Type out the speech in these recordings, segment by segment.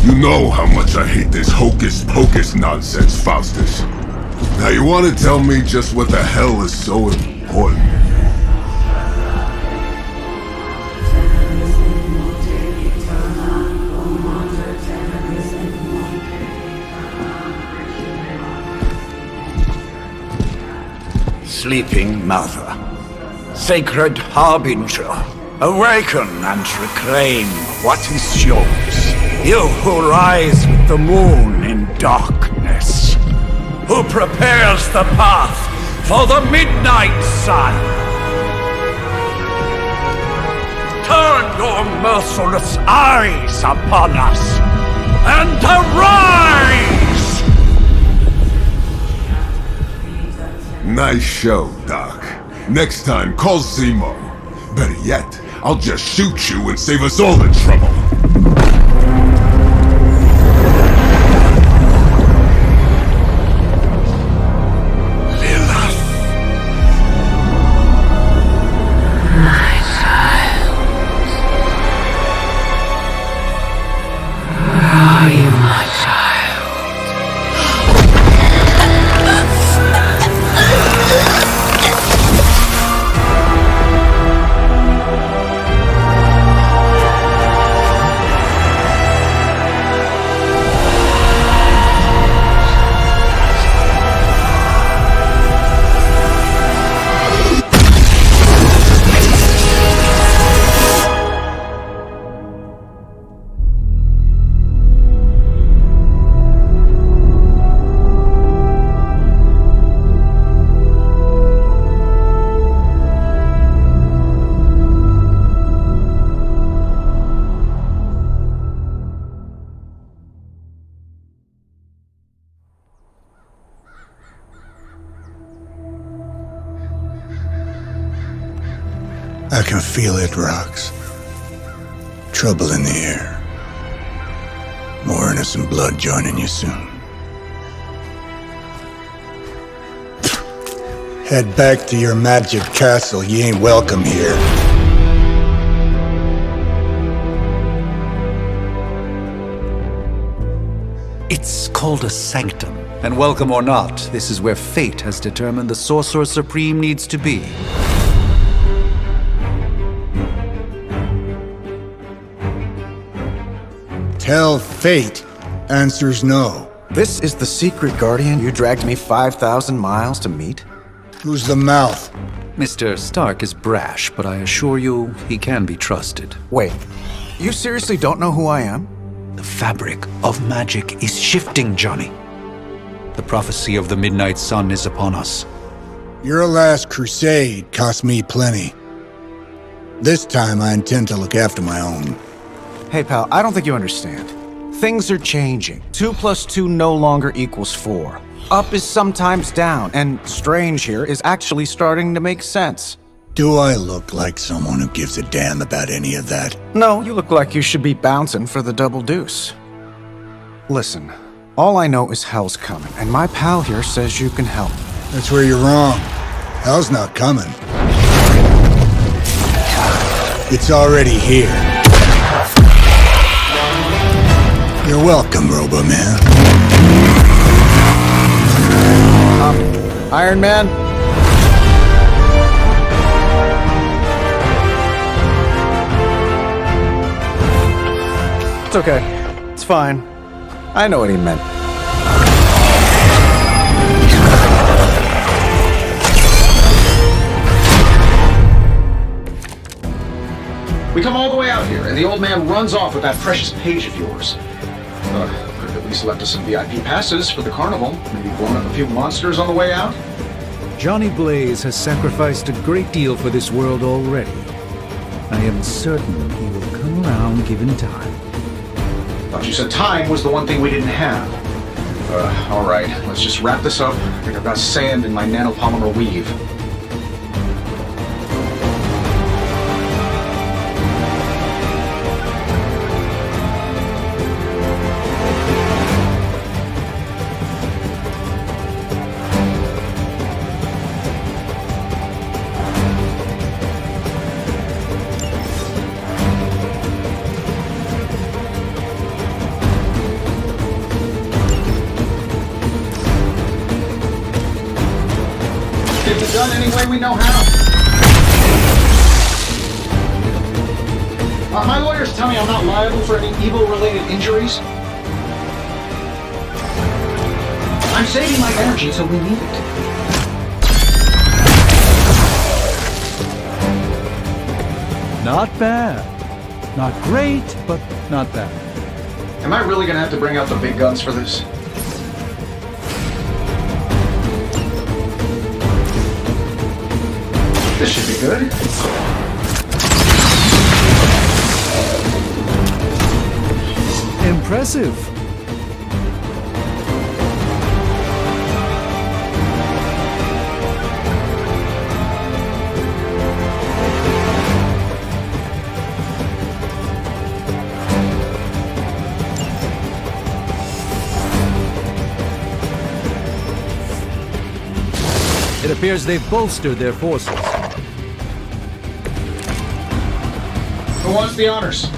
You know how much I hate this hocus-pocus nonsense, Faustus. Now you want to tell me just what the hell is so important? Sleeping Mother, Sacred Harbinger, awaken and reclaim what is yours. You who rise with the moon in darkness, who prepares the path for the midnight sun. Turn your merciless eyes upon us, and arise! Nice show, Doc. Next time, call Zemo. Better yet, I'll just shoot you and save us all the trouble. I can feel it, Rox. Trouble in the air. More innocent blood joining you soon. Head back to your magic castle. You ain't welcome here. It's called a sanctum. And welcome or not, this is where fate has determined the Sorcerer Supreme needs to be. Tell fate. Answers no. This is the secret guardian you dragged me 5,000 miles to meet? Who's the mouth? Mr. Stark is brash, but I assure you, he can be trusted. Wait, you seriously don't know who I am? The fabric of magic is shifting, Johnny. The prophecy of the Midnight Sun is upon us. Your last crusade cost me plenty. This time I intend to look after my own. Hey pal, I don't think you understand. Things are changing. 2 + 2 no longer equals 4. Up is sometimes down, and strange here is actually starting to make sense. Do I look like someone who gives a damn about any of that? No, you look like you should be bouncing for the double deuce. Listen, all I know is hell's coming, and my pal here says you can help. That's where you're wrong. Hell's not coming. It's already here. You're welcome, Robo-Man. Iron Man? It's okay. It's fine. I know what he meant. We come all the way out here, and the old man runs off with that precious page of yours. Could have at least left us some VIP passes for the carnival. Maybe blown up a few monsters on the way out. Johnny Blaze has sacrificed a great deal for this world already. I am certain he will come around given time. Thought you said time was the one thing we didn't have. All right, let's just wrap this up. I think I've got sand in my nanopolymer weave. done any way we know how. My lawyers tell me I'm not liable for any evil-related injuries. I'm saving my energy till we need it. Not bad. Not great, but not bad. Am I really gonna have to bring out the big guns for this? This should be good. Impressive. It appears they've bolstered their forces. Who wants the honors?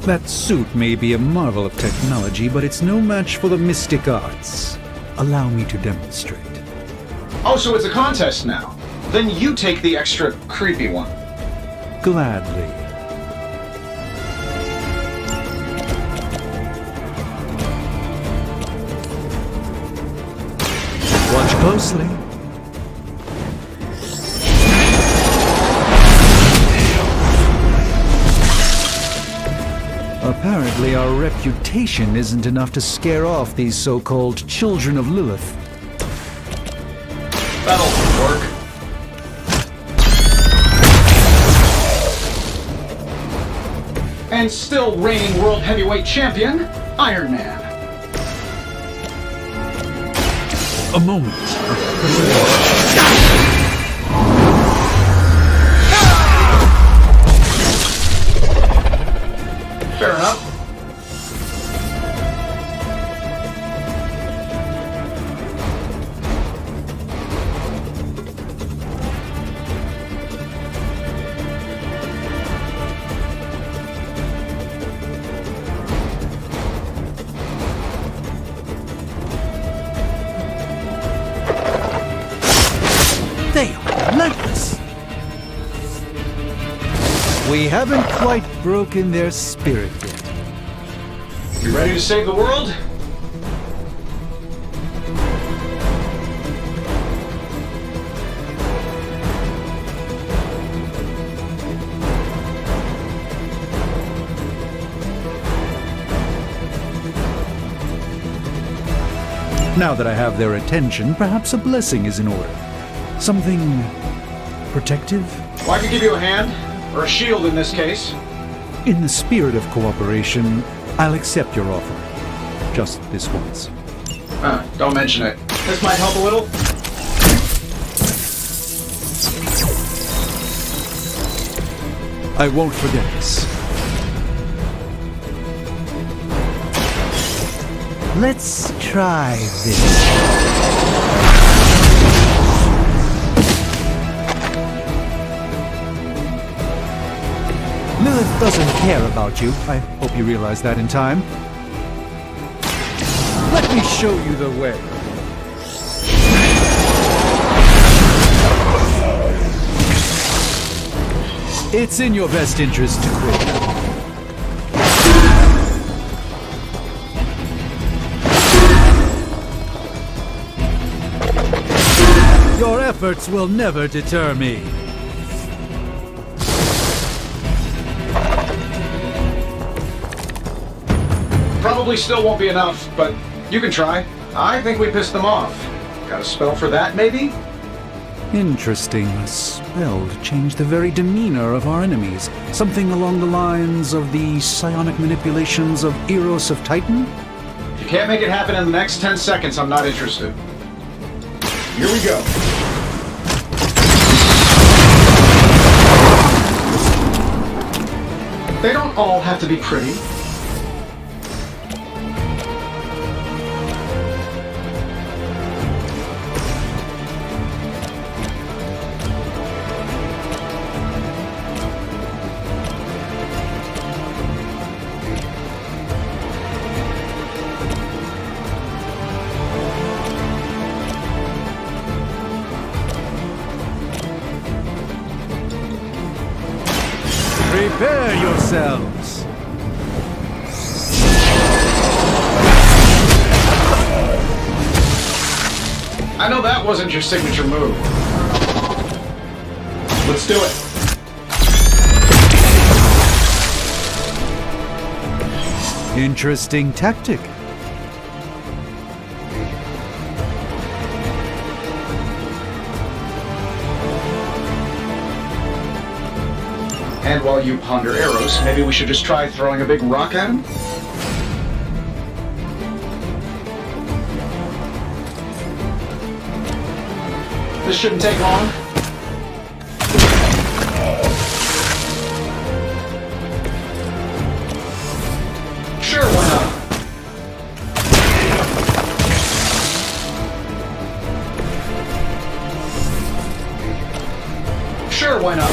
That suit may be a marvel of technology, but it's no match for the mystic arts. Allow me to demonstrate. Oh, so it's a contest now. Then you take the extra creepy one. Gladly. Watch closely. Apparently, our reputation isn't enough to scare off these so-called children of Lilith. That'll work. And still reigning world heavyweight champion, Iron Man. A moment. Fair enough. They are relentless. We haven't quite broken their spirit yet. You ready to save the world? Now that I have their attention, perhaps a blessing is in order. Something protective? Well, I could give you a hand, or a shield in this case. In the spirit of cooperation, I'll accept your offer. Just this once. Don't mention it. This might help a little. I won't forget this. Let's try this. Lilith doesn't care about you. I hope you realize that in time. Let me show you the way. It's in your best interest to quit. Your efforts will never deter me. Probably still won't be enough, but you can try. I think we pissed them off. Got a spell for that, maybe? Interesting. A spell to change the very demeanor of our enemies. Something along the lines of the psionic manipulations of Eros of Titan? If you can't make it happen in the next 10 seconds, I'm not interested. Here we go. They don't all have to be pretty. Prepare yourselves! I know that wasn't your signature move. Let's do it. Interesting tactic. And while you ponder arrows, maybe we should just try throwing a big rock at him? This shouldn't take long. Sure, why not? Sure, why not?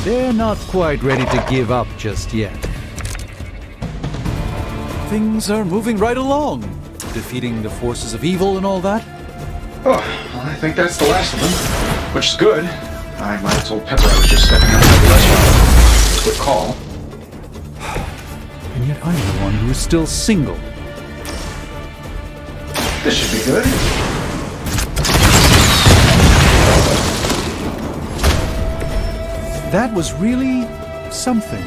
They're not quite ready to give up just yet. Things are moving right along. Defeating the forces of evil and all that. Oh, well, I think that's the last of them. Which is good. I might have told Pepper I was just stepping outside the restaurant. Good call. And yet I'm the one who is still single. This should be good. That was really something.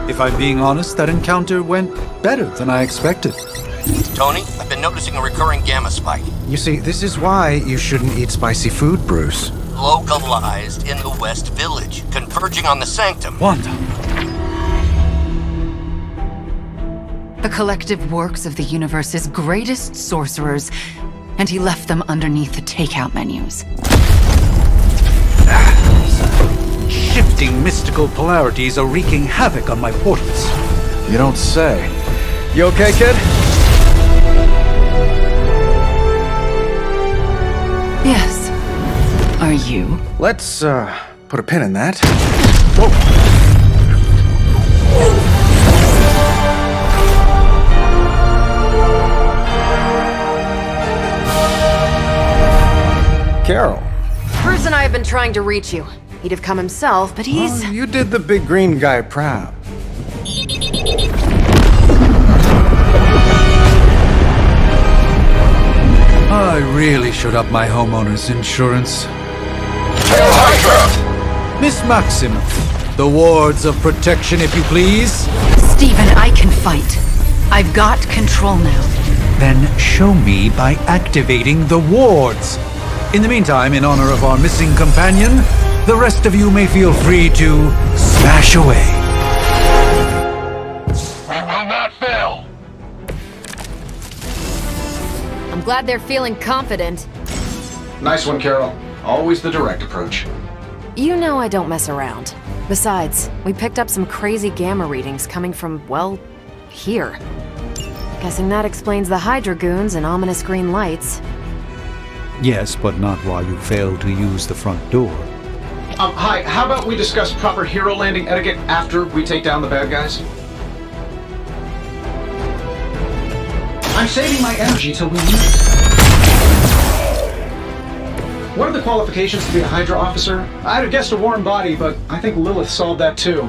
If I'm being honest, that encounter went better than I expected. Tony, I've been noticing a recurring gamma spike. You see, this is why you shouldn't eat spicy food, Bruce. Localized in the West Village, converging on the Sanctum. Wanda! The collective works of the universe's greatest sorcerers, and he left them underneath the takeout menus. Shifting mystical polarities are wreaking havoc on my portals. You don't say. You okay, kid? Yes. Are you? Let's, put a pin in that. Whoa! Carol. Bruce and I have been trying to reach you. He'd have come himself, but he's... Oh, you did the big green guy proud. I really should up my homeowner's insurance. Hail Hydra! Miss Maximoff, the wards of protection, if you please. Stephen, I can fight. I've got control now. Then show me by activating the wards. In the meantime, in honor of our missing companion, the rest of you may feel free to smash away. We will not fail! I'm glad they're feeling confident. Nice one, Carol. Always the direct approach. You know I don't mess around. Besides, we picked up some crazy gamma readings coming from, well, here. Guessing that explains the Hydra goons and ominous green lights. Yes, but not while you fail to use the front door. Hi, how about we discuss proper hero landing etiquette after we take down the bad guys? I'm saving my energy till we meet. What are the qualifications to be a Hydra officer? I'd have guessed a warm body, but I think Lilith solved that too.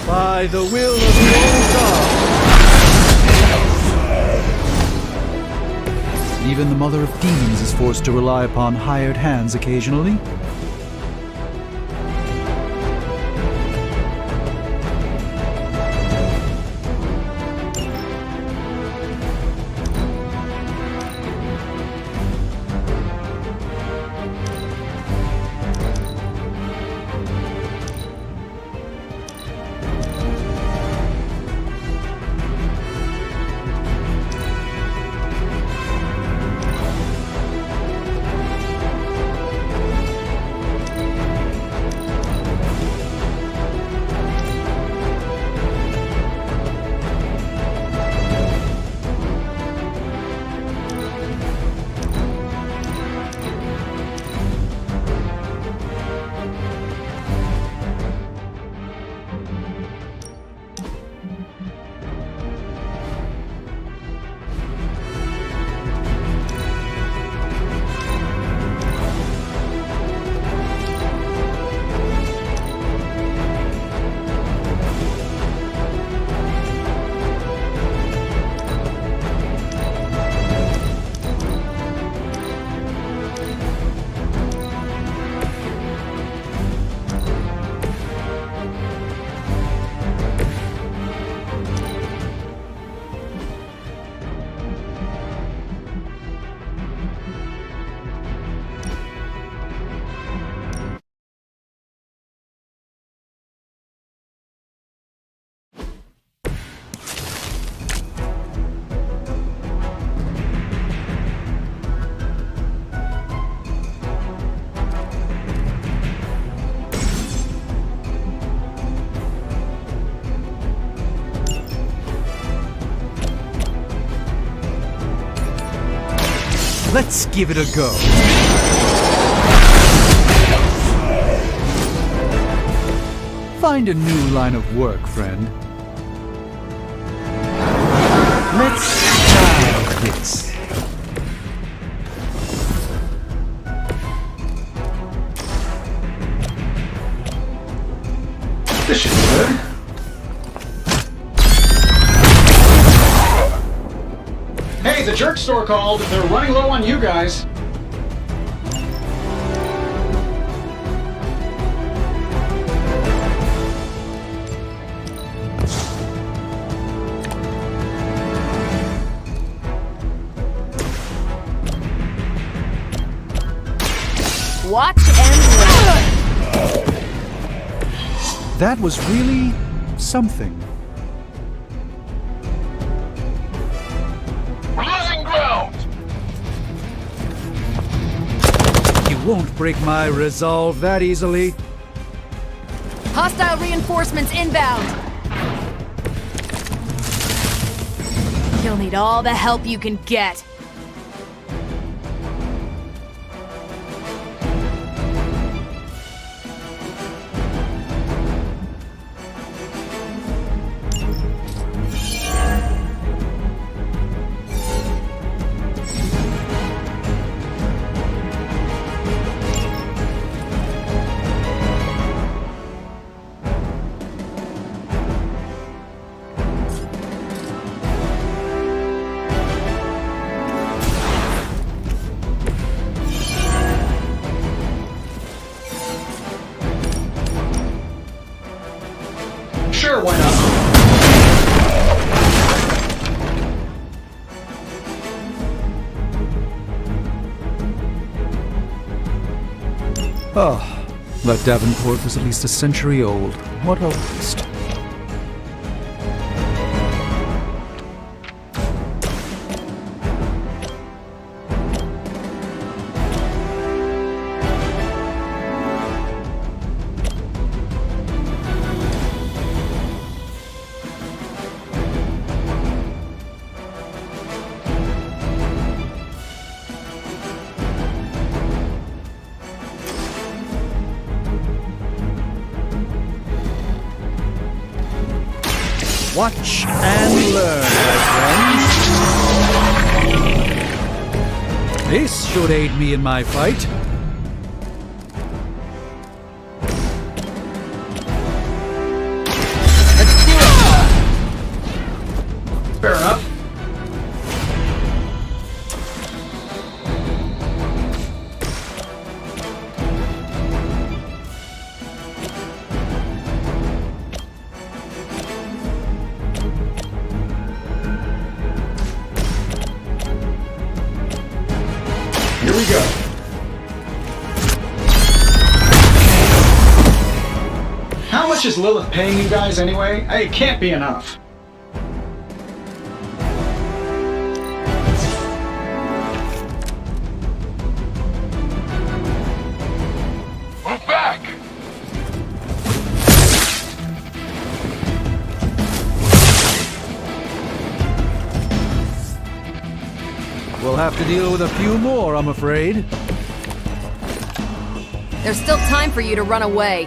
By the will of the old god. Even the mother of demons is forced to rely upon hired hands occasionally. Let's give it a go. Find a new line of work, friend. Let's try this. This should be good. Hey, the jerk store called. They're running low on you guys. Watch and learn. That was really something. Losing ground! You won't break my resolve that easily. Hostile reinforcements inbound. You'll need all the help you can get. Sure, why not? Oh, that Davenport was at least a century old. What a waste. Watch and learn, my friends. This should aid me in my fight. Let's do it! Fair enough. Here we go. How much is Lilith paying you guys anyway? It can't be enough. Move back! We'll have to deal with a few more, I'm afraid. There's still time for you to run away.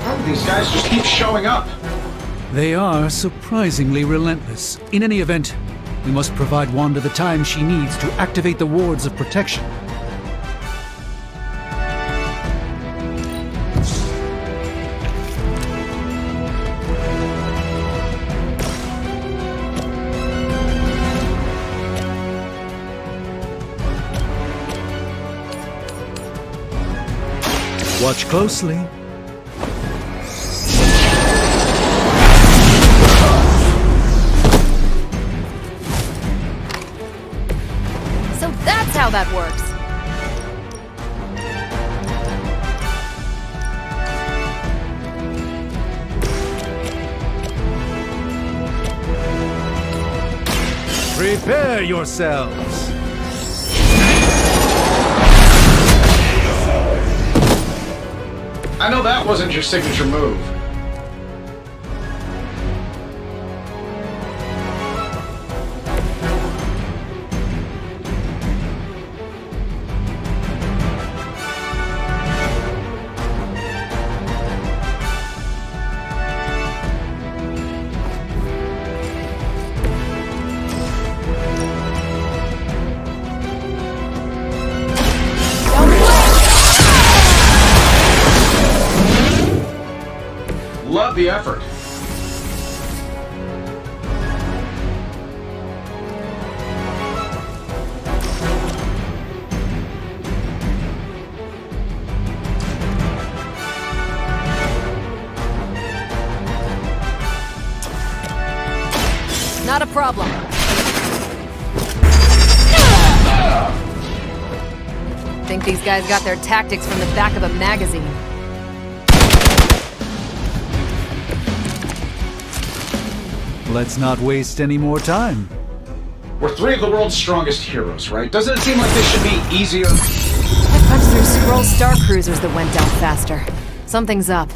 How do these guys just keep showing up? They are surprisingly relentless. In any event, we must provide Wanda the time she needs to activate the wards of protection. Watch closely. So that's how that works. Prepare yourselves. I know that wasn't your signature move. Love the effort. Not a problem. Think these guys got their tactics from the back of a magazine. Let's not waste any more time. We're three of the world's strongest heroes, right? Doesn't it seem like this should be easier? I punched through Skrull star cruisers that went down faster. Something's up.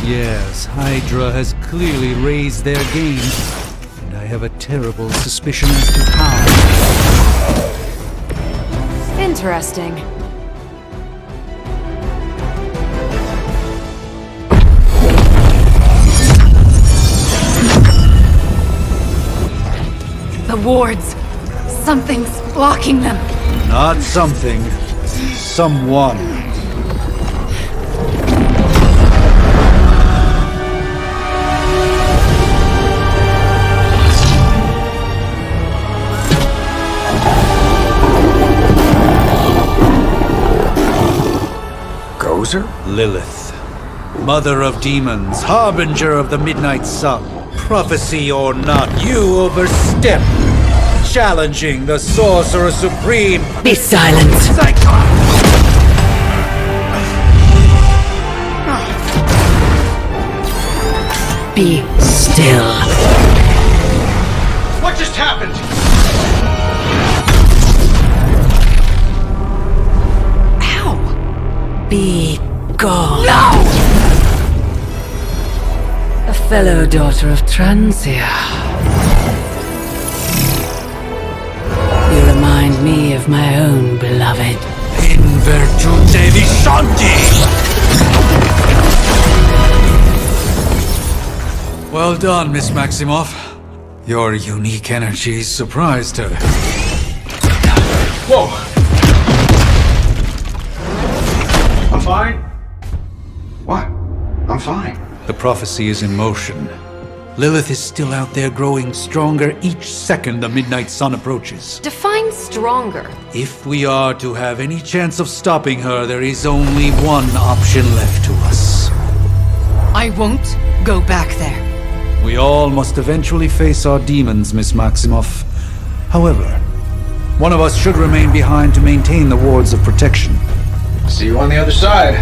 Yes, Hydra has clearly raised their game, and I have a terrible suspicion as to how. Interesting. The wards. Something's blocking them. Not something. Someone. Gozer? Lilith. Mother of demons, harbinger of the midnight sun. Prophecy or not, you overstep. Challenging the Sorcerer Supreme. Be silent. Be still. What just happened? Ow! Be gone. No! A fellow daughter of Transia. You remind me of my own beloved. In virtute vishanti! Well done, Miss Maximoff. Your unique energy surprised her. Whoa! I'm fine. What? I'm fine. The prophecy is in motion. Lilith is still out there growing stronger each second the midnight sun approaches. Define stronger. If we are to have any chance of stopping her, there is only one option left to us. I won't go back there. We all must eventually face our demons, Miss Maximoff. However, one of us should remain behind to maintain the wards of protection. See you on the other side.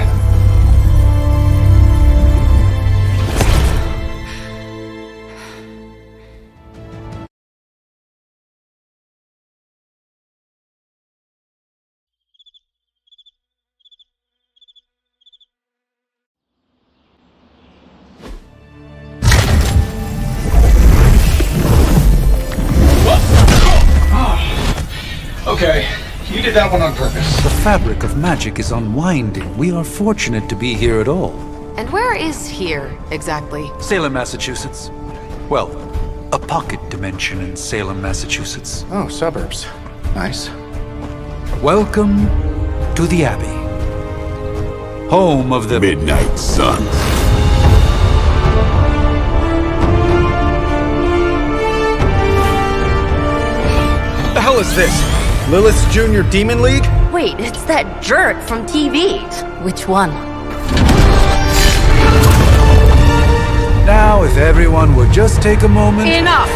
Okay, you did that one on purpose. The fabric of magic is unwinding. We are fortunate to be here at all. And where is here, exactly? Salem, Massachusetts. Well, a pocket dimension in Salem, Massachusetts. Oh, suburbs. Nice. Welcome to the Abbey. Home of the Midnight Sun. What the hell is this? Lilith's Junior Demon League? Wait, it's that jerk from TV. Which one? Now, if everyone would just take a moment... Enough!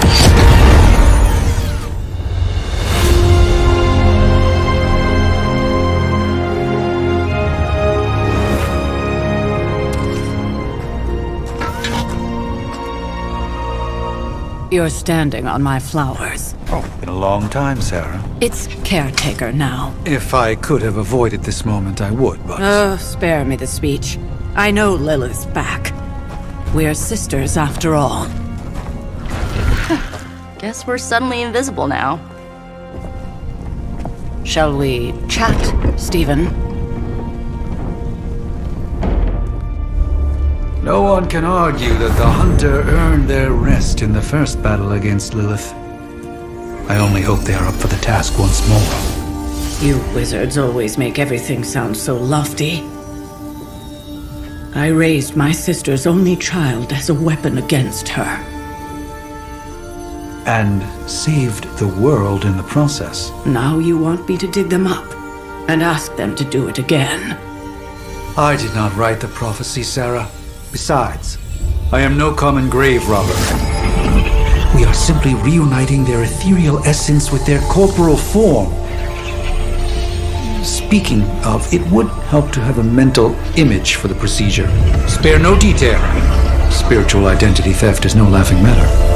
You're standing on my flowers. Oh, been a long time, Sarah. It's caretaker now. If I could have avoided this moment, I would, but... Oh, spare me the speech. I know Lilith's back. We're sisters after all. Guess we're suddenly invisible now. Shall we chat, Stephen? No one can argue that the Hunter earned their rest in the first battle against Lilith. I only hope they are up for the task once more. You wizards always make everything sound so lofty. I raised my sister's only child as a weapon against her. And saved the world in the process. Now you want me to dig them up and ask them to do it again. I did not write the prophecy, Sarah. Besides, I am no common grave robber. We are simply reuniting their ethereal essence with their corporal form. Speaking of, it would help to have a mental image for the procedure. Spare no detail. Spiritual identity theft is no laughing matter.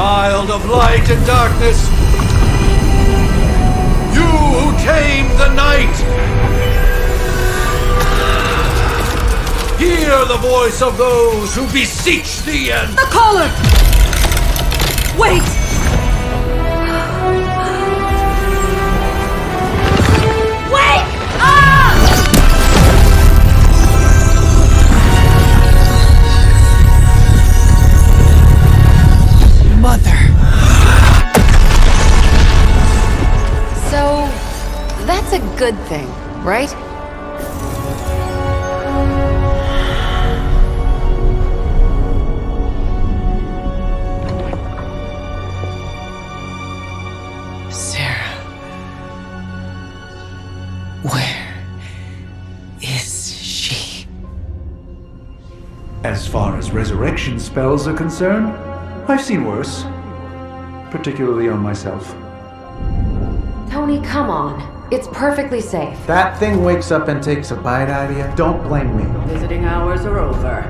Child of light and darkness, you who tame the night, hear the voice of those who beseech thee and... The caller! Wait! Wake up! Mother. So, that's a good thing, right? Sarah. Where is she? As far as resurrection spells are concerned, I've seen worse. Particularly on myself. Tony, come on. It's perfectly safe. That thing wakes up and takes a bite out of you. Don't blame me. Visiting hours are over.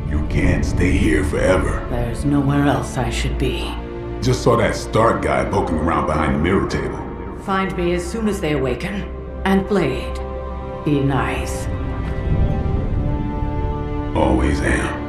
You can't stay here forever. There's nowhere else I should be. Just saw that Stark guy poking around behind the mirror table. Find me as soon as they awaken. And Blade, be nice. Always am.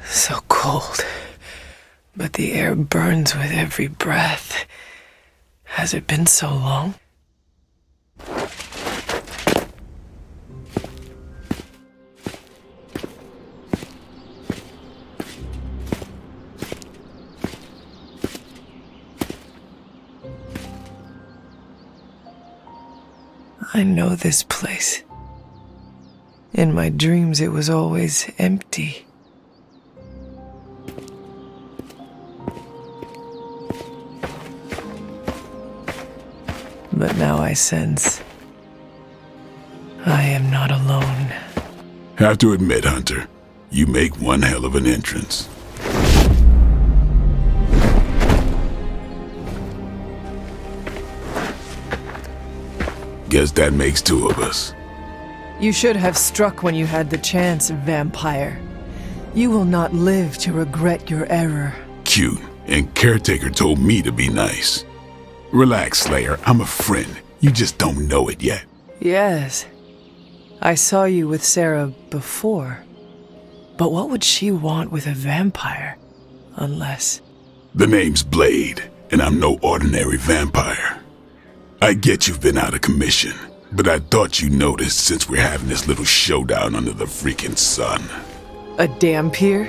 So cold. But the air burns with every breath. Has it been so long? I know this place. In my dreams, it was always empty. But now I sense I am not alone. Have to admit, Hunter, you make one hell of an entrance. Guess that makes two of us. You should have struck when you had the chance, vampire. You will not live to regret your error. Cute, and Caretaker told me to be nice. Relax, Slayer, I'm a friend. You just don't know it yet. Yes. I saw you with Sarah before. But what would she want with a vampire? Unless... The name's Blade, and I'm no ordinary vampire. I get you've been out of commission, but I thought you noticed since we're having this little showdown under the freaking sun. A dampier?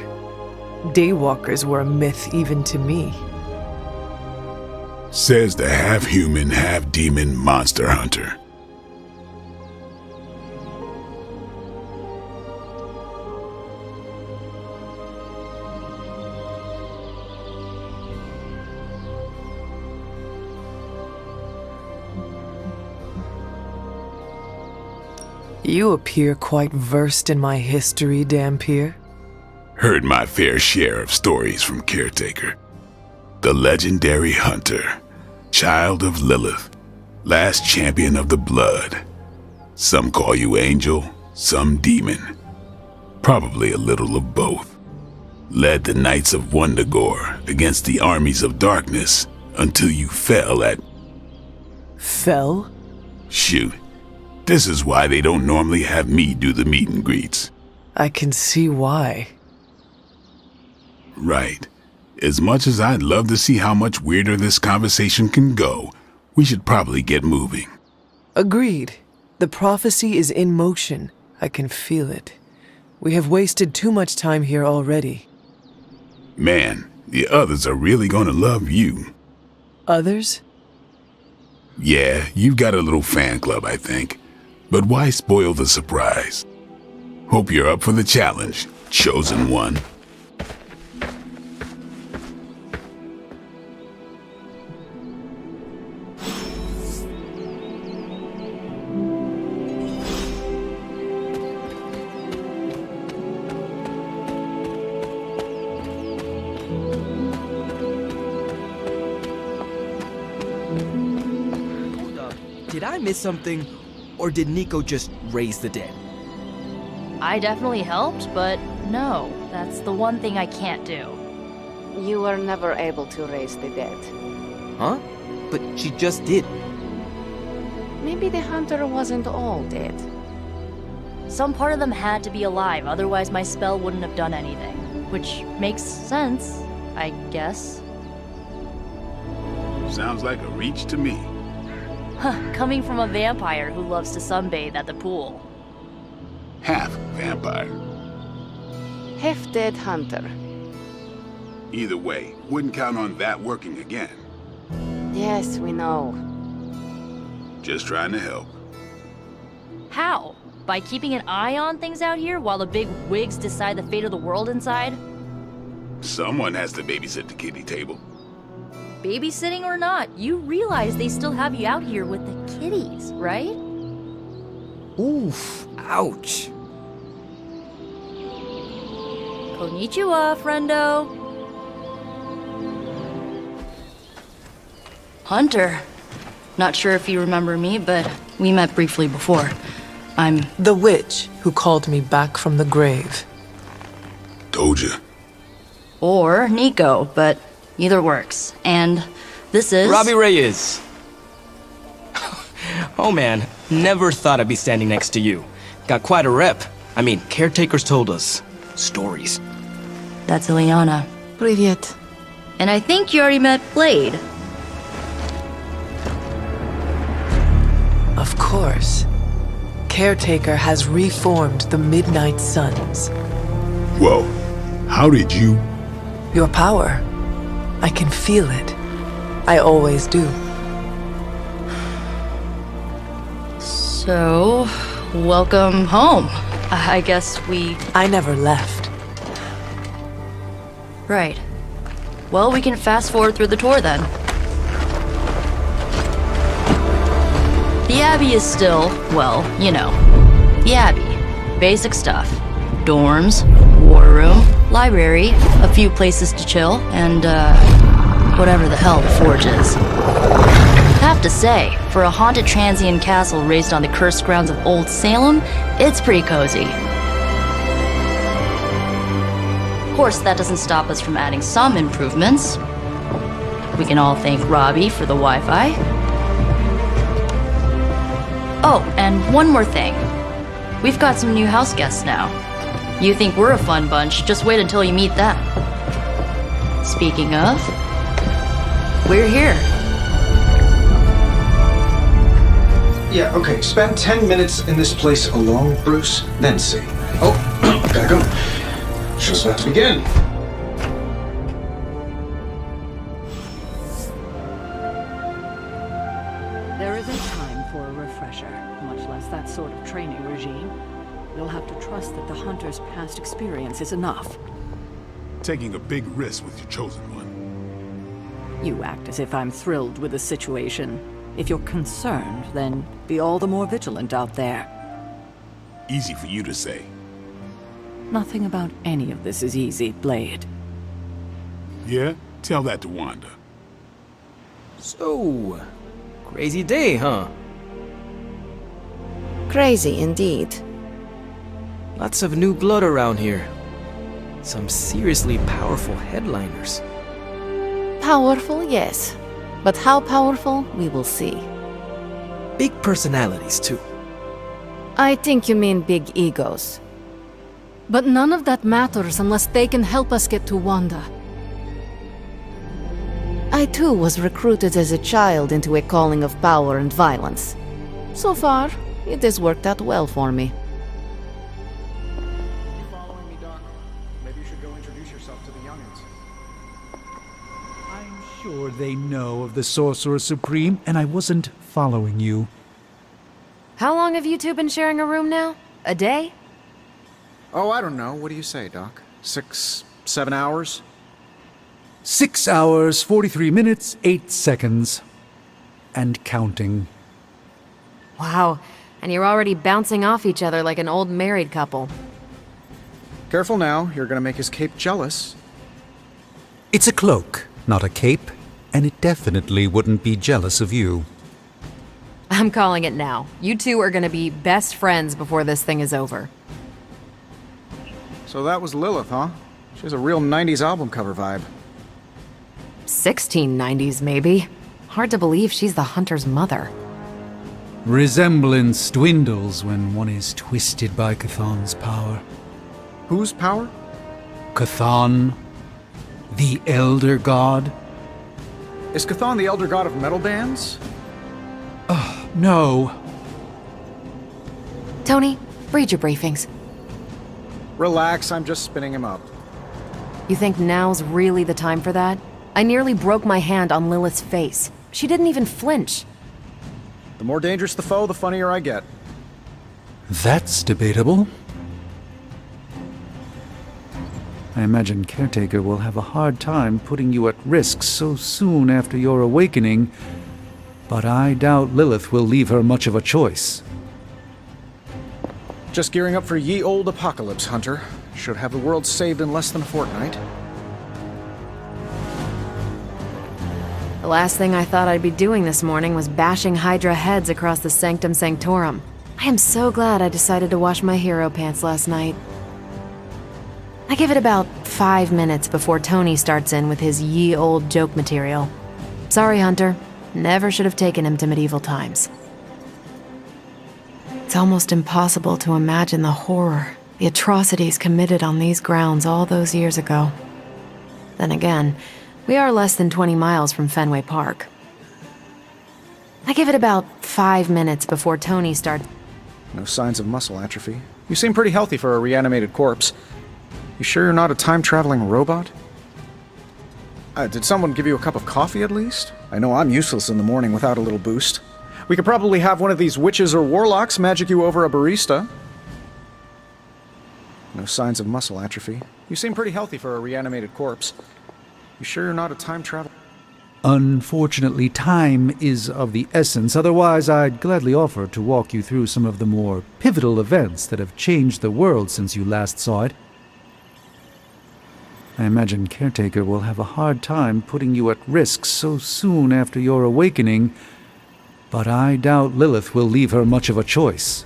Daywalkers were a myth even to me. Says the half-human, half-demon monster hunter. You appear quite versed in my history, Dampier. Heard my fair share of stories from Caretaker. The legendary hunter, child of Lilith, last champion of the blood. Some call you angel, some demon. Probably a little of both. Led the Knights of Wundagore against the armies of darkness until you fell at... Fell? Shoot. This is why they don't normally have me do the meet and greets. I can see why. Right. As much as I'd love to see how much weirder this conversation can go, we should probably get moving. Agreed. The prophecy is in motion. I can feel it. We have wasted too much time here already. Man, the others are really gonna love you. Others? Yeah, you've got a little fan club, I think. But why spoil the surprise? Hope you're up for the challenge, chosen one. I miss something, or did Nico just raise the dead? I definitely helped, but no, that's the one thing I can't do. You were never able to raise the dead. Huh? But she just did. Maybe the hunter wasn't all dead. Some part of them had to be alive, otherwise my spell wouldn't have done anything. Which makes sense, I guess. Sounds like a reach to me. Huh, coming from a vampire who loves to sunbathe at the pool. Half vampire. Half-dead hunter. Either way, wouldn't count on that working again. Yes, we know. Just trying to help. How? By keeping an eye on things out here while the big wigs decide the fate of the world inside? Someone has to babysit the kiddie table. Babysitting or not, you realize they still have you out here with the kitties, right? Oof, ouch. Konnichiwa, friendo. Hunter. Not sure if you remember me, but we met briefly before. I'm the witch who called me back from the grave. Told ya. Or Nico, but either works. And this is... Robbie Reyes. Oh man, never thought I'd be standing next to you. Got quite a rep. I mean, caretakers told us stories. That's Ileana. Привет. And I think you already met Blade. Of course. Caretaker has reformed the Midnight Suns. Whoa, how did you? Your power. I can feel it. I always do. So, welcome home. I guess I never left. Right. Well, we can fast forward through the tour then. The Abbey is still, well, you know, the Abbey. Basic stuff. Dorms, war room, library, a few places to chill, and, whatever the hell the Forge is. Have to say, for a haunted transient castle raised on the cursed grounds of Old Salem, it's pretty cozy. Of course, that doesn't stop us from adding some improvements. We can all thank Robbie for the Wi-Fi. Oh, and one more thing. We've got some new house guests now. You think we're a fun bunch, just wait until you meet them. Speaking of, we're here. Yeah, okay. Spend 10 minutes in this place alone, Bruce, then see. Oh, gotta go. Show's about to begin. There isn't time for a refresher, much less that sort of training regime. You'll have to trust that the Hunter's past experience is enough. Taking a big risk with your chosen one. You act as if I'm thrilled with the situation. If you're concerned, then be all the more vigilant out there. Easy for you to say. Nothing about any of this is easy, Blade. Yeah? Tell that to Wanda. So, crazy day, huh? Crazy indeed. Lots of new blood around here. Some seriously powerful headliners. Powerful, yes. But how powerful, we will see. Big personalities, too. I think you mean big egos. But none of that matters unless they can help us get to Wanda. I too was recruited as a child into a calling of power and violence. So far, it has worked out well for me. Following me, Doc? Maybe you should go introduce yourself to the youngins. I'm sure they know of the Sorcerer Supreme, and I wasn't following you. How long have you two been sharing a room now? A day? Oh, I don't know. What do you say, Doc? 6, 7 hours? 6 hours, 43 minutes, 8 seconds. And counting. Wow, and you're already bouncing off each other like an old married couple. Careful now, you're gonna make his cape jealous. It's a cloak, not a cape, and it definitely wouldn't be jealous of you. I'm calling it now. You two are gonna be best friends before this thing is over. So that was Lilith, huh? She has a real 90s album cover vibe. 1690s, maybe. Hard to believe she's the hunter's mother. Resemblance dwindles when one is twisted by Cthulhu's power. Whose power? Cthulhu, the Elder God. Is Cthulhu the elder god of metal bands? No. Tony, read your briefings. Relax, I'm just spinning him up. You think now's really the time for that? I nearly broke my hand on Lilith's face. She didn't even flinch. The more dangerous the foe, the funnier I get. That's debatable. I imagine Caretaker will have a hard time putting you at risk so soon after your awakening, but I doubt Lilith will leave her much of a choice. Just gearing up for ye old apocalypse, Hunter. Should have the world saved in less than a fortnight. The last thing I thought I'd be doing this morning was bashing Hydra heads across the Sanctum Sanctorum. I am so glad I decided to wash my hero pants last night. I give it about 5 minutes before Tony starts in with his ye old joke material. Sorry, Hunter. Never should have taken him to medieval times. It's almost impossible to imagine the horror, the atrocities committed on these grounds all those years ago. Then again, we are less than 20 miles from Fenway Park. I give it about 5 minutes before Tony starts. No signs of muscle atrophy. You seem pretty healthy for a reanimated corpse. You sure you're not a time-traveling robot? Did someone give you a cup of coffee at least? I know I'm useless in the morning without a little boost. We could probably have one of these witches or warlocks magic you over a barista. No signs of muscle atrophy. You seem pretty healthy for a reanimated corpse. You sure you're not a time traveler? Unfortunately, time is of the essence. Otherwise, I'd gladly offer to walk you through some of the more pivotal events that have changed the world since you last saw it. I imagine Caretaker will have a hard time putting you at risk so soon after your awakening, but I doubt Lilith will leave her much of a choice.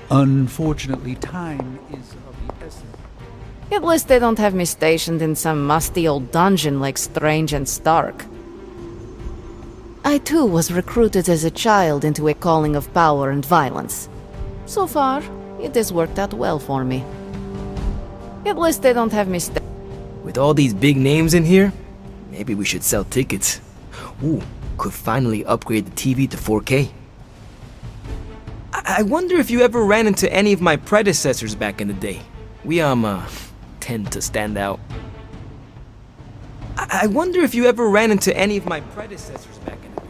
Unfortunately, time is of the essence. At least they don't have me stationed in some musty old dungeon like Strange and Stark. I too was recruited as a child into a calling of power and violence. So far, it has worked out well for me. At least they don't have me With all these big names in here, maybe we should sell tickets. Ooh, could finally upgrade the TV to 4K. I wonder if you ever ran into any of my predecessors back in the day. We, tend to stand out. I wonder if you ever ran into any of my predecessors back in the day.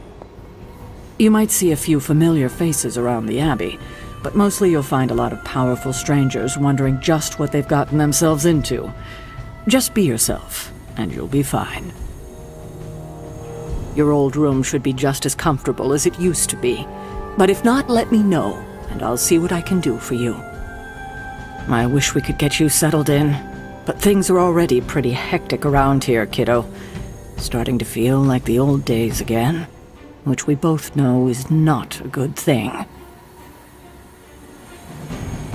You might see a few familiar faces around the Abbey, but mostly you'll find a lot of powerful strangers wondering just what they've gotten themselves into. Just be yourself, and you'll be fine. Your old room should be just as comfortable as it used to be. But if not, let me know, and I'll see what I can do for you. I wish we could get you settled in, but things are already pretty hectic around here, kiddo. Starting to feel like the old days again, which we both know is not a good thing.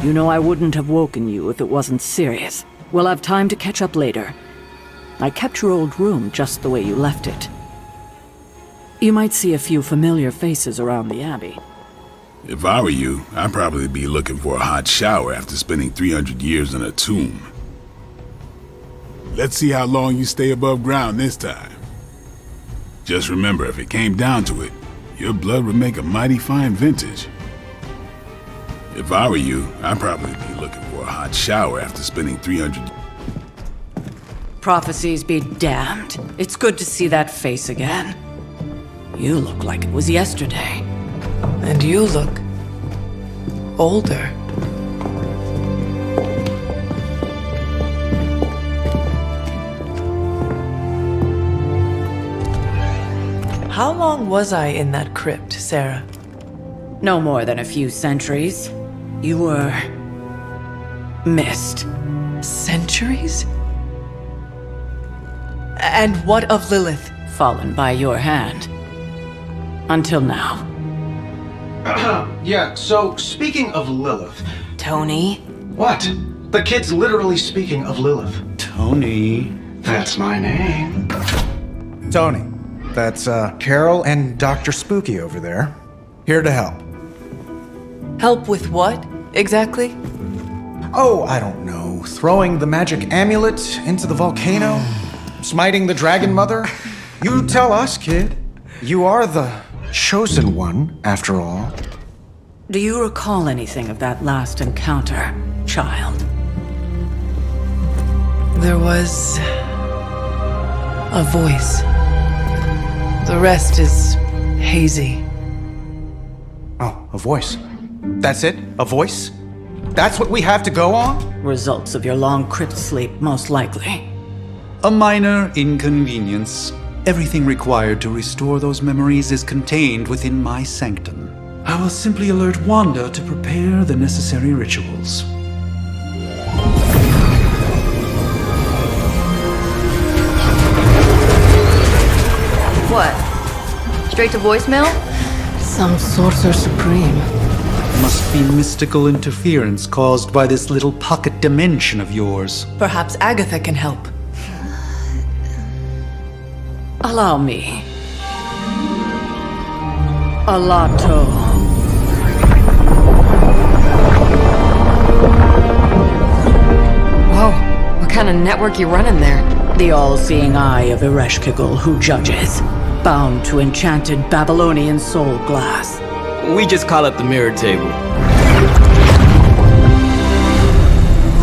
You know I wouldn't have woken you if it wasn't serious. We'll have time to catch up later. I kept your old room just the way you left it. You might see a few familiar faces around the Abbey. If I were you, I'd probably be looking for a hot shower after spending 300 years in a tomb. Let's see how long you stay above ground this time. Just remember, if it came down to it, your blood would make a mighty fine vintage. If I were you, I'd probably be looking for a hot shower after spending 300... Prophecies be damned. It's good to see that face again. You look like it was yesterday. And you look older. How long was I in that crypt, Sarah? No more than a few centuries. You were... missed. Centuries? And what of Lilith? Fallen by your hand. Until now. Yeah, so speaking of Lilith. Tony? What? The kid's literally speaking of Lilith. Tony. That's my name. Tony. That's, Carol and Dr. Spooky over there. Here to help. Help with what, exactly? Oh, I don't know. Throwing the magic amulet into the volcano? Smiting the dragon mother? You tell us, kid. You are the chosen one, after all. Do you recall anything of that last encounter, child? There was a voice. The rest is hazy. Oh, a voice. That's it? A voice? That's what we have to go on? Results of your long crypt sleep, most likely. A minor inconvenience. Everything required to restore those memories is contained within my sanctum. I will simply alert Wanda to prepare the necessary rituals. What? Straight to voicemail? Some Sorcerer Supreme. Must be mystical interference caused by this little pocket dimension of yours. Perhaps Agatha can help. Allow me. Alato. Whoa, what kind of network you running there? The all-seeing eye of Ereshkigal who judges, bound to enchanted Babylonian soul glass. We just call it the mirror table.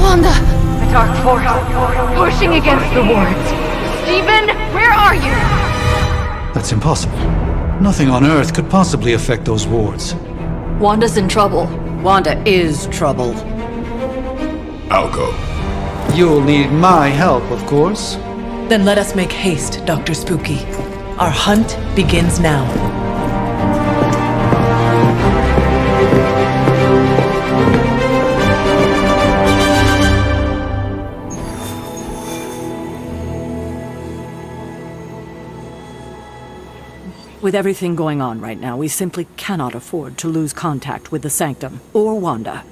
Wanda! The dark force, pushing against the wards. Stephen, where are you? That's impossible. Nothing on Earth could possibly affect those wards. Wanda's in trouble. Wanda is troubled. I'll go. You'll need my help, of course. Then let us make haste, Dr. Spooky. Our hunt begins now. With everything going on right now, we simply cannot afford to lose contact with the Sanctum or Wanda.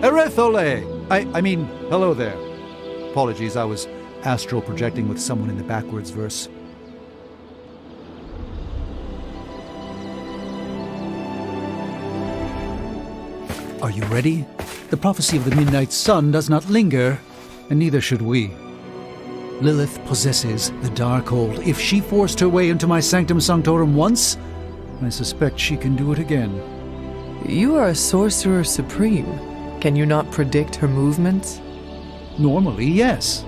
Erethole! I mean, hello there. Apologies, I was astral projecting with someone in the backwards verse. Are you ready? The prophecy of the Midnight Sun does not linger, and neither should we. Lilith possesses the Darkhold. If she forced her way into my Sanctum Sanctorum once, I suspect she can do it again. You are a Sorcerer Supreme. Can you not predict her movements? Normally, yes.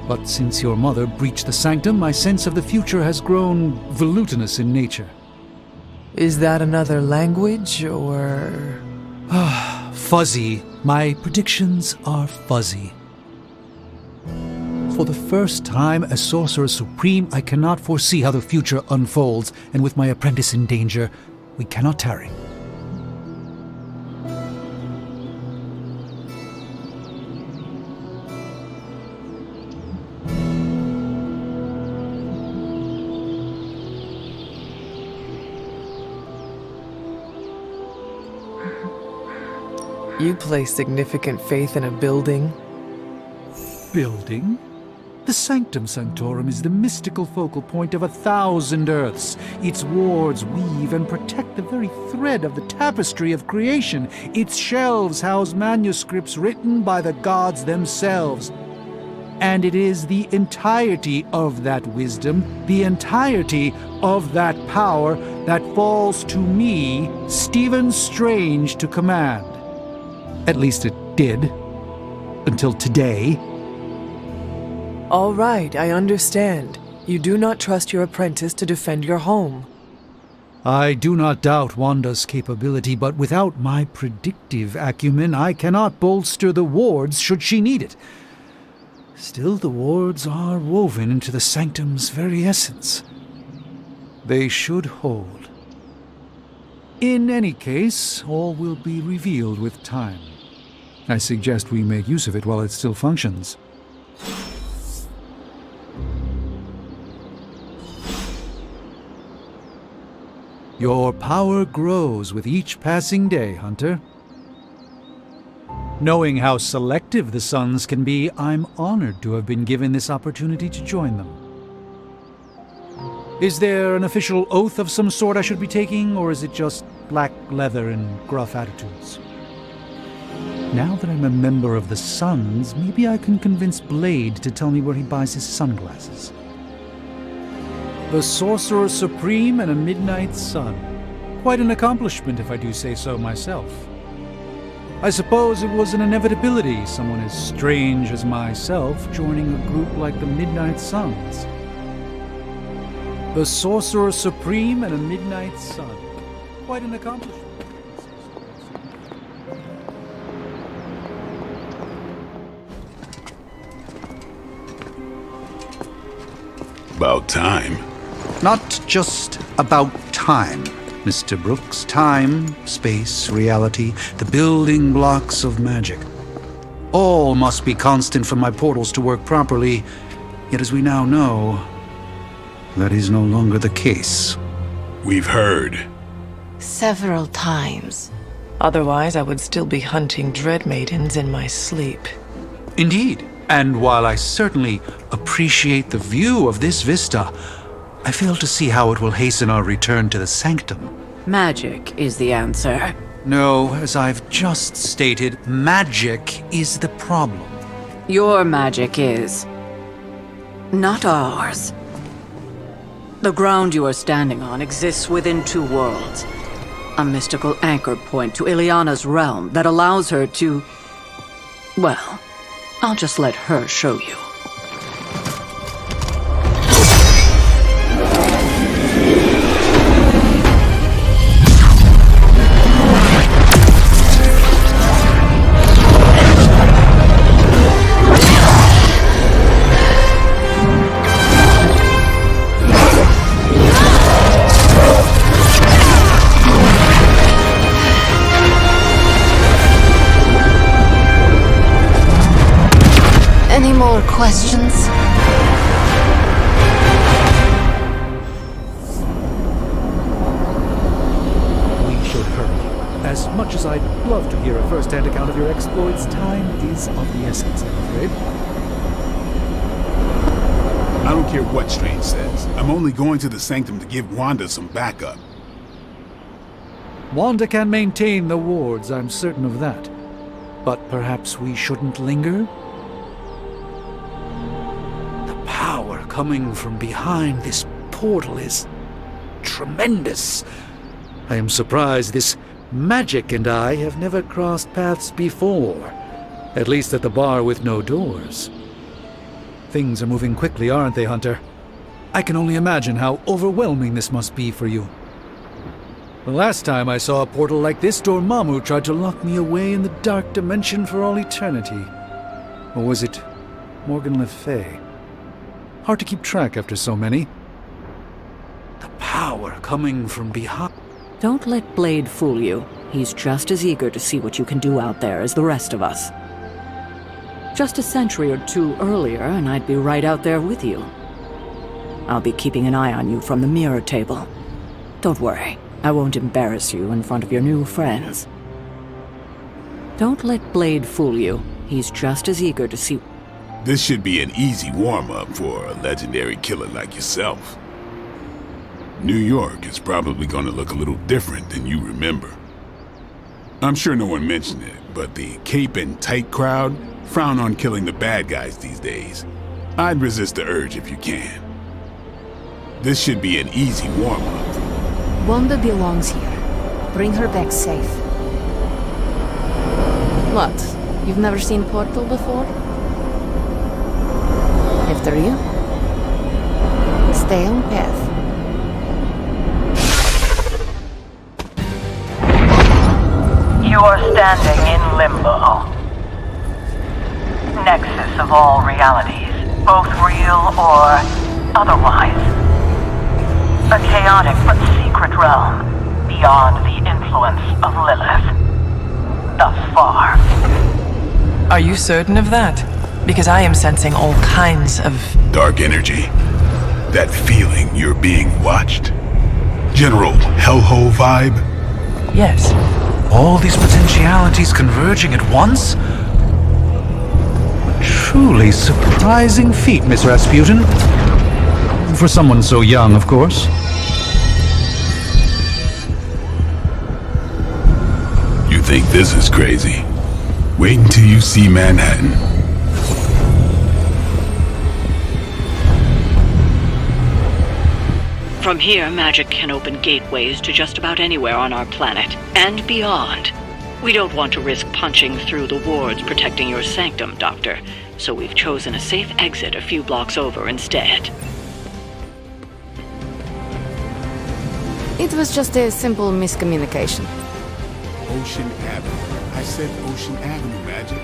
But since your mother breached the Sanctum, my sense of the future has grown volutinous in nature. Is that another language, or...? Fuzzy. My predictions are fuzzy. For the first time as Sorcerer Supreme, I cannot foresee how the future unfolds, and with my apprentice in danger, We cannot tarry. You place significant faith in a building? Building? The Sanctum Sanctorum is the mystical focal point of 1,000 Earths. Its wards weave and protect the very thread of the tapestry of creation. Its shelves house manuscripts written by the gods themselves. And it is the entirety of that wisdom, the entirety of that power, that falls to me, Stephen Strange, to command. At least it did. Until today. All right, I understand. You do not trust your apprentice to defend your home. I do not doubt Wanda's capability, but without my predictive acumen, I cannot bolster the wards should she need it. Still, the wards are woven into the sanctum's very essence. They should hold. In any case, all will be revealed with time. I suggest we make use of it while it still functions. Your power grows with each passing day, Hunter. Knowing how selective the suns can be, I'm honored to have been given this opportunity to join them. Is there an official oath of some sort I should be taking, or is it just black leather and gruff attitudes? Now that I'm a member of the Suns, maybe I can convince Blade to tell me where he buys his sunglasses. The Sorcerer Supreme and a Midnight Sun. Quite an accomplishment, if I do say so myself. I suppose it was an inevitability, someone as strange as myself joining a group like the Midnight Suns. The Sorcerer Supreme and a Midnight Sun. Quite an accomplishment. About time. Not just about time, Mr. Brooks. Time, space, reality, the building blocks of magic. All must be constant for my portals to work properly, yet as we now know, that is no longer the case. We've heard. Several times. Otherwise, I would still be hunting dread maidens in my sleep. Indeed. And while I certainly appreciate the view of this vista, I fail to see how it will hasten our return to the sanctum. Magic is the answer. No, as I've just stated, magic is the problem. Your magic is. Not ours. The ground you are standing on exists within two worlds. A mystical anchor point to Ileana's realm that allows her to... Well, I'll just let her show you. Any more questions? We should hurry. As much as I'd love to hear a first-hand account of your exploits, time is of the essence, I'm afraid. I don't care what Strange says. I'm only going to the sanctum to give Wanda some backup. Wanda can maintain the wards, I'm certain of that. But perhaps we shouldn't linger? The power coming from behind this portal is tremendous. I am surprised this magic and I have never crossed paths before. At least at the bar with no doors. Things are moving quickly, aren't they, Hunter? I can only imagine how overwhelming this must be for you. The last time I saw a portal like this, Dormammu tried to lock me away in the dark dimension for all eternity. Or was it Morgan Le Fay? Hard to keep track after so many. The power coming from behind. Don't let Blade fool you. He's just as eager to see what you can do out there as the rest of us. Just a century or two earlier, and I'd be right out there with you. I'll be keeping an eye on you from the mirror table. Don't worry, I won't embarrass you in front of your new friends. Don't let Blade fool you. He's just as eager to see... This should be an easy warm-up for a legendary killer like yourself. New York is probably gonna look a little different than you remember. I'm sure no one mentioned it, but the cape and tight crowd frown on killing the bad guys these days. I'd resist the urge if you can. This should be an easy warm-up. Wanda belongs here. Bring her back safe. What? You've never seen Portal before? After you. Stay on path. You are standing in limbo. Nexus of all realities, both real or otherwise. A chaotic but secret realm, beyond the influence of Lilith. Thus far. Are you certain of that? Because I am sensing all kinds of... Dark energy. That feeling you're being watched. General hellhole vibe. Yes. All these potentialities converging at once? Truly surprising feat, Miss Rasputin. For someone so young, of course. You think this is crazy? Wait until you see Manhattan. From here, magic can open gateways to just about anywhere on our planet, and beyond. We don't want to risk punching through the wards protecting your sanctum, Doctor, so we've chosen a safe exit a few blocks over instead. It was just a simple miscommunication. Ocean Avenue. I said Ocean Avenue, Magic.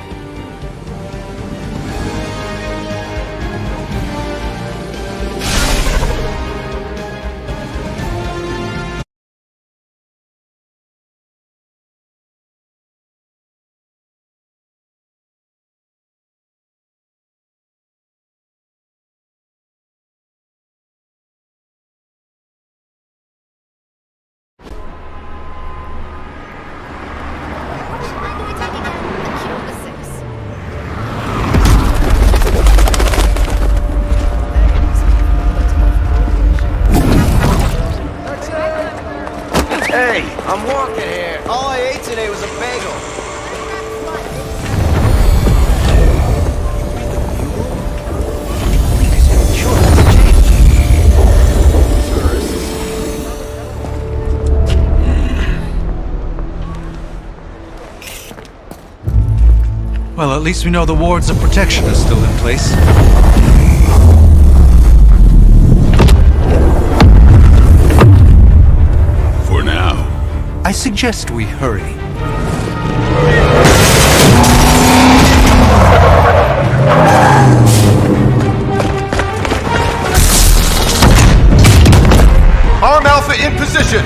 Hey, I'm walking here. All I ate today was a bagel. Well, at least we know the wards of protection are still in place. For now. I suggest we hurry. Arm Alpha in position!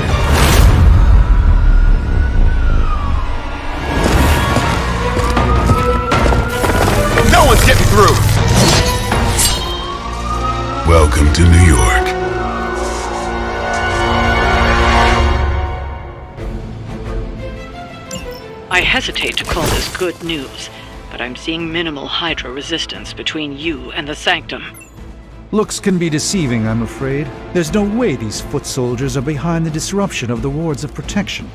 No one's getting through! Welcome to New York. I hesitate to call this good news, but I'm seeing minimal Hydra resistance between you and the Sanctum. Looks can be deceiving, I'm afraid. There's no way these foot soldiers are behind the disruption of the wards of protection.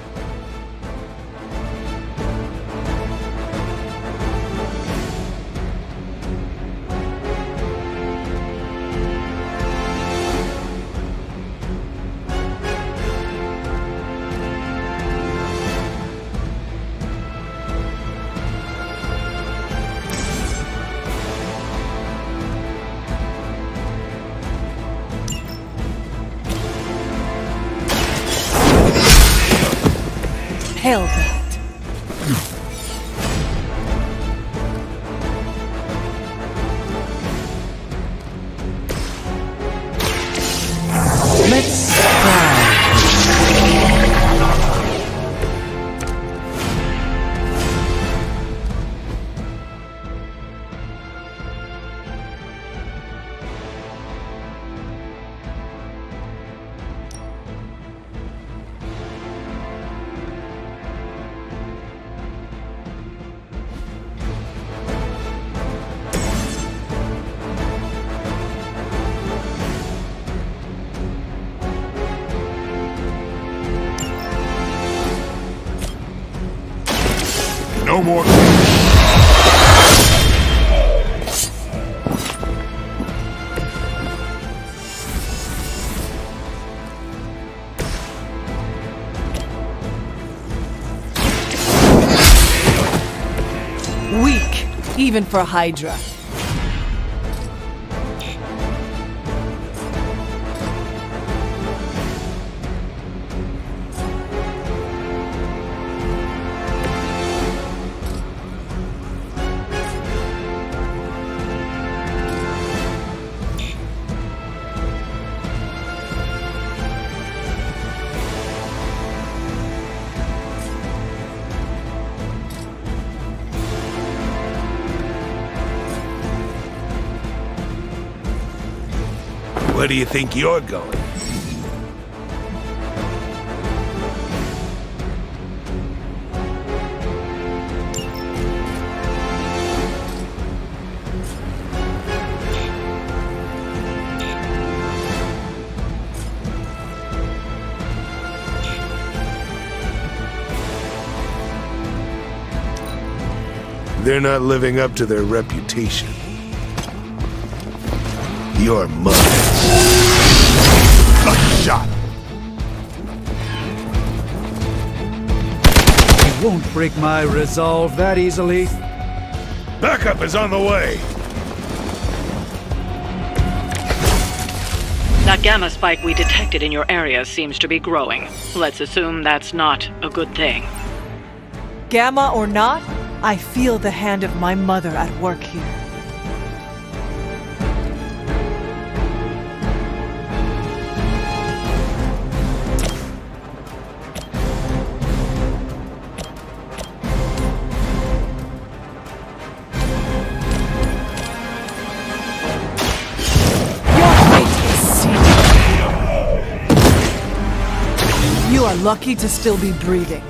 more. Weak, even for Hydra. Where do you think you're going? They're not living up to their reputation. You're mud. Lucky shot. You won't break my resolve that easily. Backup is on the way. That gamma spike we detected in your area seems to be growing. Let's assume that's not a good thing. Gamma or not, I feel the hand of my mother at work here. You are lucky to still be breathing.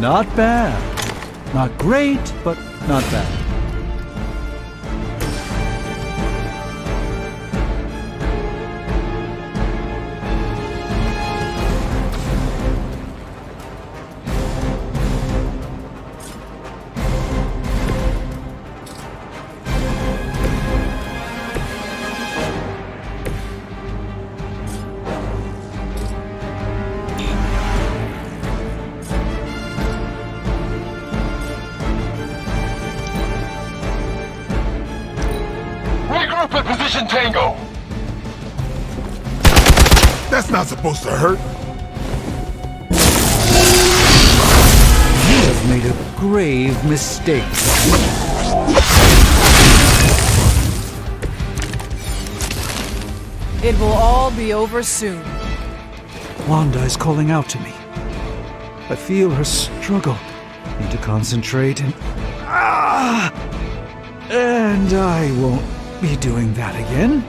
Not bad. Not great, but not bad. Regroup at position Tango. That's not supposed to hurt. You have made a grave mistake. It will all be over soon. Wanda is calling out to me. I feel her struggle. Need to concentrate and... And I won't be doing that again.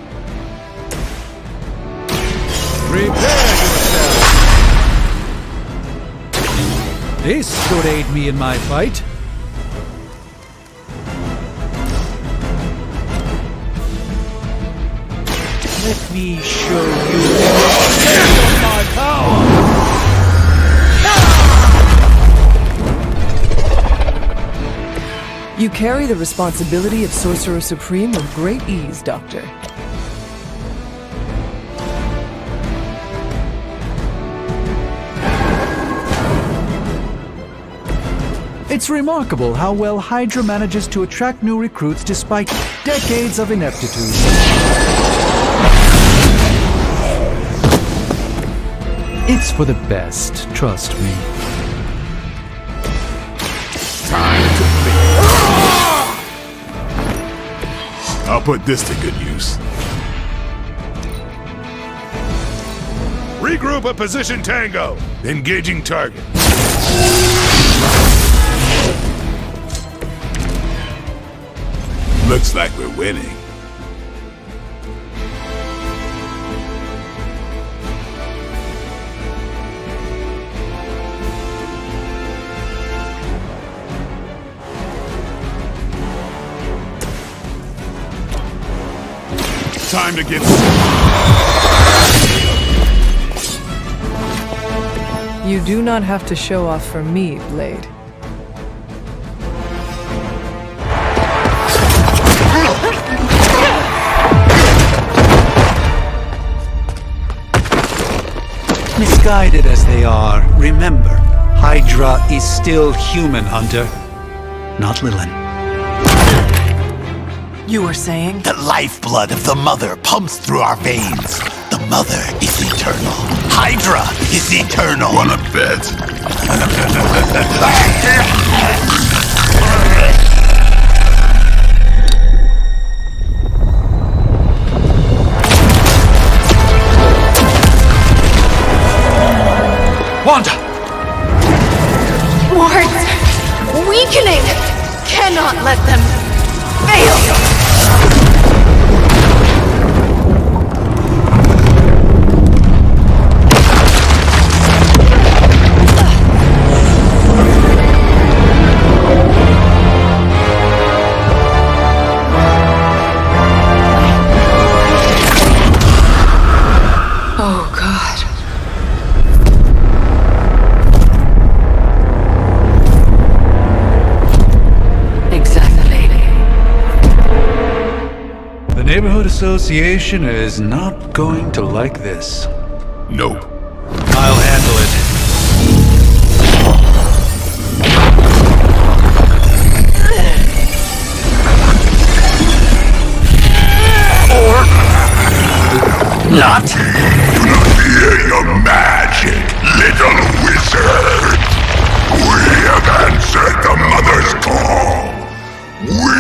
Prepare yourself! This could aid me in my fight. Let me show you the extent of my power! You carry the responsibility of Sorcerer Supreme with great ease, Doctor. It's remarkable how well Hydra manages to attract new recruits despite decades of ineptitude. It's for the best, trust me. Time to leave. I'll put this to good use. Regroup at position Tango. Engaging target. Looks like we're winning. Time to get... You do not have to show off for me, Blade. Misguided as they are, remember, Hydra is still human, Hunter. Not Lilin. You were saying? The lifeblood of the Mother pumps through our veins. The Mother is eternal. Hydra is eternal. Wanna bet? Wanda! Wards! Weakening! Cannot let them fail! Oh, God. The Neighborhood Association is not going to like this. Nope. I'll handle it. Or not. Do not fear your magic, little wizard. We have answered the Mother's call. We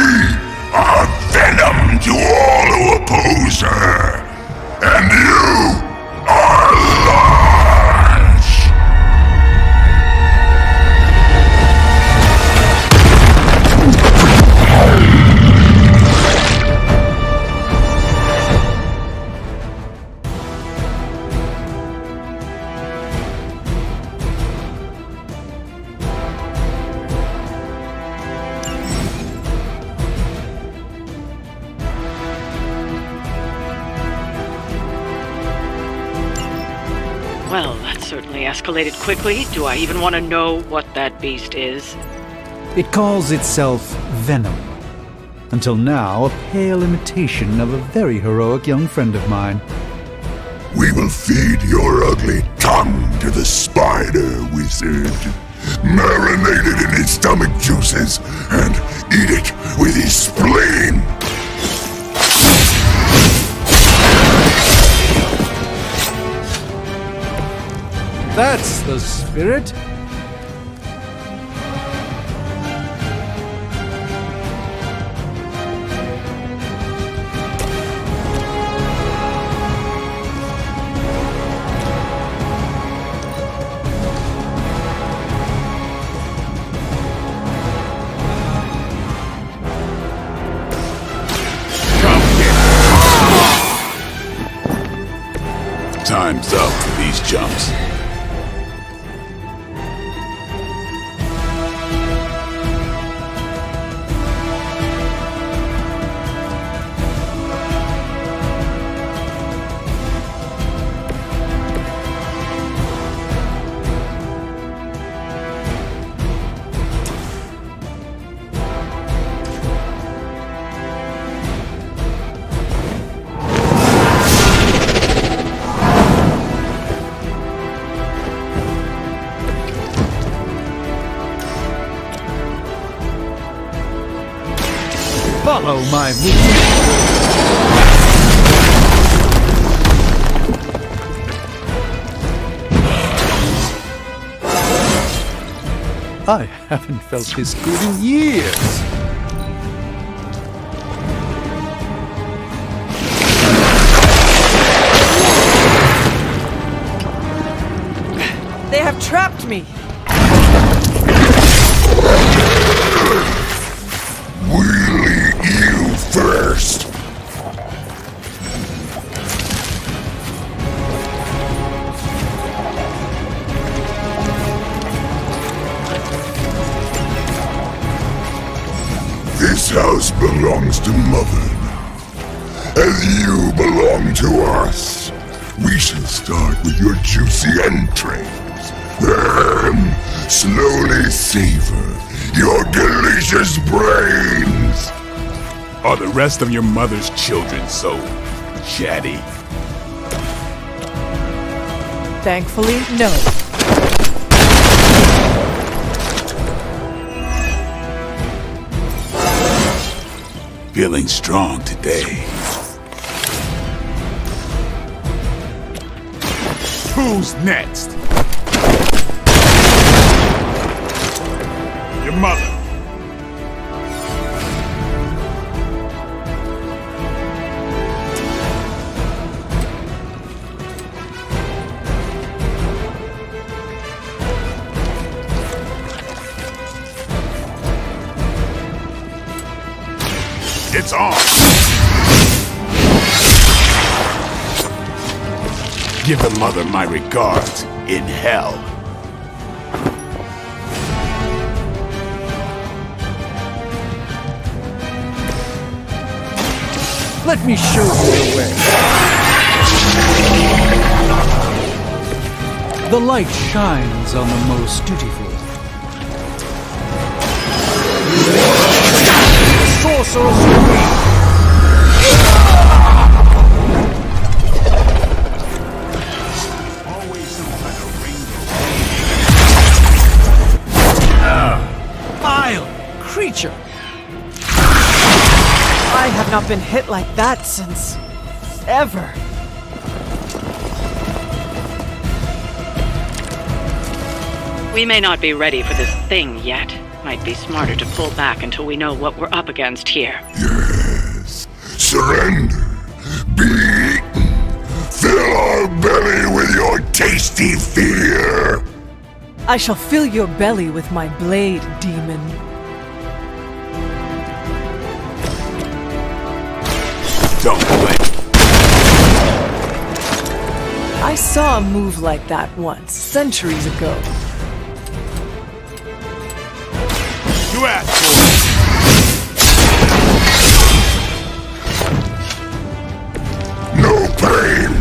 are venom to all who oppose her. And you are lost. Well, that certainly escalated quickly. Do I even want to know what that beast is? It calls itself Venom. Until now, a pale imitation of a very heroic young friend of mine. We will feed your ugly tongue to the spider wizard. Marinate it in his stomach juices and eat it with his spleen. That's the spirit. Time's up for these jumps. Follow my movement. I haven't felt this good in years. They have trapped me! We'll eat you first. This house belongs to Mother now, as you belong to us. We shall start with your juicy entrails, then slowly savor your delicious brains. Are the rest of your mother's children so chatty? Thankfully, no. Feeling strong today. Who's next? Your mother. It's on! Give the mother my regards in hell. Let me show you the way. The light shines on the most dutiful. Sorcerer's Queen! Vile creature! I have not been hit like that since... ever. We may not be ready for this thing yet. Might be smarter to pull back until we know what we're up against here. Yes. Surrender. Be eaten. Fill our belly with your tasty fear. I shall fill your belly with my blade, demon. Don't blink. I saw a move like that once, centuries ago. You asked for it. No pain.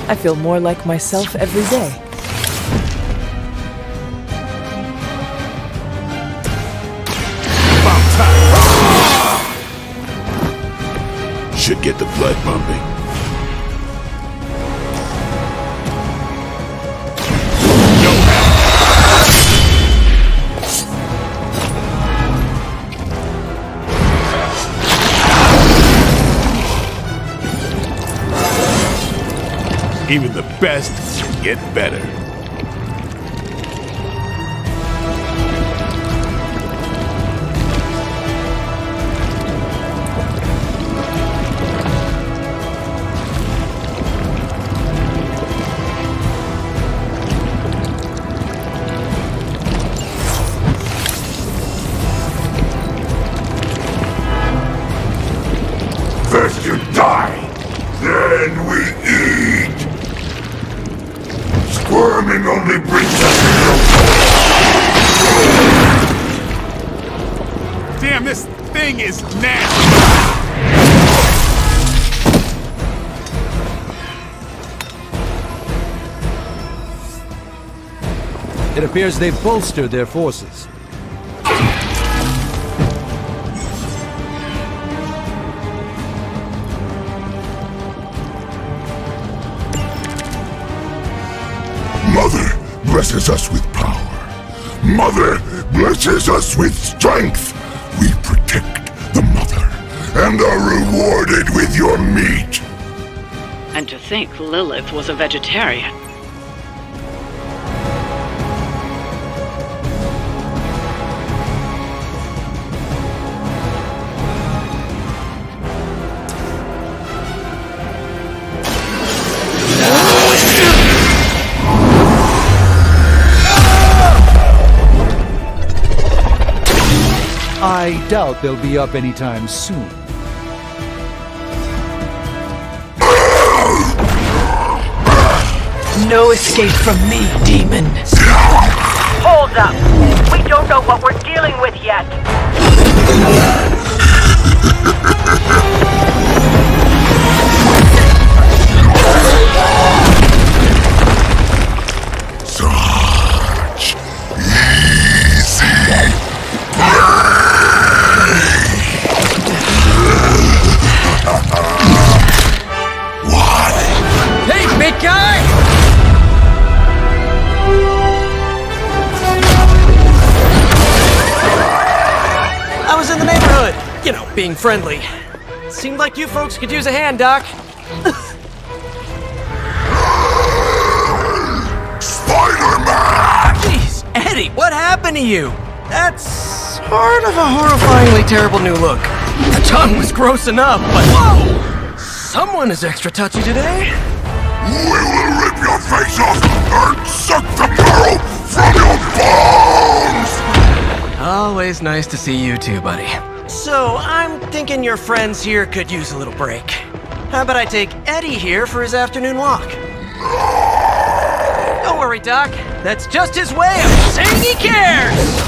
I feel more like myself every day. Should get the blood pumping. Even the best get better. First you die, then we eat. Squirming only brings us no. Damn, this thing is nasty. It appears they've bolstered their forces. Mother blesses us with power. Mother blesses us with strength. We protect the mother and are rewarded with your meat. And to think Lilith was a vegetarian. I doubt they'll be up anytime soon. No escape from me, demon. Hold up! We don't know what we're dealing with yet! Such easy Hey, big guy! I was in the neighborhood. You know, being friendly. Seemed like you folks could use a hand, Doc. Spider-Man! Jeez, Eddie, what happened to you? That's sort of a horrifyingly terrible new look. The tongue was gross enough, but whoa! Someone is extra touchy today. We will rip your face off and suck the marrow from your bones! Always nice to see you too, buddy. So, I'm thinking your friends here could use a little break. How about I take Eddie here for his afternoon walk? Don't worry, Doc. That's just his way of saying he cares!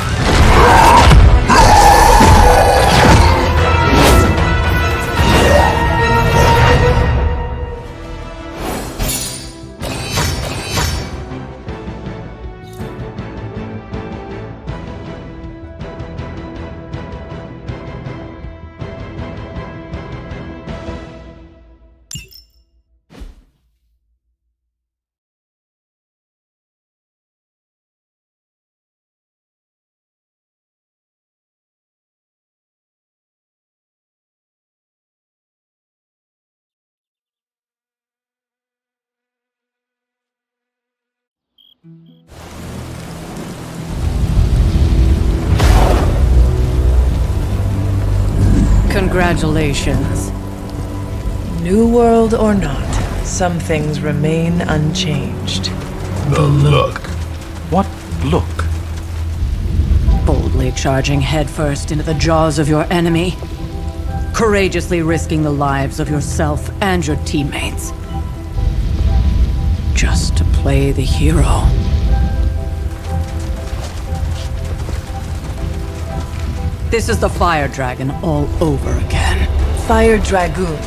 Congratulations. New world or not, some things remain unchanged. The look. What look? Boldly charging headfirst into the jaws of your enemy. Courageously risking the lives of yourself and your teammates. Just to play the hero. This is the Fire Dragon all over again. Fire Dragoon.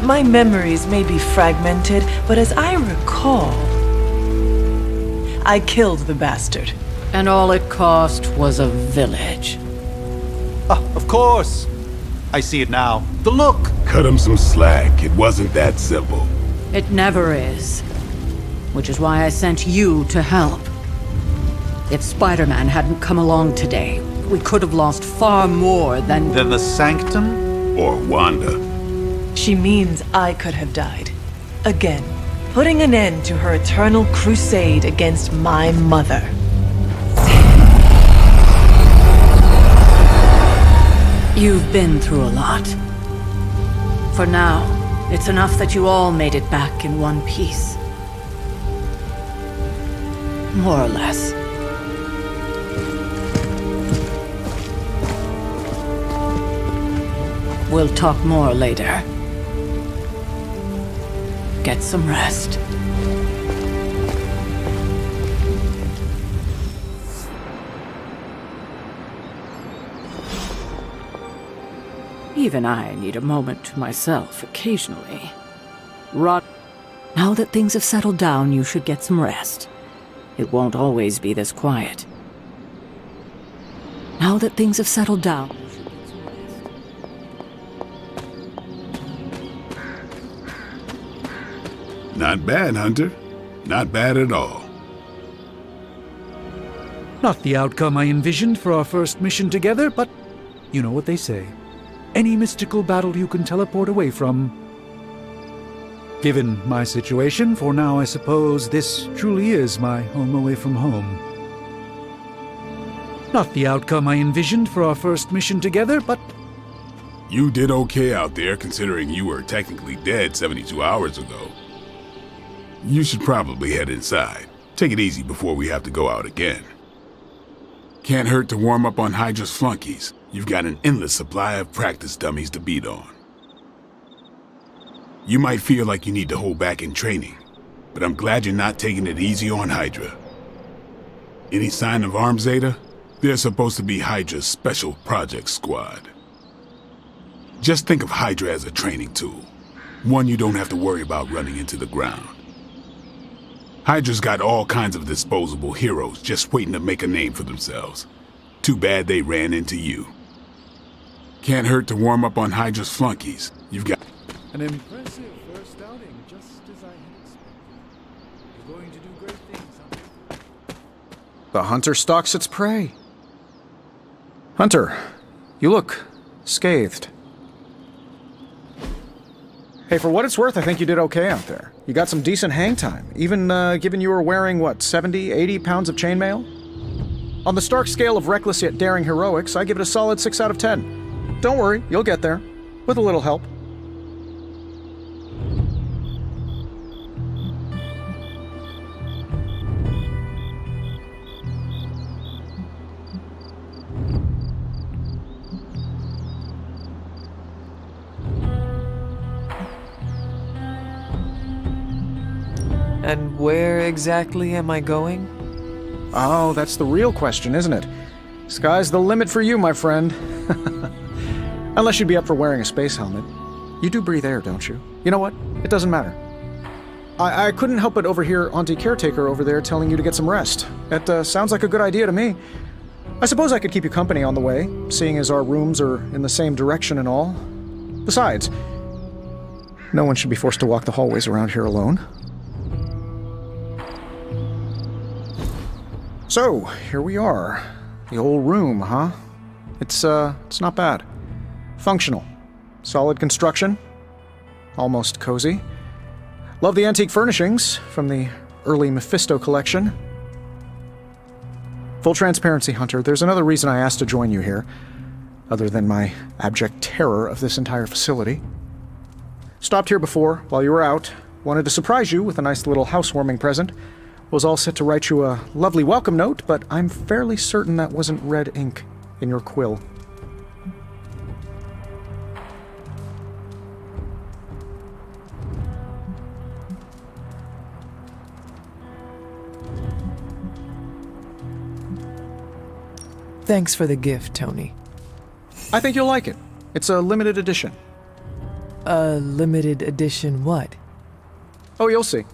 My memories may be fragmented, but as I recall, I killed the bastard. And all it cost was a village. Of course. I see it now. The look. Cut him some slack. It wasn't that simple. It never is. Which is why I sent you to help. If Spider-Man hadn't come along today, we could have lost far more than the Sanctum? Or Wanda. She means I could have died. Again, putting an end to her eternal crusade against my mother. You've been through a lot. For now, it's enough that you all made it back in one piece. More or less. We'll talk more later. Get some rest. Even I need a moment to myself occasionally. Now that things have settled down, you should get some rest. It won't always be this quiet. Now that things have settled down... Not bad, Hunter. Not bad at all. Not the outcome I envisioned for our first mission together, but you know what they say. any mystical battle you can teleport away from. Given my situation, for now I suppose this truly is my home away from home. Not the outcome I envisioned for our first mission together, but... You did okay out there, considering you were technically dead 72 hours ago. You should probably head inside. Take it easy before we have to go out again. Can't hurt to warm up on Hydra's flunkies. You've got an endless supply of practice dummies to beat on. You might feel like you need to hold back in training, but I'm glad you're not taking it easy on Hydra. Any sign of arms, Zeta? They're supposed to be Hydra's special project squad. Just think of Hydra as a training tool, one you don't have to worry about running into the ground. Hydra's got all kinds of disposable heroes just waiting to make a name for themselves. Too bad they ran into you. Can't hurt to warm up on Hydra's flunkies. You've got... An impressive first outing, just as I had expected. You're going to do great things, Hunter. The hunter stalks its prey. Hunter, you look scathed. Hey, for what it's worth, I think you did okay out there. You got some decent hang time, even given you were wearing, what, 70, 80 pounds of chainmail? On the Stark scale of reckless yet daring heroics, I give it a solid 6 out of 10. Don't worry, you'll get there. With a little help. And where exactly am I going? Oh, that's the real question, isn't it? Sky's the limit for you, my friend. Unless you'd be up for wearing a space helmet. You do breathe air, don't you? You know what? It doesn't matter. I couldn't help but overhear Auntie Caretaker over there telling you to get some rest. That sounds like a good idea to me. I suppose I could keep you company on the way, seeing as our rooms are in the same direction and all. Besides, no one should be forced to walk the hallways around here alone. So, here we are. The old room, huh? It's not bad. Functional. Solid construction. Almost cozy. Love the antique furnishings from the early Mephisto collection. Full transparency, Hunter, there's another reason I asked to join you here, other than my abject terror of this entire facility. Stopped here before, while you were out. Wanted to surprise you with a nice little housewarming present. Was all set to write you a lovely welcome note, but I'm fairly certain that wasn't red ink in your quill. Thanks for the gift, Tony. I think you'll like it. It's a limited edition. A limited edition what? Oh, you'll see.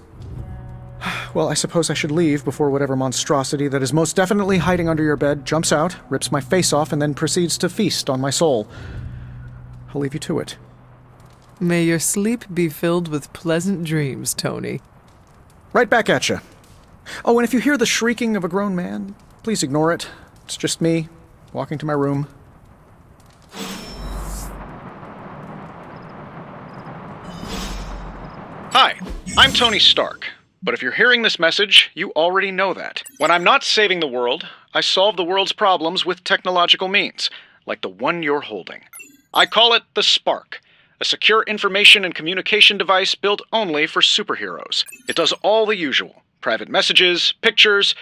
Well, I suppose I should leave before whatever monstrosity that is most definitely hiding under your bed jumps out, rips my face off, and then proceeds to feast on my soul. I'll leave you to it. May your sleep be filled with pleasant dreams, Tony. Right back at you. Oh, and if you hear the shrieking of a grown man, please ignore it. It's just me, walking to my room. Hi, I'm Tony Stark. But if you're hearing this message, you already know that. When I'm not saving the world, I solve the world's problems with technological means, like the one you're holding. I call it the Spark, a secure information and communication device built only for superheroes. It does all the usual, private messages, pictures,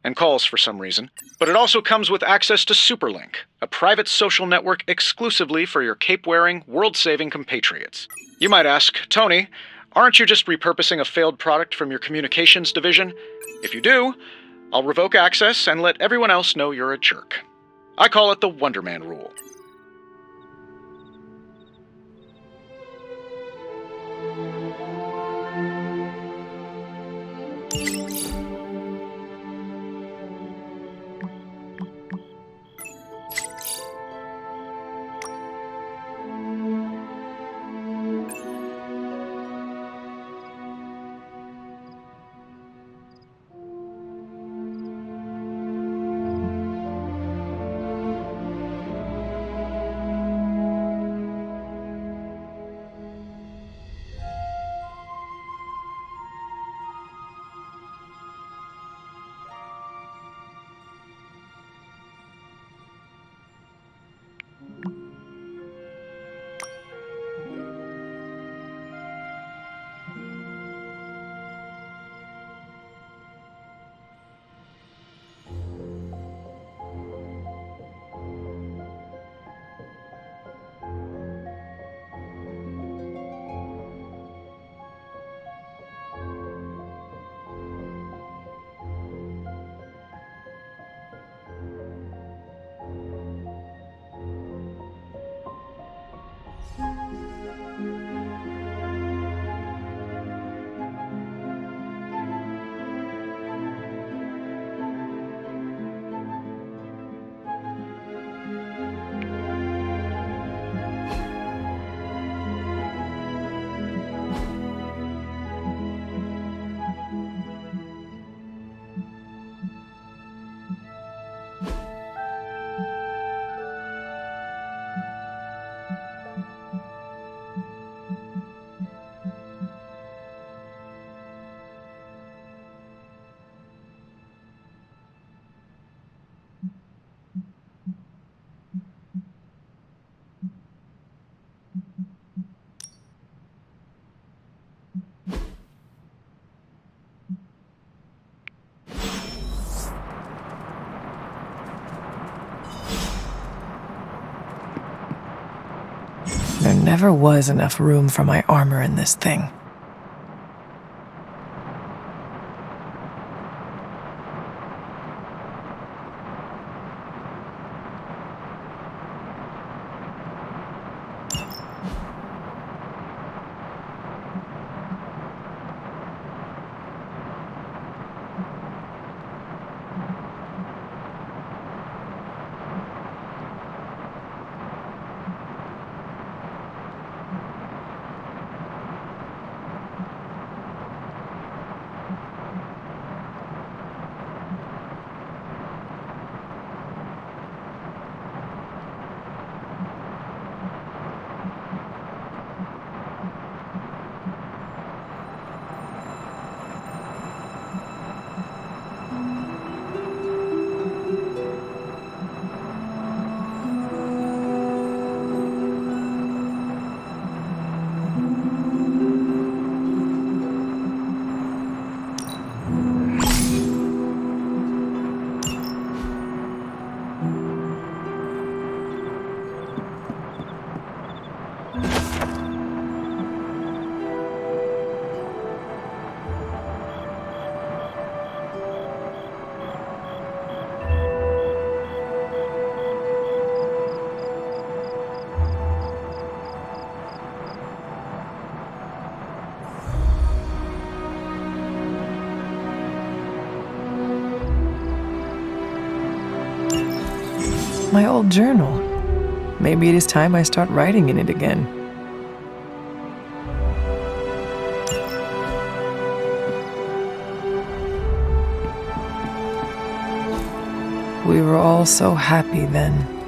and calls for some reason. But it also comes with access to Superlink, a private social network exclusively for your cape-wearing, world-saving compatriots. You might ask, Tony, aren't you just repurposing a failed product from your communications division? If you do, I'll revoke access and let everyone else know you're a jerk. I call it the Wonder Man rule. never was enough room for my armor in this thing. My old journal. Maybe it is time I start writing in it again. We were all so happy then.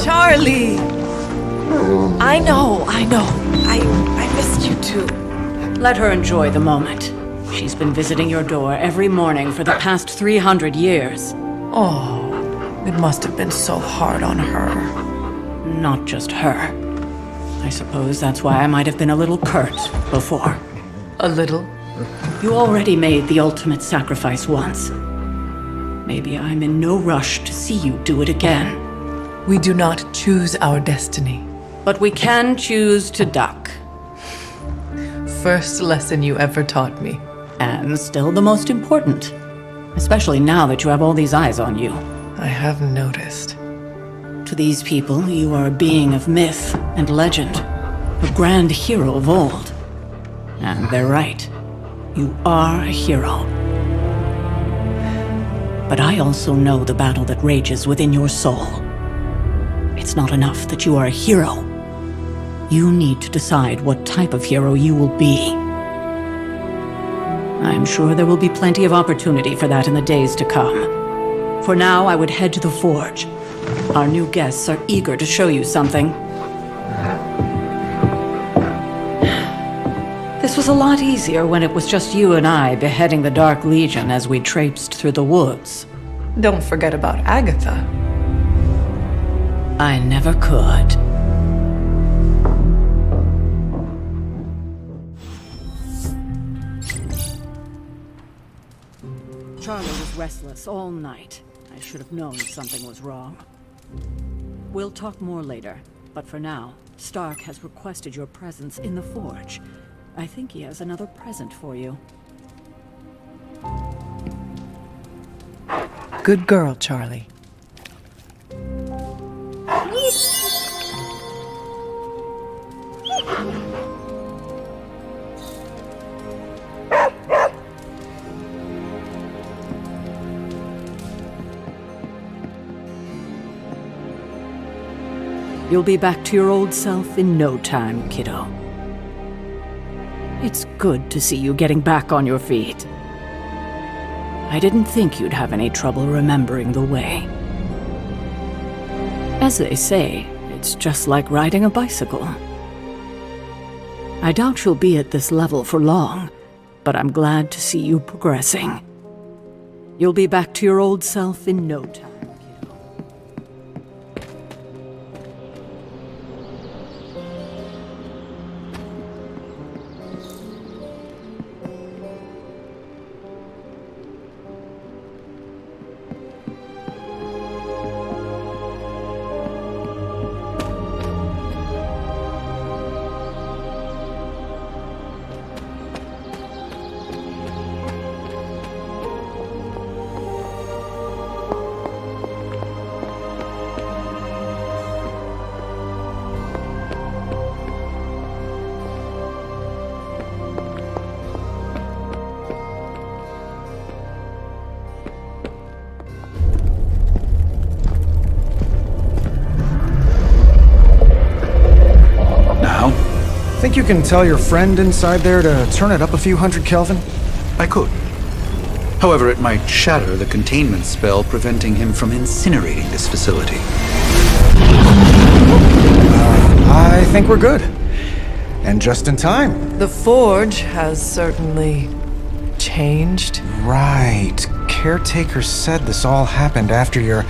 Charlie! I know. I missed you too. Let her enjoy the moment. She's been visiting your door every morning for the past 300 years. Oh, it must have been so hard on her. Not just her. I suppose that's why I might have been a little curt before. A little? You already made the ultimate sacrifice once. Maybe I'm in no rush to see you do it again. We do not choose our destiny. But we can choose to duck. First lesson you ever taught me. And still the most important. Especially now that you have all these eyes on you. I have noticed. To these people, you are a being of myth and legend. A grand hero of old. And they're right. You are a hero. But I also know the battle that rages within your soul. It's not enough that you are a hero. You need to decide what type of hero you will be. I'm sure there will be plenty of opportunity for that in the days to come. For now, I would head to the forge. Our new guests are eager to show you something. This was a lot easier when it was just you and I beheading the Dark Legion as we traipsed through the woods. Don't forget about Agatha. I never could. Charlie was restless all night. I should have known something was wrong. We'll talk more later, but for now, Stark has requested your presence in the forge. I think he has another present for you. Good girl, Charlie. You'll be back to your old self in no time, kiddo. It's good to see you getting back on your feet. I didn't think you'd have any trouble remembering the way. As they say, it's just like riding a bicycle. I doubt you'll be at this level for long, but I'm glad to see you progressing. You'll be back to your old self in no time. Think you can tell your friend inside there to turn it up a few hundred Kelvin? I could. However, it might shatter the containment spell preventing him from incinerating this facility. I think we're good. And just in time. The forge has certainly changed. Right. Caretaker said this all happened after your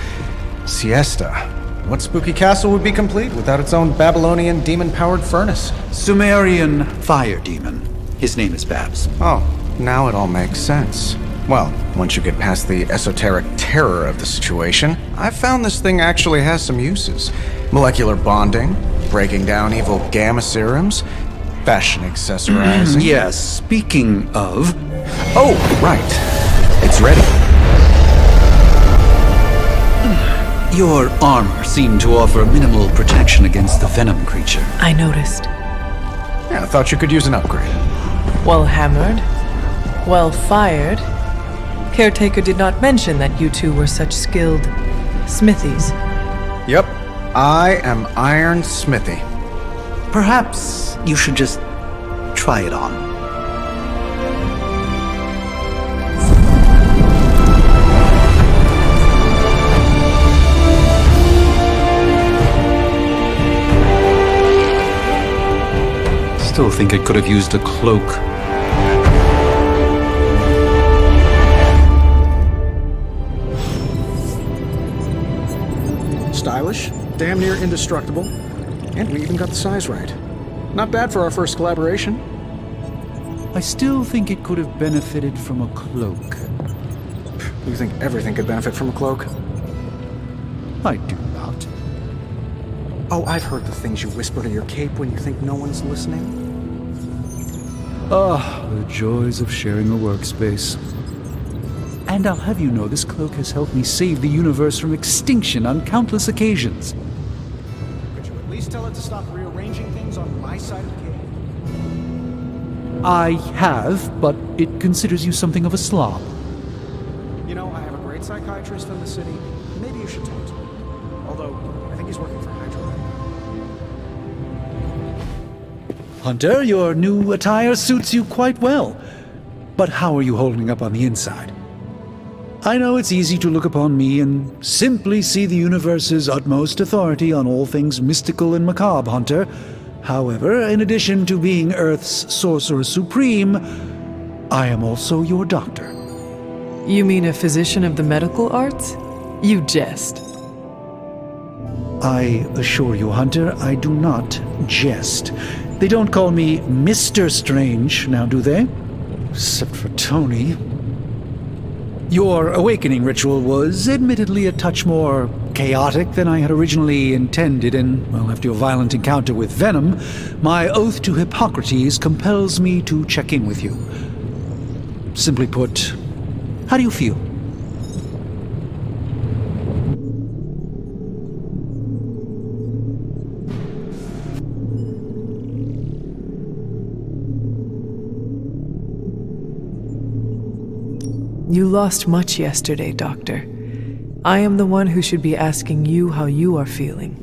siesta. What spooky castle would be complete without its own Babylonian demon-powered furnace? Sumerian fire demon. His name is Babs. Oh, now it all makes sense. Well, once you get past the esoteric terror of the situation, I've found this thing actually has some uses. Molecular bonding, breaking down evil gamma serums, fashion accessorizing. Yes, speaking of... Oh, right. It's ready. Your armor seemed to offer minimal protection against the venom creature. I noticed. Yeah, I thought you could use an upgrade. Well hammered. Well fired. Caretaker did not mention that you two were such skilled smithies. Yep, I am Iron Smithy. Perhaps you should just try it on. Still think it could have used a cloak. Stylish, damn near indestructible, and we even got the size right. Not bad for our first collaboration. I still think it could have benefited from a cloak. You think everything could benefit from a cloak? I do not. Oh, I've heard the things you whisper to your cape when you think no one's listening. Ah, the joys of sharing a workspace. And I'll have you know, this cloak has helped me save the universe from extinction on countless occasions. Could you at least tell it to stop rearranging things on my side of the cave? I have, but it considers you something of a slob. You know, I have a great psychiatrist in the city. Maybe you should talk to him. Although, I think he's working for Hydra right now. Hunter, your new attire suits you quite well. But how are you holding up on the inside? I know it's easy to look upon me and simply see the universe's utmost authority on all things mystical and macabre, Hunter. However, in addition to being Earth's sorcerer supreme, I am also your doctor. You mean a physician of the medical arts? You jest. I assure you, Hunter, I do not jest. They don't call me Mr. Strange, now do they? Except for Tony. Your awakening ritual was admittedly a touch more chaotic than I had originally intended, and, well, after your violent encounter with Venom, my oath to Hippocrates compels me to check in with you. Simply put, how do you feel? You lost much yesterday, Doctor. I am the one who should be asking you how you are feeling.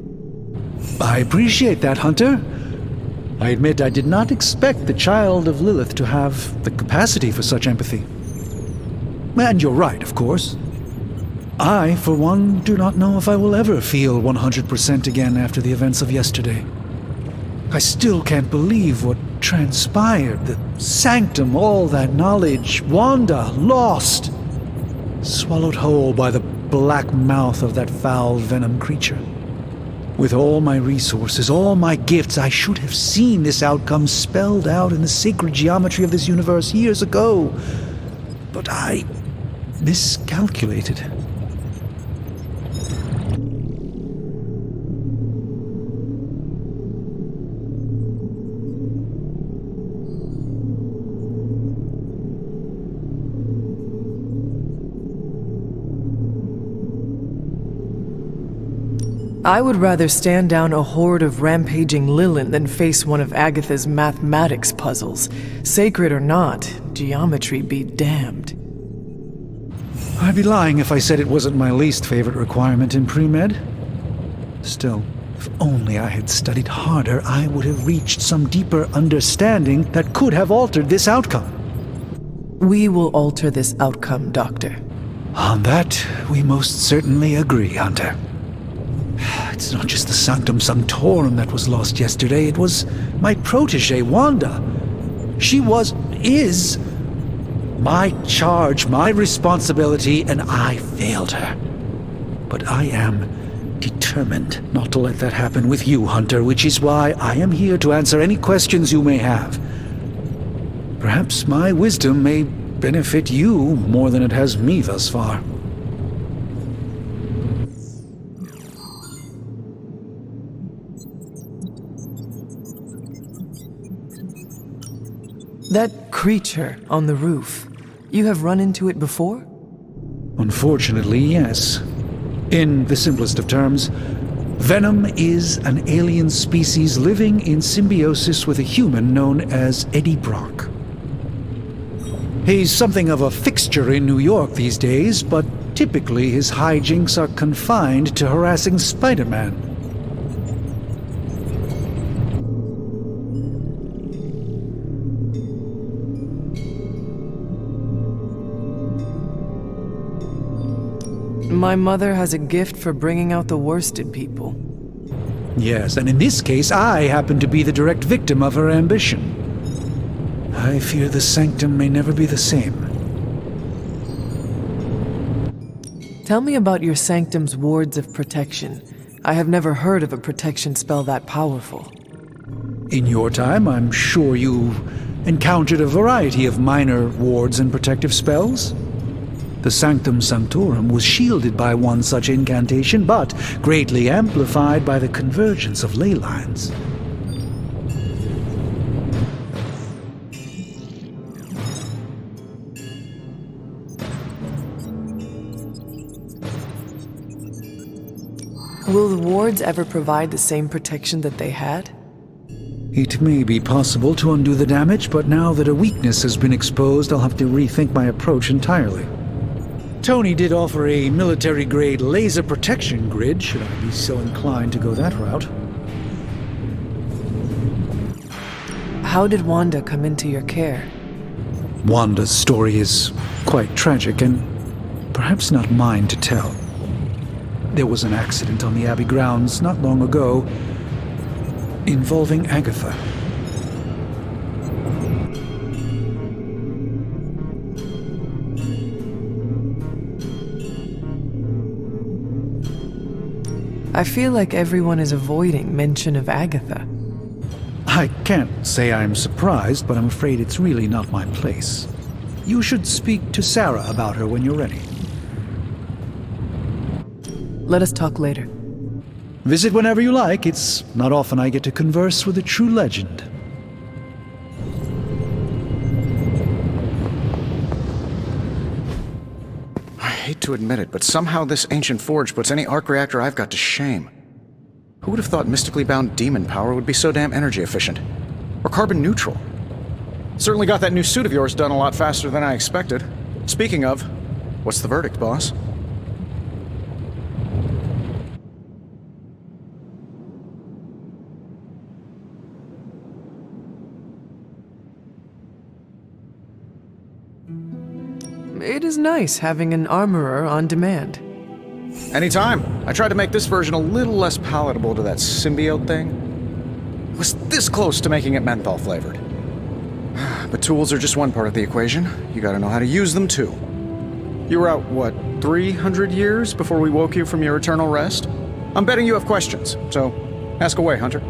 I appreciate that, Hunter. I admit I did not expect the child of Lilith to have the capacity for such empathy. And you're right, of course. I, for one, do not know if I will ever feel 100% again after the events of yesterday. I still can't believe what transpired. The sanctum, all that knowledge, Wanda, lost. Swallowed whole by the black mouth of that foul venom creature. With all my resources, all my gifts, I should have seen this outcome spelled out in the sacred geometry of this universe years ago. But I miscalculated. I would rather stand down a horde of rampaging Lilin than face one of Agatha's mathematics puzzles. Sacred or not, geometry be damned. I'd be lying if I said it wasn't my least favorite requirement in pre-med. Still, if only I had studied harder, I would have reached some deeper understanding that could have altered this outcome. We will alter this outcome, Doctor. On that, we most certainly agree, Hunter. It's not just the Sanctum Sanctorum that was lost yesterday, it was my protege, Wanda. She is my charge, my responsibility, and I failed her. But I am determined not to let that happen with you, Hunter, which is why I am here to answer any questions you may have. Perhaps my wisdom may benefit you more than it has me thus far. That creature on the roof, you have run into it before? Unfortunately, yes. In the simplest of terms, Venom is an alien species living in symbiosis with a human known as Eddie Brock. He's something of a fixture in New York these days, but typically his hijinks are confined to harassing Spider-Man. My mother has a gift for bringing out the worst in people. Yes, and in this case, I happen to be the direct victim of her ambition. I fear the Sanctum may never be the same. Tell me about your Sanctum's wards of protection. I have never heard of a protection spell that powerful. In your time, I'm sure you encountered a variety of minor wards and protective spells. The Sanctum Sanctorum was shielded by one such incantation, but greatly amplified by the convergence of ley lines. Will the wards ever provide the same protection that they had? It may be possible to undo the damage, but now that a weakness has been exposed, I'll have to rethink my approach entirely. Tony did offer a military-grade laser protection grid, should I be so inclined to go that route. How did Wanda come into your care? Wanda's story is quite tragic, and perhaps not mine to tell. There was an accident on the Abbey grounds not long ago involving Agatha. I feel like everyone is avoiding mention of Agatha. I can't say I'm surprised, but I'm afraid it's really not my place. You should speak to Sarah about her when you're ready. Let us talk later. Visit whenever you like. It's not often I get to converse with a true legend. I hate to admit it, but somehow this ancient forge puts any arc reactor I've got to shame. Who would have thought mystically bound demon power would be so damn energy efficient? Or carbon neutral? Certainly got that new suit of yours done a lot faster than I expected. Speaking of, What's the verdict, boss? It is nice having an armorer on demand. Anytime. I tried to make this version a little less palatable to that symbiote thing. It was this close to making it menthol flavored. But tools are just one part of the equation. You gotta know how to use them too. You were out, what, 300 years before we woke you from your eternal rest? I'm betting you have questions, so ask away, Hunter.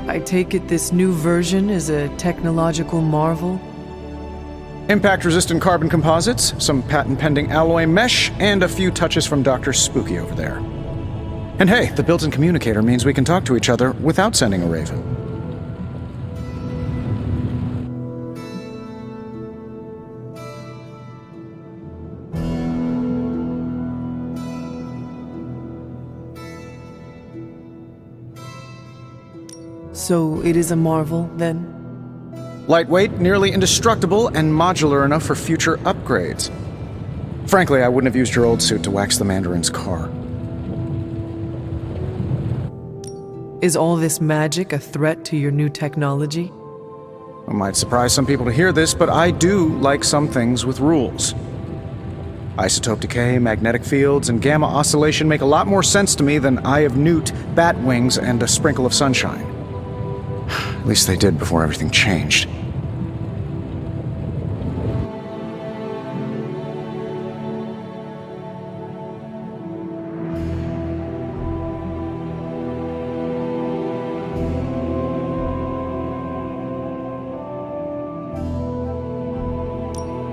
I take it this new version is a technological marvel? Impact-resistant carbon composites, some patent-pending alloy mesh, and a few touches from Dr. Spooky over there. And hey, the built-in communicator means we can talk to each other without sending a raven. So it is a marvel, then? Lightweight, nearly indestructible, and modular enough for future upgrades. Frankly, I wouldn't have used your old suit to wax the Mandarin's car. Is all this magic a threat to your new technology? It might surprise some people to hear this, but I do like some things with rules. Isotope decay, magnetic fields, and gamma oscillation make a lot more sense to me than Eye of Newt, bat wings, and a sprinkle of sunshine. At least they did before everything changed.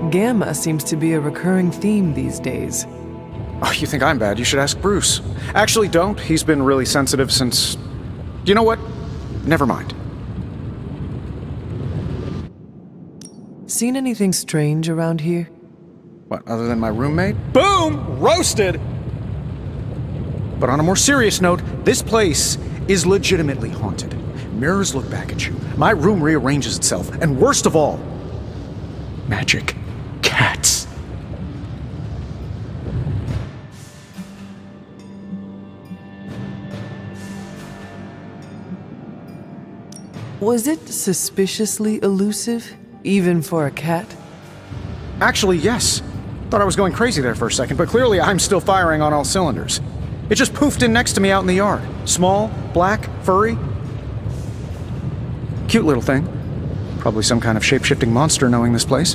Gamma seems to be a recurring theme these days. Oh, you think I'm bad? You should ask Bruce. Actually, don't. He's been really sensitive since... You know what? Never mind. Seen anything strange around here? What, other than my roommate? Boom! Roasted! But on a more serious note, this place is legitimately haunted. Mirrors look back at you. My room rearranges itself. And worst of all, magic cats. Was it suspiciously elusive, even for a cat? Actually, yes. Thought I was going crazy there for a second, but clearly I'm still firing on all cylinders. It just poofed in next to me out in the yard. Small, black, furry. Cute little thing. Probably some kind of shape-shifting monster knowing this place.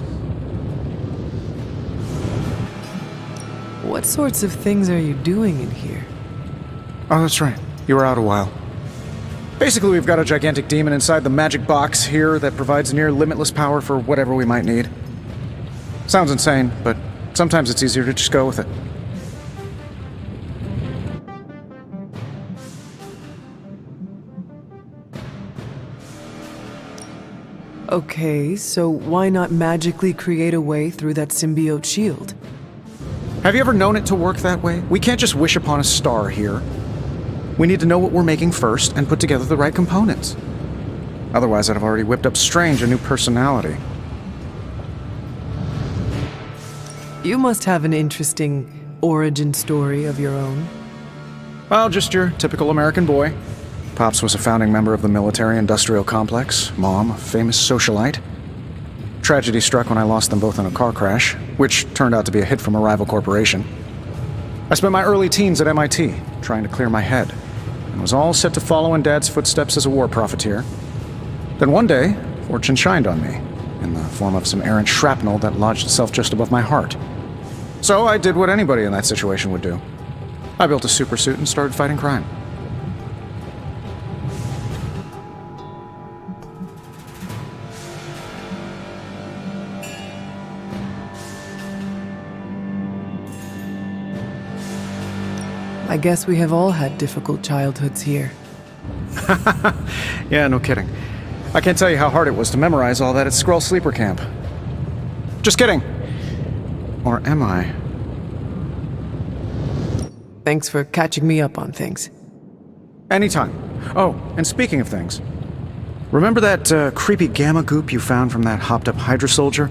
What sorts of things are you doing in here? Oh, that's right. You were out a while. Basically, we've got a gigantic demon inside the magic box here that provides near limitless power for whatever we might need. Sounds insane, but sometimes it's easier to just go with it. Okay, so why not magically create a way through that symbiote shield? Have you ever known it to work that way? We can't just wish upon a star here. We need to know what we're making first and put together the right components. Otherwise, I'd have already whipped up Strange a new personality. You must have an interesting origin story of your own. Well, just your typical American boy. Pops was a founding member of the military-industrial complex. Mom, a famous socialite. Tragedy struck when I lost them both in a car crash, which turned out to be a hit from a rival corporation. I spent my early teens at MIT, trying to clear my head, and was all set to follow in Dad's footsteps as a war profiteer. Then one day, fortune shined on me, in the form of some errant shrapnel that lodged itself just above my heart. So I did what anybody in that situation would do. I built a supersuit and started fighting crime. I guess we have all had difficult childhoods here. Yeah, no kidding. I can't tell you how hard it was to memorize all that at Skrull Sleeper Camp. Just kidding. Or am I? Thanks for catching me up on things. Anytime. Oh, and speaking of things, remember that creepy gamma goop you found from that hopped-up Hydra soldier?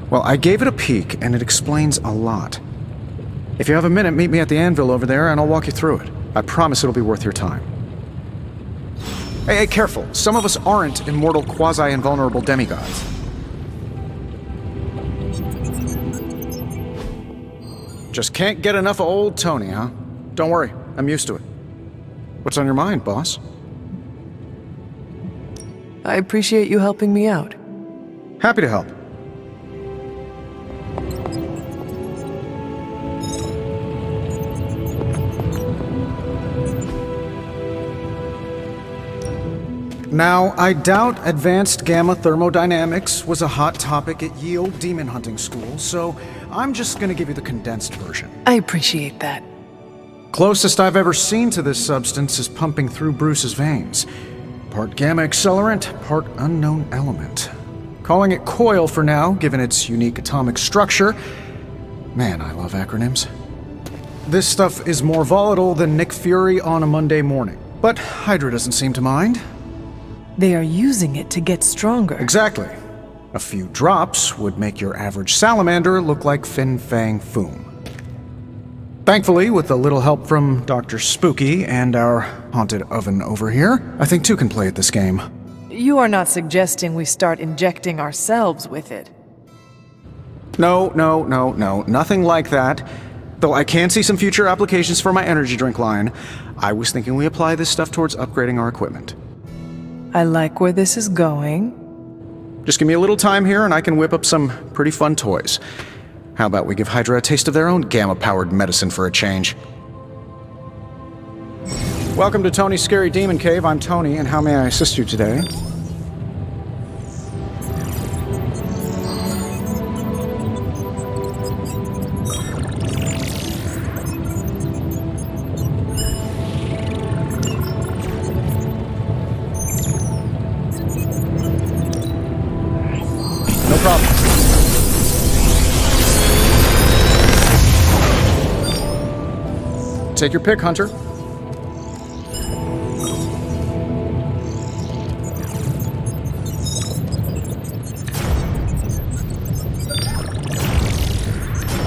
Well, I gave it a peek, and it explains a lot. If you have a minute, meet me at the anvil over there, and I'll walk you through it. I promise it'll be worth your time. Hey, careful. Some of us aren't immortal, quasi-invulnerable demigods. Just can't get enough of old Tony, huh? Don't worry, I'm used to it. What's on your mind, boss? I appreciate you helping me out. Happy to help. Now, I doubt advanced gamma thermodynamics was a hot topic at ye old demon hunting school, so I'm just gonna give you the condensed version. I appreciate that. Closest I've ever seen to this substance is pumping through Bruce's veins. Part gamma accelerant, part unknown element. Calling it coil for now, given its unique atomic structure. Man, I love acronyms. This stuff is more volatile than Nick Fury on a Monday morning. But Hydra doesn't seem to mind. They are using it to get stronger. Exactly. A few drops would make your average salamander look like Fin Fang Foom. Thankfully, with a little help from Dr. Spooky and our haunted oven over here, I think two can play at this game. You are not suggesting we start injecting ourselves with it. No, nothing like that. Though I can see some future applications for my energy drink line. I was thinking we apply this stuff towards upgrading our equipment. I like where this is going. Just give me a little time here and I can whip up some pretty fun toys. How about we give Hydra a taste of their own gamma-powered medicine for a change? Welcome to Tony's Scary Demon Cave. I'm Tony, and how may I assist you today? No problem. Take your pick, Hunter.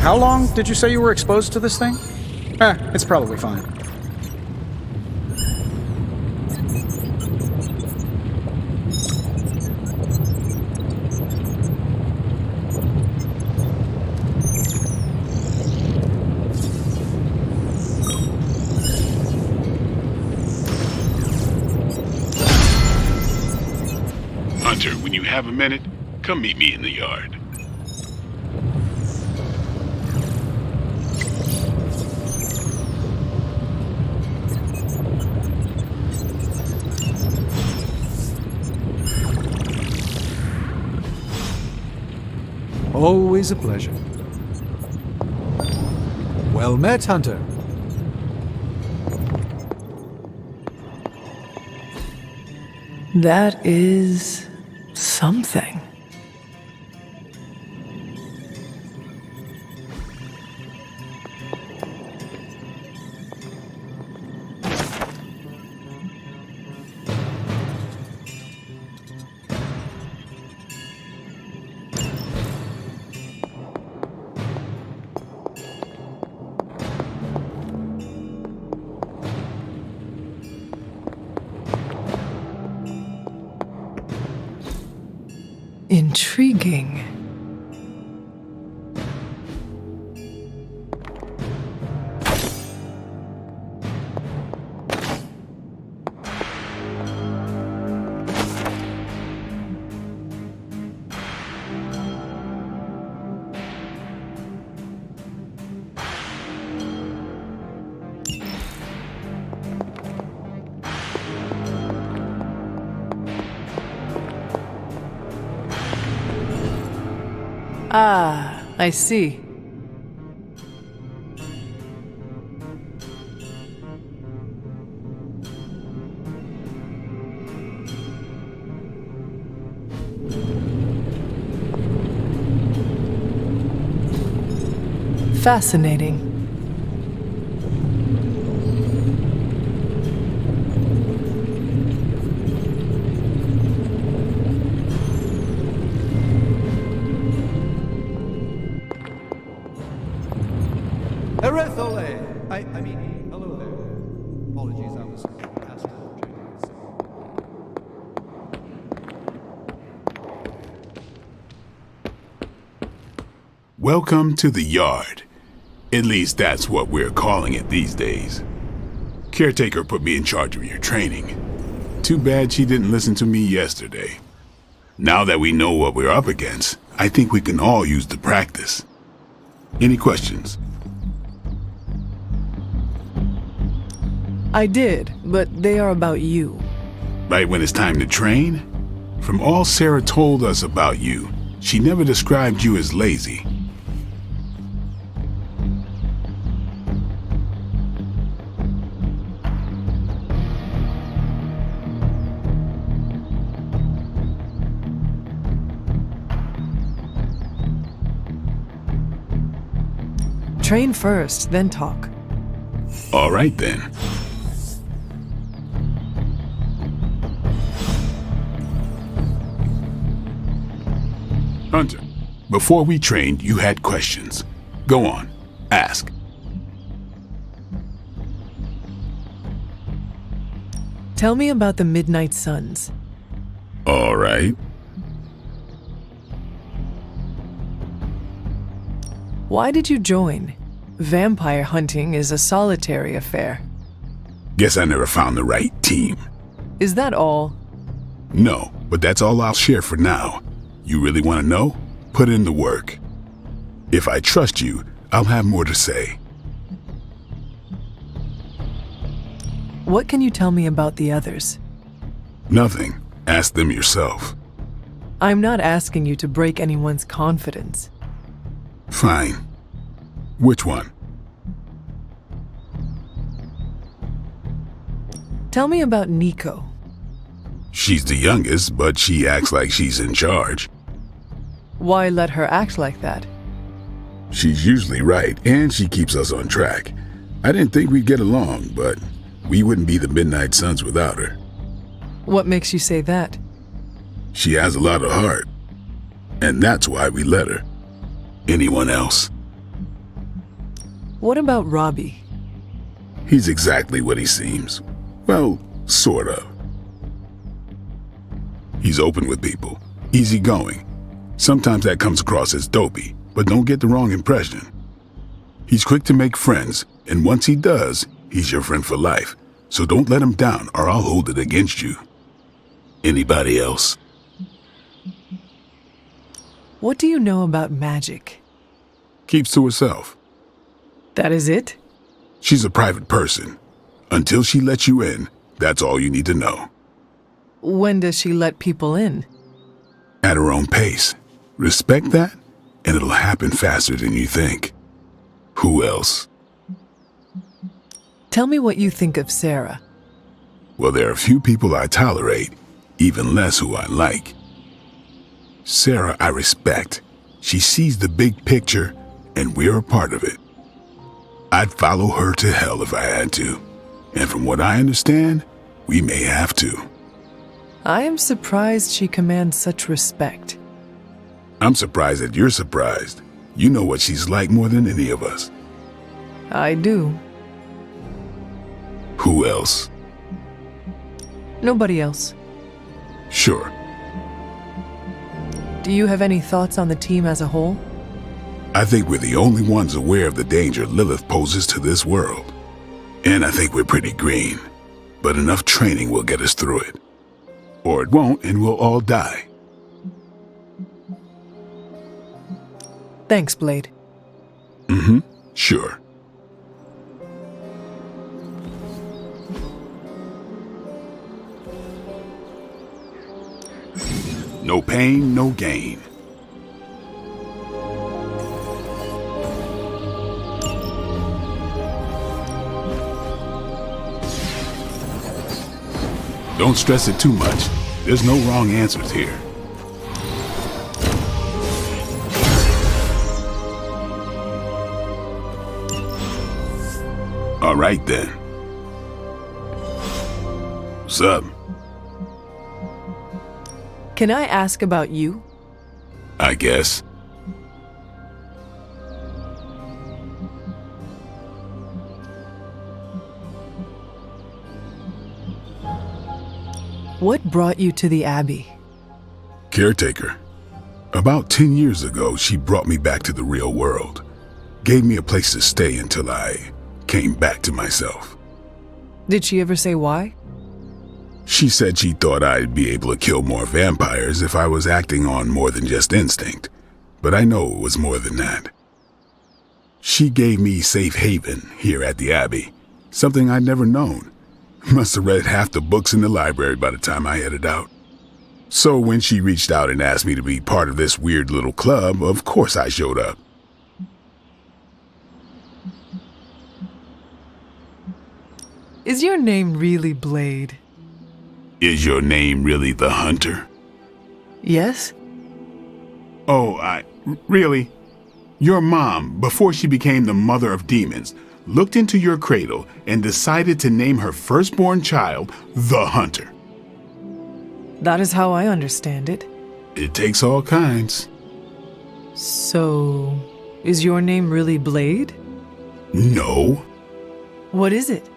How long did you say you were exposed to this thing? It's probably fine. Hunter, when you have a minute, come meet me in the yard. Always a pleasure. Well met, Hunter. That is something. Intriguing. Ah, I see. Fascinating. Erethole! I mean, hello there. Apologies, I was astral projecting, so... Welcome to the yard. At least that's what we're calling it these days. Caretaker put me in charge of your training. Too bad she didn't listen to me yesterday. Now that we know what we're up against, I think we can all use the practice. Any questions? I did, but they are about you. Right when it's time to train? From all Sarah told us about you, she never described you as lazy. Train first, then talk. All right then. Hunter, before we trained, you had questions. Go on, ask. Tell me about the Midnight Suns. All right. Why did you join? Vampire hunting is a solitary affair. Guess I never found the right team. Is that all? No, but that's all I'll share for now. You really want to know? Put in the work. If I trust you, I'll have more to say. What can you tell me about the others? Nothing. Ask them yourself. I'm not asking you to break anyone's confidence. Fine. Which one? Tell me about Nico. She's the youngest, but she acts like she's in charge. Why let her act like that? She's usually right, and she keeps us on track. I didn't think we'd get along, but we wouldn't be the Midnight Suns without her. What makes you say that? She has a lot of heart, and that's why we let her. Anyone else? What about Robbie? He's exactly what he seems. Well, sort of. He's open with people, easygoing. Sometimes that comes across as dopey, but don't get the wrong impression. He's quick to make friends, and once he does, he's your friend for life. So don't let him down or I'll hold it against you. Anybody else? What do you know about magic? Keeps to herself. That is it? She's a private person. Until she lets you in, that's all you need to know. When does she let people in? At her own pace. Respect that, and it'll happen faster than you think. Who else? Tell me what you think of Sarah. Well, there are few people I tolerate, even less who I like. Sarah, I respect. She sees the big picture, and we're a part of it. I'd follow her to hell if I had to. And from what I understand, we may have to. I am surprised she commands such respect. I'm surprised that you're surprised. You know what she's like more than any of us. I do. Who else? Nobody else. Sure. Do you have any thoughts on the team as a whole? I think we're the only ones aware of the danger Lilith poses to this world. And I think we're pretty green. But enough training will get us through it. Or it won't, and we'll all die. Thanks, Blade. Mm-hmm. Sure. No pain, no gain. Don't stress it too much. There's no wrong answers here. All right then. What's up? Can I ask about you? I guess. What brought you to the Abbey? Caretaker. About 10 years ago, she brought me back to the real world. Gave me a place to stay until I came back to myself. Did she ever say why? She said she thought I'd be able to kill more vampires if I was acting on more than just instinct, but I know it was more than that. She gave me safe haven here at the Abbey, something I'd never known. Must have read half the books in the library by the time I headed out. So when she reached out and asked me to be part of this weird little club, of course I showed up. Is your name really Blade? Is your name really the Hunter? Yes? Oh, really? Your mom, before she became the mother of demons, looked into your cradle and decided to name her firstborn child the Hunter. That is how I understand it. It takes all kinds. So, is your name really Blade? No. What is it?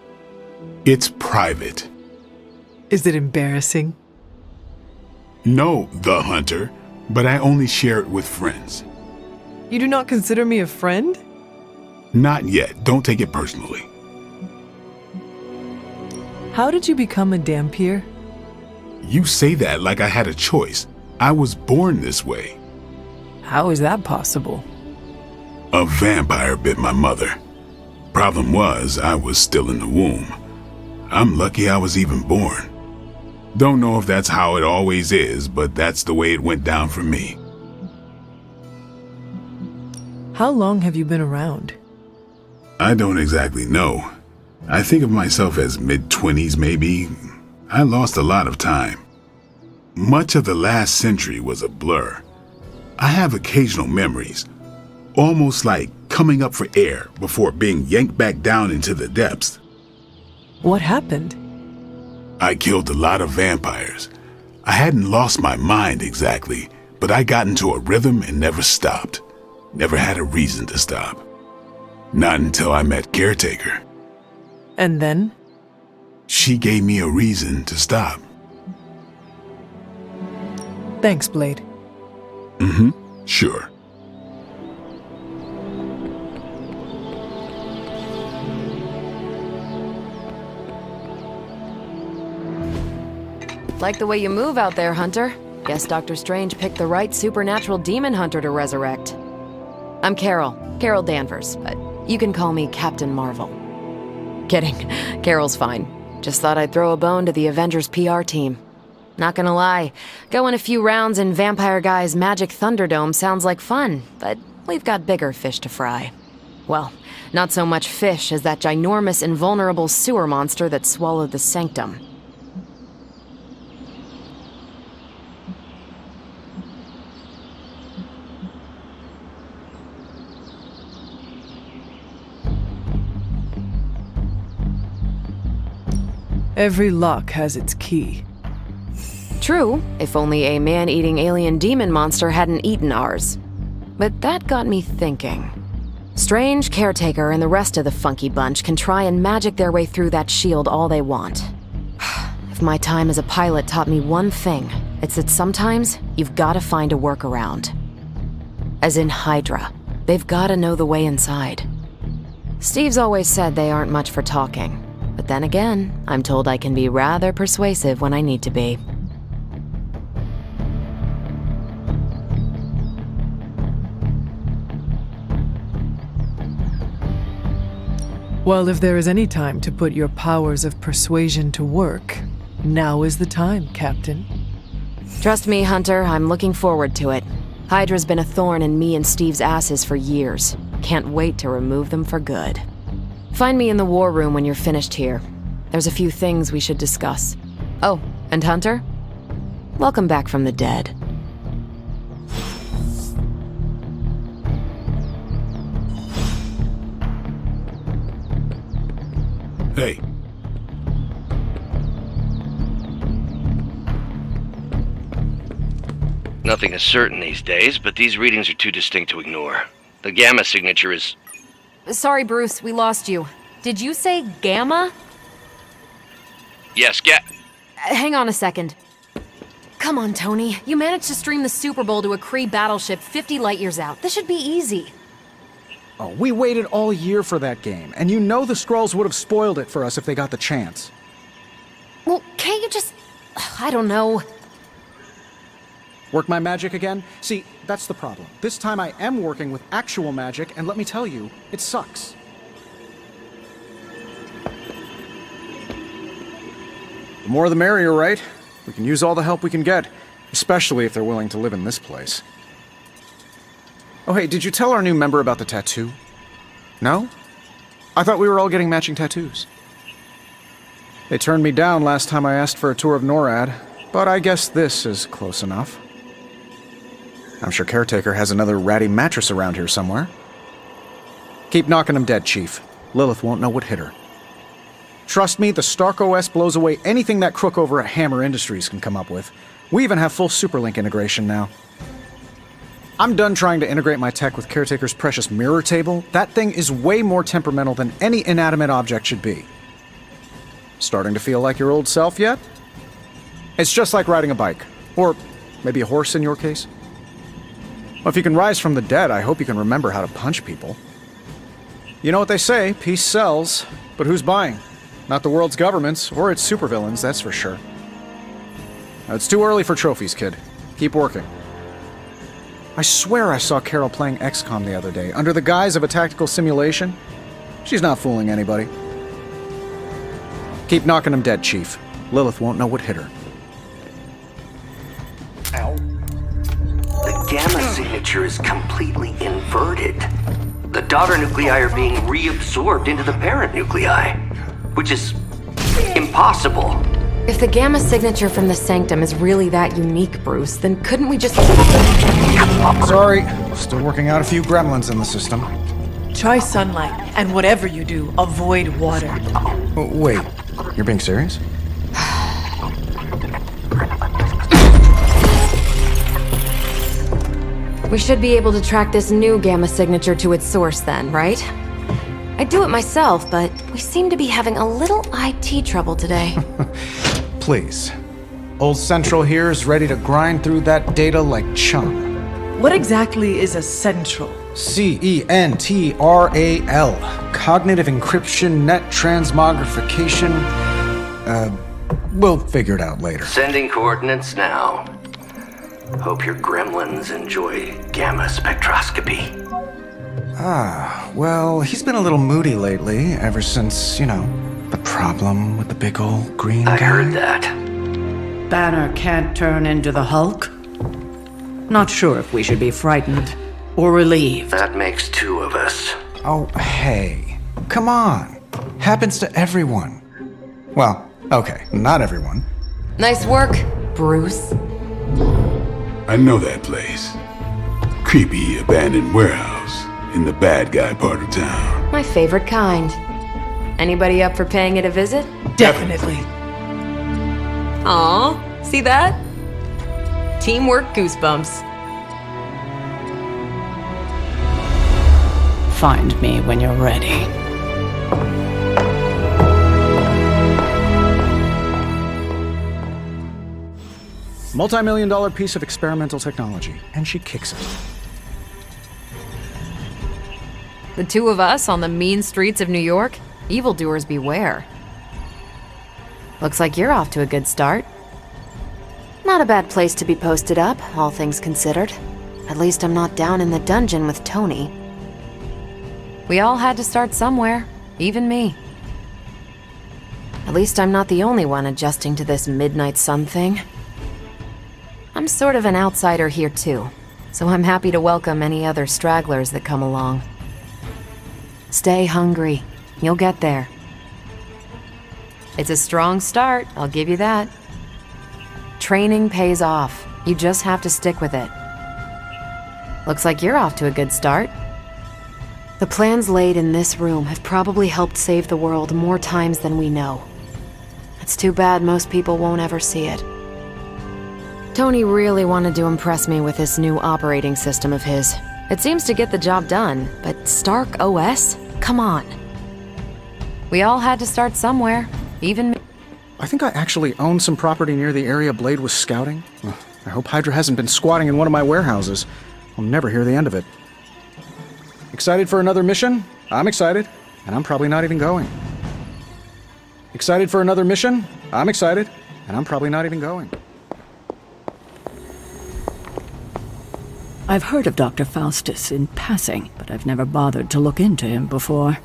It's private. Is it embarrassing? No, the Hunter, but I only share it with friends. You do not consider me a friend? Not yet. Don't take it personally. How did you become a Dampier? You say that like I had a choice. I was born this way. How is that possible? A vampire bit my mother. Problem was, I was still in the womb. I'm lucky I was even born. Don't know if that's how it always is, but that's the way it went down for me. How long have you been around? I don't exactly know. I think of myself as mid-20s maybe. I lost a lot of time. Much of the last century was a blur. I have occasional memories, almost like coming up for air before being yanked back down into the depths. What happened? I killed a lot of vampires. I hadn't lost my mind exactly, but I got into a rhythm and never stopped. Never had a reason to stop. Not until I met Caretaker. And then? She gave me a reason to stop. Thanks, Blade. Sure. Like the way you move out there, Hunter. Guess Dr. Strange picked the right supernatural demon hunter to resurrect. I'm Carol Danvers, but you can call me Captain Marvel. Kidding, Carol's fine. Just thought I'd throw a bone to the Avengers PR team. Not gonna lie, going a few rounds in Vampire Guy's Magic Thunderdome sounds like fun, but we've got bigger fish to fry. Well, not so much fish as that ginormous invulnerable sewer monster that swallowed the Sanctum. Every lock has its key. True, if only a man-eating alien demon monster hadn't eaten ours. But that got me thinking. Strange, Caretaker, and the rest of the funky bunch can try and magic their way through that shield all they want. If my time as a pilot taught me one thing, it's that sometimes you've gotta find a workaround. As in Hydra, they've gotta know the way inside. Steve's always said they aren't much for talking. But then again, I'm told I can be rather persuasive when I need to be. Well, if there is any time to put your powers of persuasion to work, now is the time, Captain. Trust me, Hunter, I'm looking forward to it. Hydra's been a thorn in me and Steve's asses for years. Can't wait to remove them for good. Find me in the war room when you're finished here. There's a few things we should discuss. Oh, and Hunter? Welcome back from the dead. Hey. Nothing is certain these days, but these readings are too distinct to ignore. The gamma signature is... Sorry, Bruce, we lost you. Did you say Gamma? Yes, Hang on a second. Come on, Tony. You managed to stream the Super Bowl to a Kree battleship 50 light-years out. This should be easy. Oh, we waited all year for that game, and you know the Skrulls would have spoiled it for us if they got the chance. Well, can't you just... I don't know. Work my magic again? See, that's the problem. This time I am working with actual magic, and let me tell you, it sucks. The more the merrier, right? We can use all the help we can get, especially if they're willing to live in this place. Oh hey, did you tell our new member about the tattoo? No? I thought we were all getting matching tattoos. They turned me down last time I asked for a tour of NORAD, but I guess this is close enough. I'm sure Caretaker has another ratty mattress around here somewhere. Keep knocking him dead, Chief. Lilith won't know what hit her. Trust me, the Stark OS blows away anything that crook over at Hammer Industries can come up with. We even have full Superlink integration now. I'm done trying to integrate my tech with Caretaker's precious mirror table. That thing is way more temperamental than any inanimate object should be. Starting to feel like your old self yet? It's just like riding a bike. Or maybe a horse in your case. Well, if you can rise from the dead, I hope you can remember how to punch people. You know what they say, peace sells. But who's buying? Not the world's governments, or its supervillains, that's for sure. Now, it's too early for trophies, kid. Keep working. I swear I saw Carol playing XCOM the other day, under the guise of a tactical simulation. She's not fooling anybody. Keep knocking him dead, Chief. Lilith won't know what hit her. Ow. The gamma signature is completely inverted. The daughter nuclei are being reabsorbed into the parent nuclei, which is impossible. If the gamma signature from the Sanctum is really that unique, Bruce, then couldn't we just... Sorry, still working out a few gremlins in the system. Try sunlight, and whatever you do, avoid water. Oh, wait, you're being serious? We should be able to track this new gamma signature to its source then, right? I'd do it myself, but we seem to be having a little IT trouble today. Please. Old Central here is ready to grind through that data like chum. What exactly is a central? CENTRAL. Cognitive encryption, net transmogrification. We'll figure it out later. Sending coordinates now. Hope your gremlins enjoy gamma spectroscopy. Well, he's been a little moody lately, ever since, you know, the problem with the big old green guy. I heard that. Banner can't turn into the Hulk? Not sure if we should be frightened or relieved. That makes two of us. Oh, hey. Come on. Happens to everyone. Well, okay, not everyone. Nice work, Bruce. I know that place. Creepy abandoned warehouse in the bad guy part of town. My favorite kind. Anybody up for paying it a visit? Definitely. Aw, see that? Teamwork goosebumps. Find me when you're ready. Multi-million-dollar piece of experimental technology, and she kicks it. The two of us on the mean streets of New York? Evildoers beware. Looks like you're off to a good start. Not a bad place to be posted up, all things considered. At least I'm not down in the dungeon with Tony. We all had to start somewhere, even me. At least I'm not the only one adjusting to this midnight sun thing. I'm sort of an outsider here too, so I'm happy to welcome any other stragglers that come along. Stay hungry. You'll get there. It's a strong start, I'll give you that. Training pays off. You just have to stick with it. Looks like you're off to a good start. The plans laid in this room have probably helped save the world more times than we know. It's too bad most people won't ever see it. Tony really wanted to impress me with this new operating system of his. It seems to get the job done, but Stark OS? Come on. We all had to start somewhere, even me. I think I actually own some property near the area Blade was scouting. I hope Hydra hasn't been squatting in one of my warehouses. I'll never hear the end of it. Excited for another mission? I'm excited, and I'm probably not even going. Excited for another mission? I'm excited, and I'm probably not even going. I've heard of Dr. Faustus in passing, but I've never bothered to look into him before.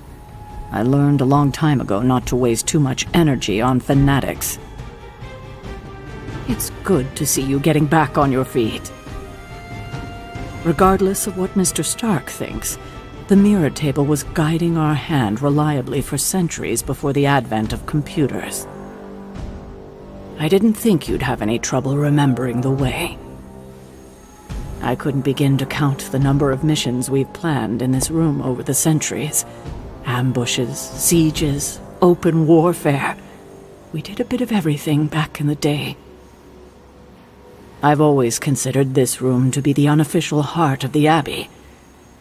I learned a long time ago not to waste too much energy on fanatics. It's good to see you getting back on your feet. Regardless of what Mr. Stark thinks, the mirror table was guiding our hand reliably for centuries before the advent of computers. I didn't think you'd have any trouble remembering the way. I couldn't begin to count the number of missions we've planned in this room over the centuries. Ambushes, sieges, open warfare. We did a bit of everything back in the day. I've always considered this room to be the unofficial heart of the Abbey.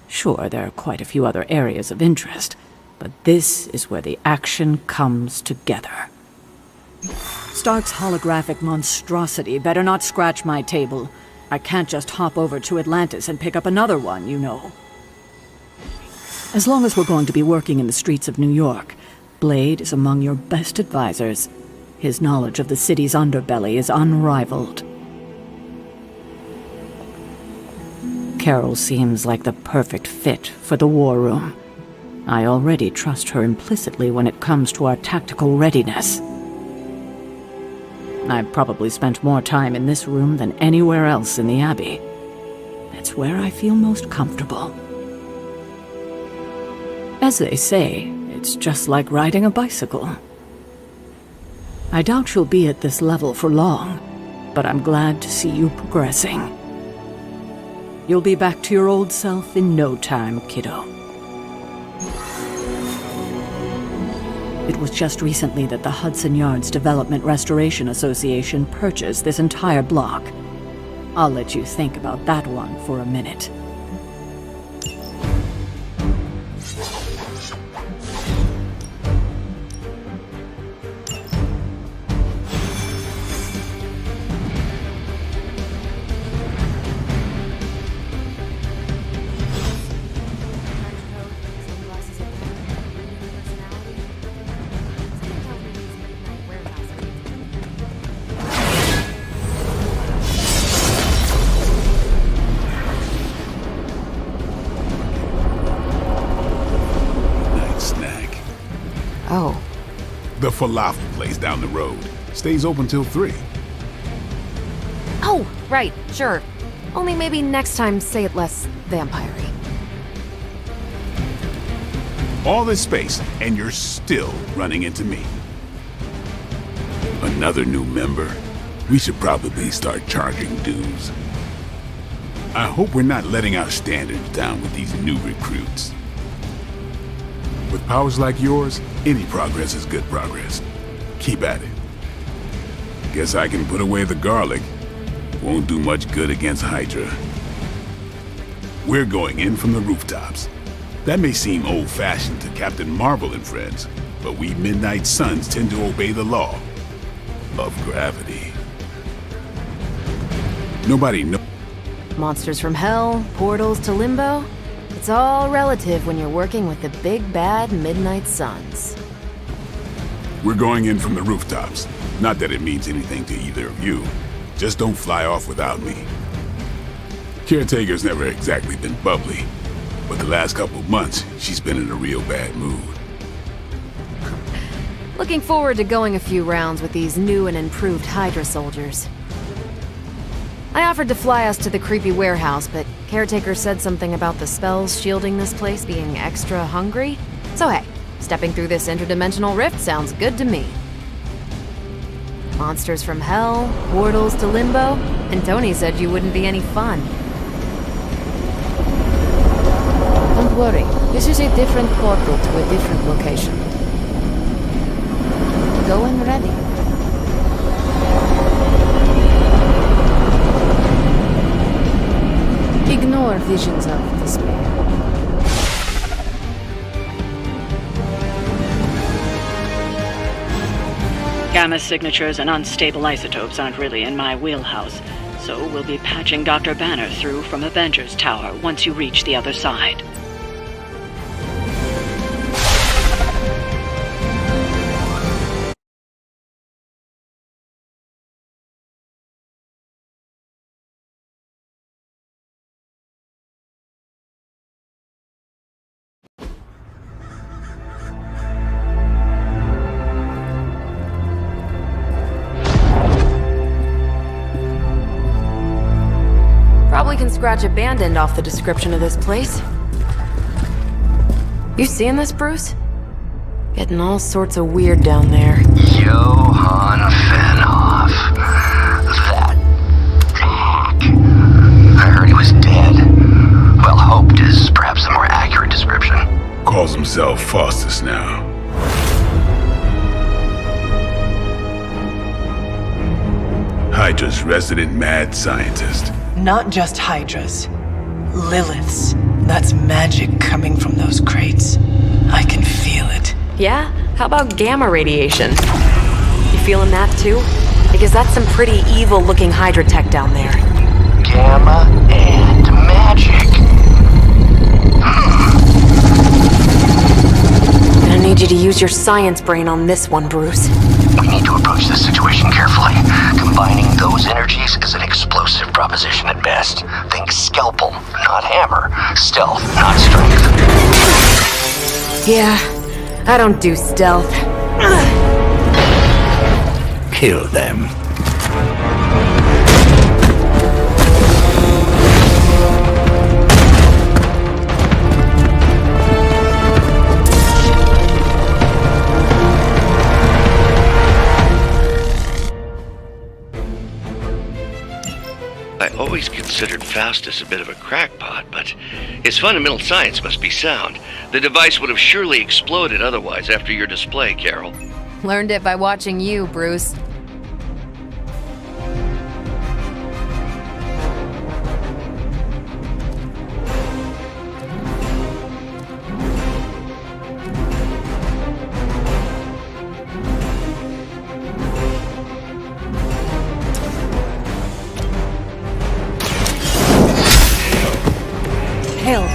Sure, there are quite a few other areas of interest, but this is where the action comes together. Stark's holographic monstrosity better not scratch my table. I can't just hop over to Atlantis and pick up another one, you know. As long as we're going to be working in the streets of New York, Blade is among your best advisors. His knowledge of the city's underbelly is unrivaled. Carol seems like the perfect fit for the war room. I already trust her implicitly when it comes to our tactical readiness. I've probably spent more time in this room than anywhere else in the Abbey. It's where I feel most comfortable. As they say, it's just like riding a bicycle. I doubt you'll be at this level for long, but I'm glad to see you progressing. You'll be back to your old self in no time, kiddo. It was just recently that the Hudson Yards Development Restoration Association purchased this entire block. I'll let you think about that one for a minute. Oh. The falafel place down the road. Stays open till 3. Oh, right, sure. Only maybe next time say it less vampire-y. All this space, and you're still running into me. Another new member? We should probably start charging dues. I hope we're not letting our standards down with these new recruits. With powers like yours, any progress is good progress. Keep at it. Guess I can put away the garlic. Won't do much good against Hydra. We're going in from the rooftops. That may seem old-fashioned to Captain Marvel and friends, but we Midnight Suns tend to obey the law of gravity. Nobody knows. Monsters from hell, portals to limbo. It's all relative when you're working with the big bad Midnight Suns. We're going in from the rooftops. Not that it means anything to either of you. Just don't fly off without me. Caretaker's never exactly been bubbly, but the last couple of months, she's been in a real bad mood. Looking forward to going a few rounds with these new and improved Hydra soldiers. I offered to fly us to the creepy warehouse, but Caretaker said something about the spells shielding this place being extra hungry. So hey, stepping through this interdimensional rift sounds good to me. Monsters from hell, portals to limbo, and Tony said you wouldn't be any fun. Don't worry, This is a different portal to a different location. Go when ready. Ignore visions of despair. Gamma signatures and unstable isotopes aren't really in my wheelhouse, so we'll be patching Dr. Banner through from Avengers Tower once you reach the other side. Probably can scratch a band end off the description of this place. You seeing this, Bruce? Getting all sorts of weird down there. Johann Fenhoff. That hack. I heard he was dead. Well, hoped is perhaps a more accurate description. Calls himself Faustus now. Hydra's resident mad scientist. Not just Hydras. Liliths. That's magic coming from those crates. I can feel it. Yeah? How about gamma radiation? You feeling that too? Because that's some pretty evil-looking Hydra tech down there. Gamma and magic. I need you to use your science brain on this one, Bruce. We need to approach this situation carefully. Combining those energies is an explosive proposition at best. Think scalpel, not hammer. Stealth, not strength. Yeah, I don't do stealth. Kill them. I always considered Faustus a bit of a crackpot, but his fundamental science must be sound. The device would have surely exploded otherwise after your display, Carol. Learned it by watching you, Bruce. Hell.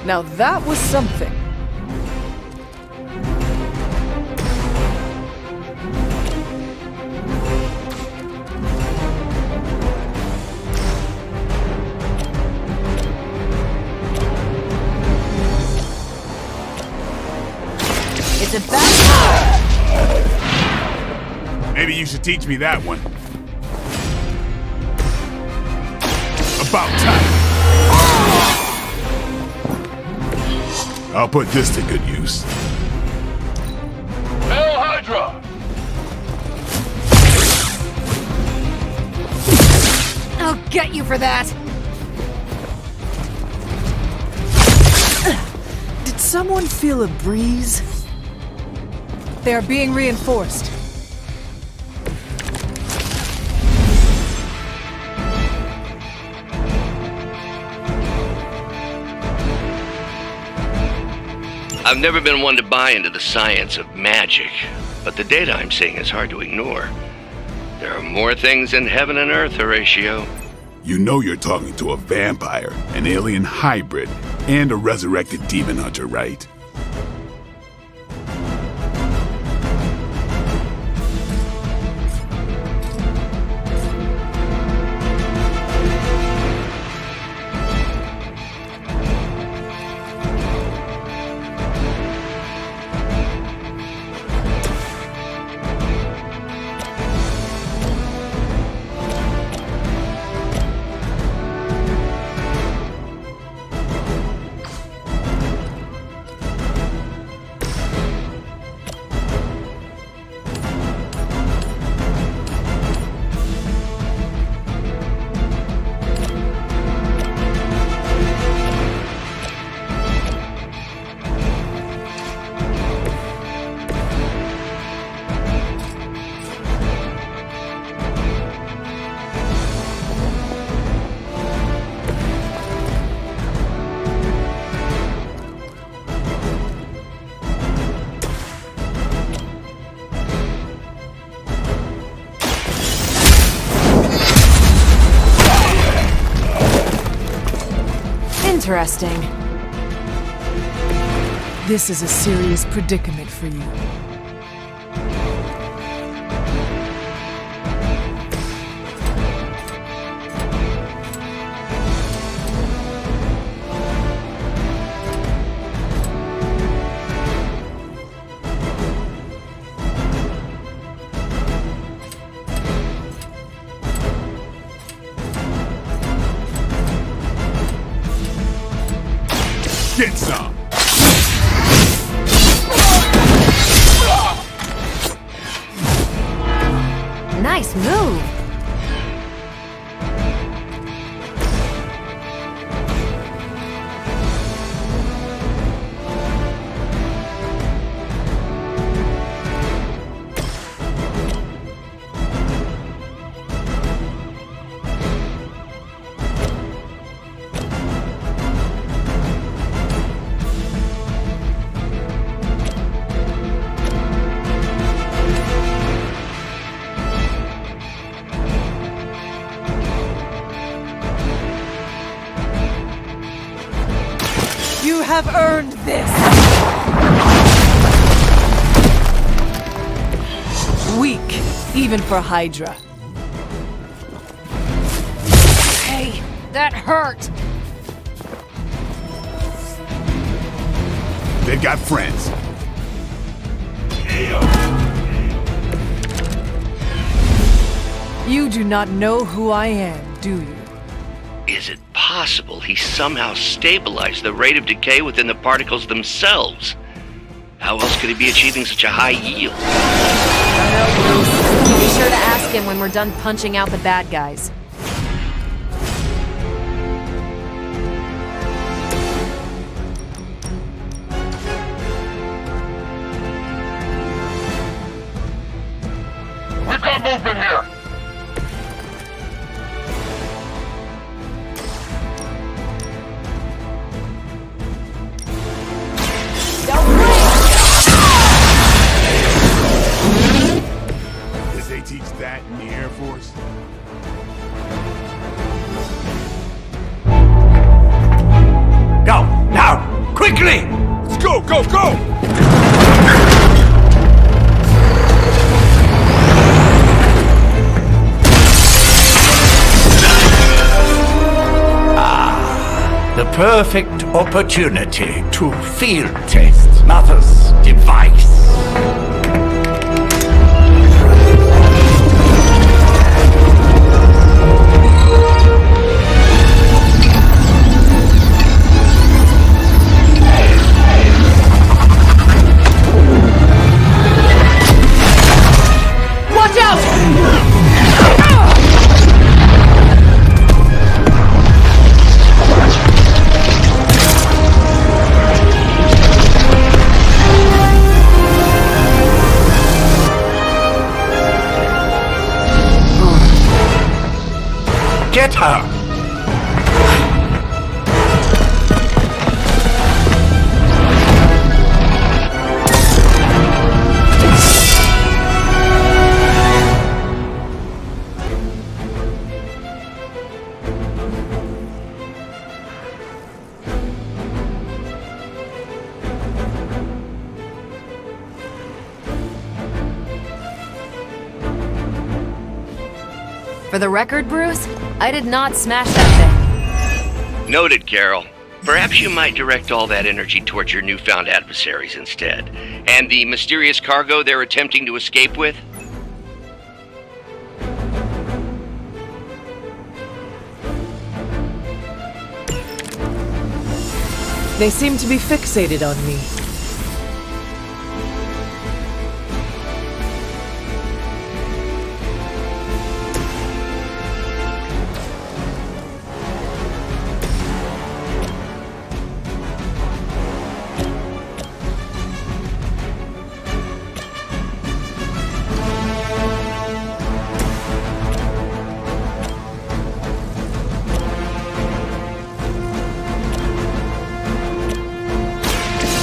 Now that was something. It's a bad. Maybe you should teach me that one. About time. I'll put this to good use. Hail Hydra! I'll get you for that. Did someone feel a breeze? They are being reinforced. I've never been one to buy into the science of magic, but the data I'm seeing is hard to ignore. There are more things in heaven and earth, Horatio. You know you're talking to a vampire, an alien hybrid, and a resurrected demon hunter, right? Interesting. This is a serious predicament for you. Get some! Nice move. You have earned this! Weak, even for Hydra. Hey, that hurt! They've got friends. You do not know who I am, do you? Is it possible he somehow stabilized the rate of decay within the particles themselves? How else could he be achieving such a high yield? I know, Bruce. Be sure to ask him when we're done punching out the bad guys. We've got movement here! Did they teach that in the Air Force? Go, now, quickly! Let's go, go, go! The perfect opportunity to field test Mother's device. Watch out! Get her! For the record, Bruce, I did not smash that thing. Noted, Carol. Perhaps you might direct all that energy towards your newfound adversaries instead. And the mysterious cargo they're attempting to escape with? They seem to be fixated on me.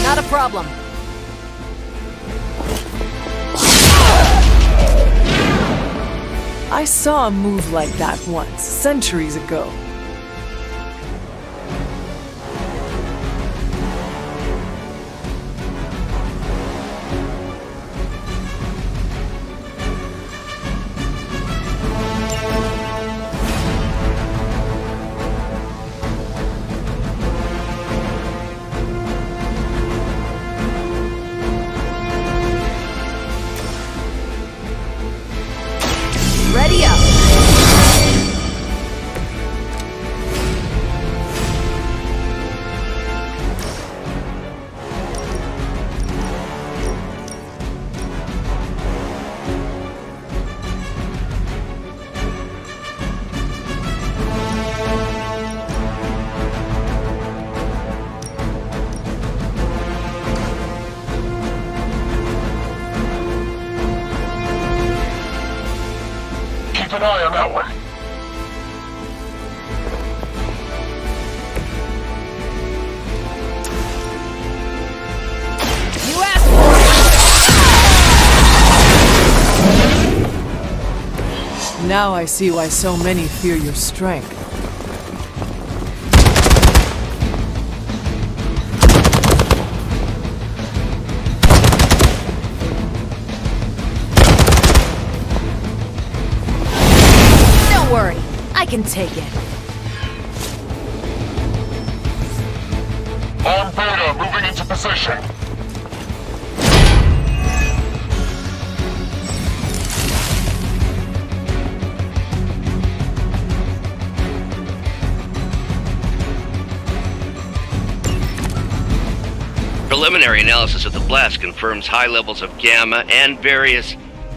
Not a problem. I saw a move like that once, centuries ago. Now I see why so many fear your strength. Don't worry, I can take it. On Beta, moving into position. Preliminary analysis of the blast confirms high levels of gamma and various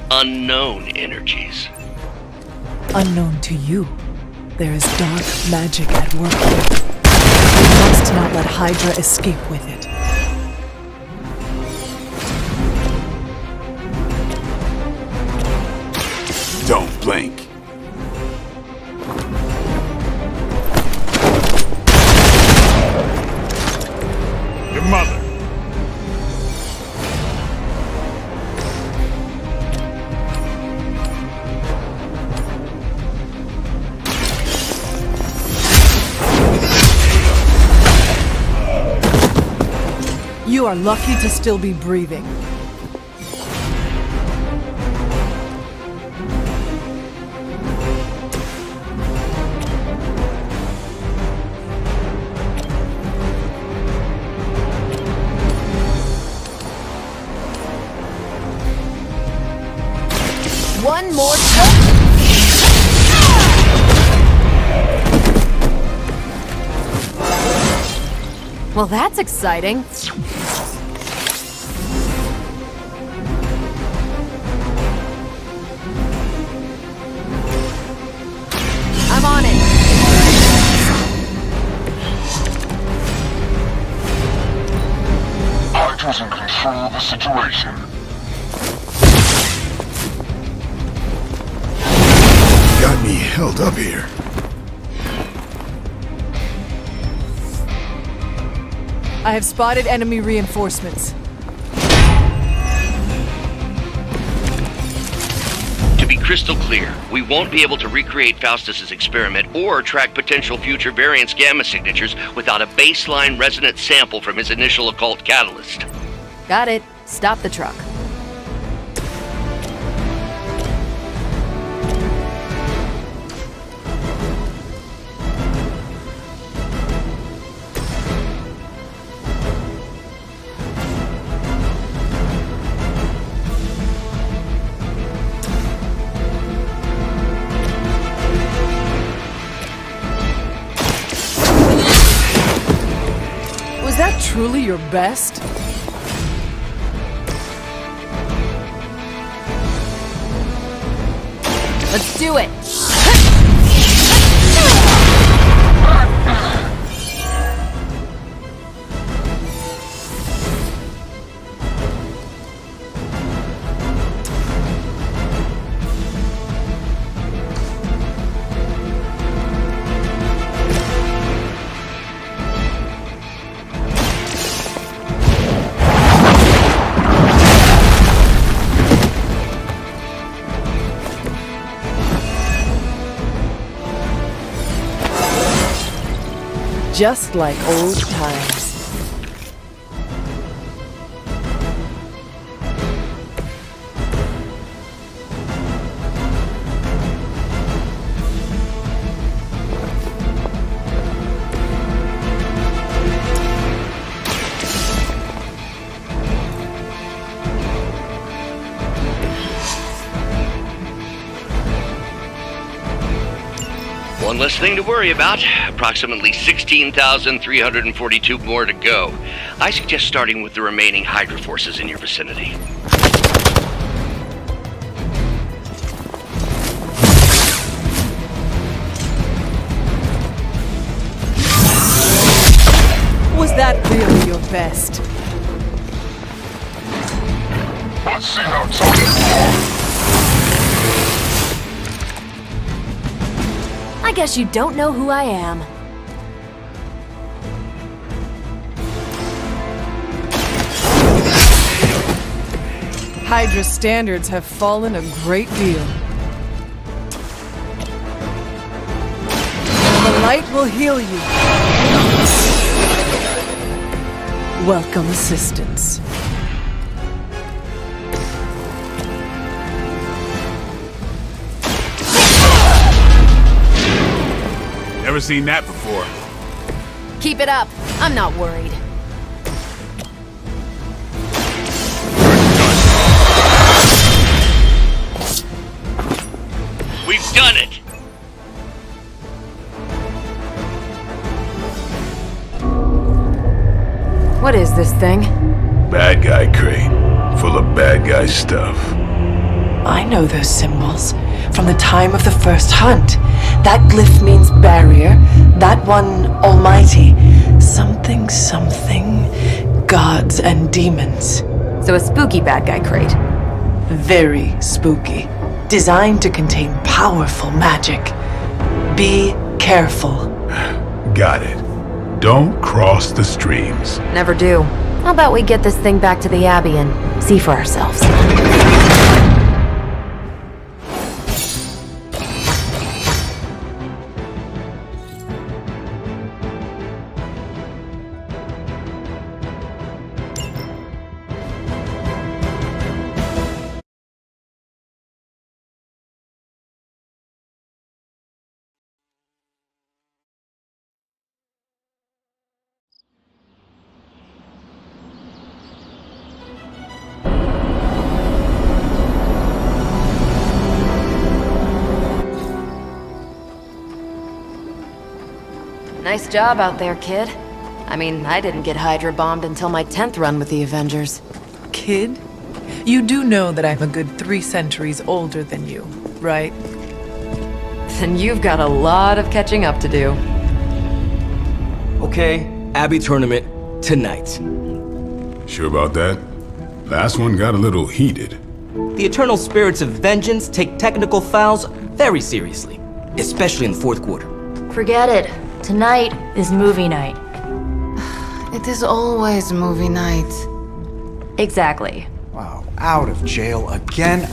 unknown energies. Unknown to you, there is dark magic at work here. We must not let Hydra escape with it. Don't blink. Your mother. You are lucky to still be breathing. One more time. Well, that's exciting. I'm on it. Hydra's in control of the situation. Got me held up here. I have spotted enemy reinforcements. To be crystal clear, we won't be able to recreate Faustus's experiment or track potential future variance gamma signatures without a baseline resonant sample from his initial occult catalyst. Got it. Stop the truck. Was that truly your best? Let's do it. Just like old times. One less thing to worry about. Approximately 16,342 more to go. I suggest starting with the remaining Hydra forces in your vicinity. Was that really your best? Let's see how tough you are. I guess you don't know who I am. Hydra standards have fallen a great deal. light will heal you. Welcome assistance. Never seen that before. Keep it up. I'm not worried. We've done it! What is this thing? Bad guy crate, full of bad guy stuff. I know those symbols from the time of the first hunt. That glyph means barrier, that one almighty. Something, gods and demons. So a spooky bad guy crate. Very spooky. Designed to contain powerful magic. Be careful. Got it. Don't cross the streams. Never do. How about we get this thing back to the Abbey and see for ourselves? Nice job out there, kid. I mean, I didn't get Hydra bombed until my 10th run with the Avengers. Kid? You do know that I'm a good 3 centuries older than you, right? Then you've got a lot of catching up to do. Okay, Abbey tournament tonight. Sure about that? Last one got a little heated. The eternal spirits of vengeance take technical fouls very seriously, especially in the fourth quarter. Forget it. Tonight is movie night. It is always movie night. Exactly. Wow, out of jail again?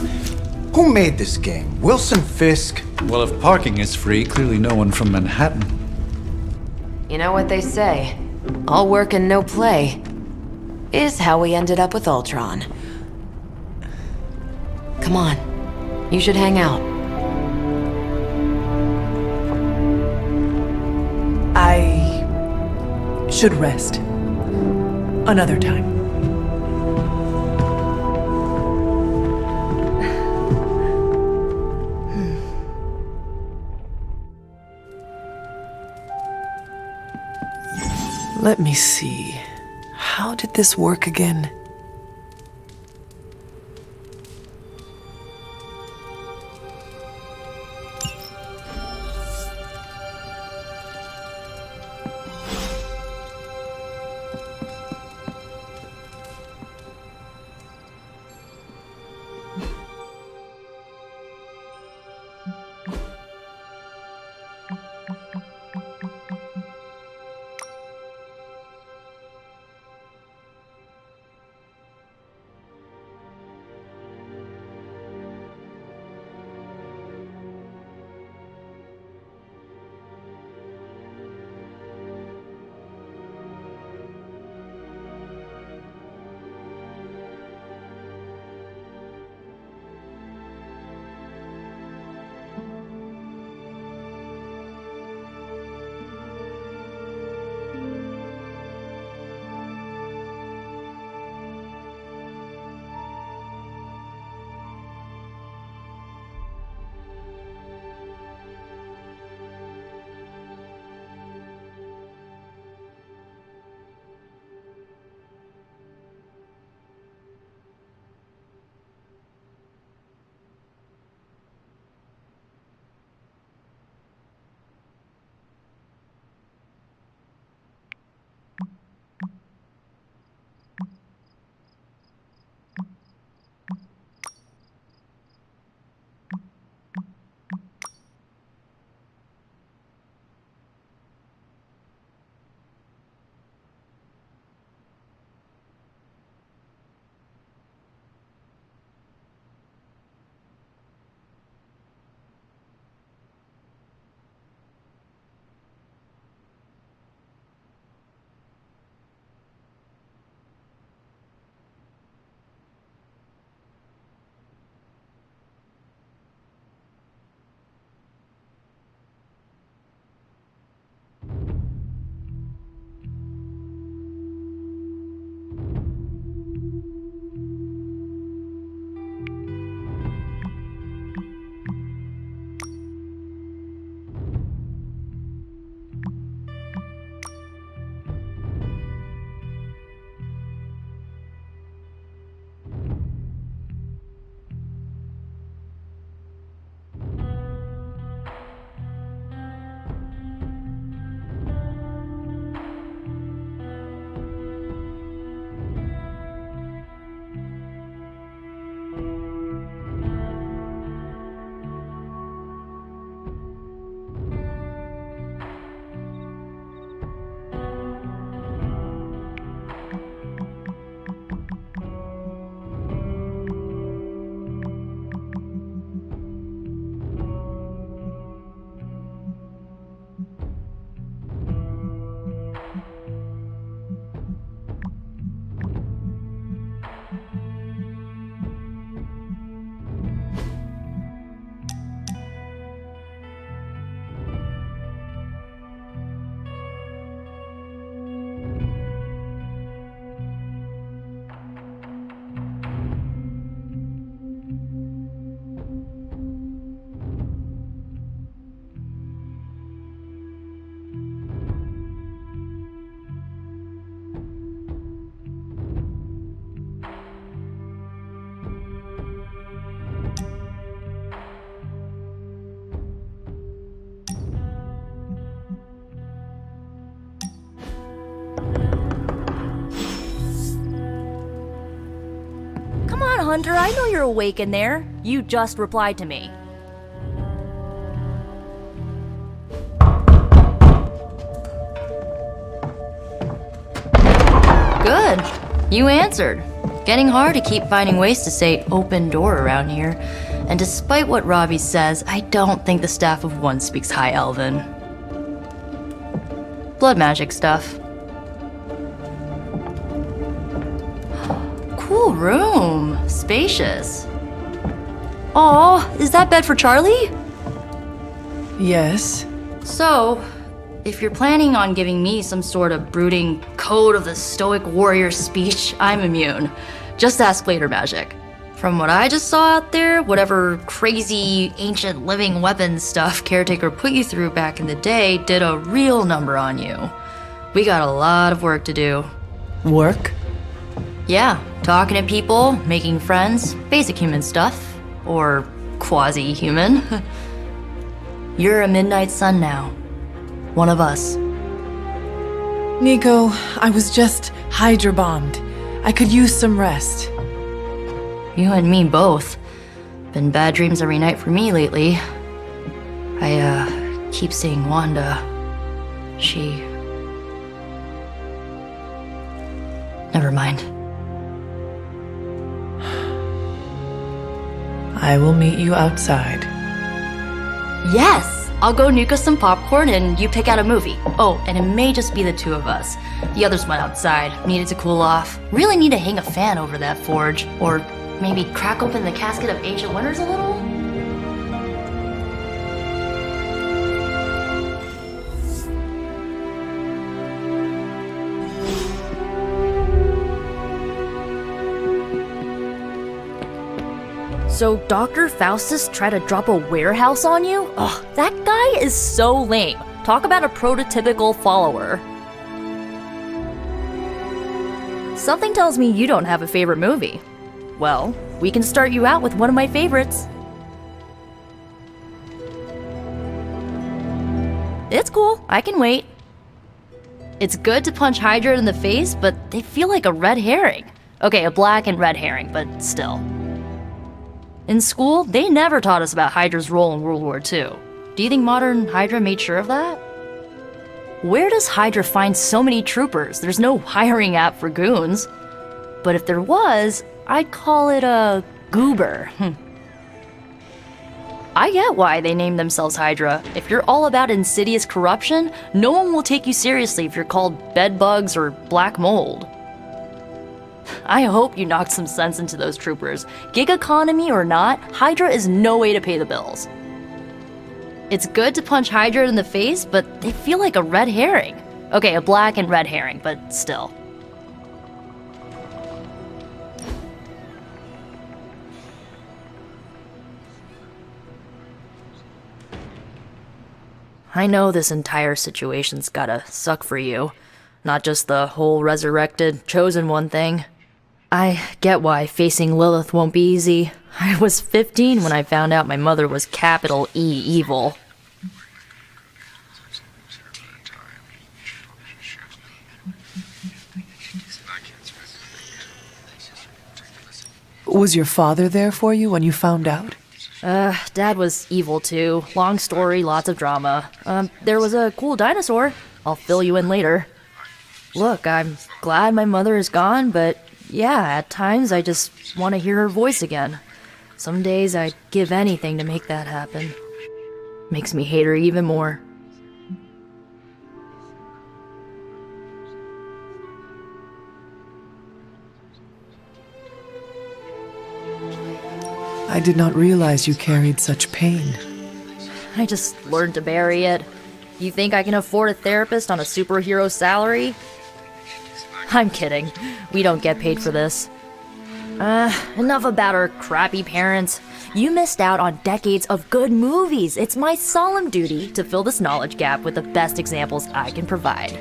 Who made this game? Wilson Fisk? Well, if parking is free, clearly no one from Manhattan. You know what they say? All work and no play is how we ended up with Ultron. Come on. You should hang out. I should rest. Another time. Let me see. How did this work again? Hunter, I know you're awake in there. You just replied to me. Good. You answered. Getting hard to keep finding ways to say open door around here. And despite what Robbie says, I don't think the staff of one speaks High Elven. Blood magic stuff. Cool room. Spacious. Aw, is that bed for Charlie? Yes. So, if you're planning on giving me some sort of brooding code of the stoic warrior speech, I'm immune. Just ask later, Magic. From what I just saw out there, whatever crazy ancient living weapons stuff Caretaker put you through back in the day did a real number on you. We got a lot of work to do. Work? Yeah, talking to people, making friends, basic human stuff. Or quasi-human. You're a Midnight Sun now. One of us. Nico, I was just Hydra bombed. I could use some rest. You and me both. Been bad dreams every night for me lately. I keep seeing Wanda. She... Never mind. I will meet you outside. Yes! I'll go nuke us some popcorn and you pick out a movie. Oh, and it may just be the two of us. The others went outside, needed to cool off. Really need to hang a fan over that forge. Or maybe crack open the casket of Ancient Wonders a little? So Dr. Faustus tried to drop a warehouse on you? Ugh, that guy is so lame. Talk about a prototypical follower. Something tells me you don't have a favorite movie. Well, we can start you out with one of my favorites. It's cool, I can wait. It's good to punch Hydra in the face, but they feel like a red herring. Okay, a black and red herring, but still. In school, they never taught us about Hydra's role in World War II. Do you think modern Hydra made sure of that? Where does Hydra find so many troopers? There's no hiring app for goons. But if there was, I'd call it a goober. I get why they named themselves Hydra. If you're all about insidious corruption, no one will take you seriously if you're called bedbugs or black mold. I hope you knocked some sense into those troopers. Gig economy or not, Hydra is no way to pay the bills. It's good to punch Hydra in the face, but they feel like a red herring. Okay, a black and red herring, but still. I know this entire situation's gotta suck for you. Not just the whole resurrected, chosen one thing. I get why facing Lilith won't be easy. I was 15 when I found out my mother was capital E evil. Was your father there for you when you found out? Dad was evil too. Long story, lots of drama. There was a cool dinosaur. I'll fill you in later. Look, I'm glad my mother is gone, but yeah, at times I just want to hear her voice again. Some days I'd give anything to make that happen. Makes me hate her even more. I did not realize you carried such pain. I just learned to bury it. You think I can afford a therapist on a superhero salary? I'm kidding. We don't get paid for this. Enough about our crappy parents. You missed out on decades of good movies. It's my solemn duty to fill this knowledge gap with the best examples I can provide.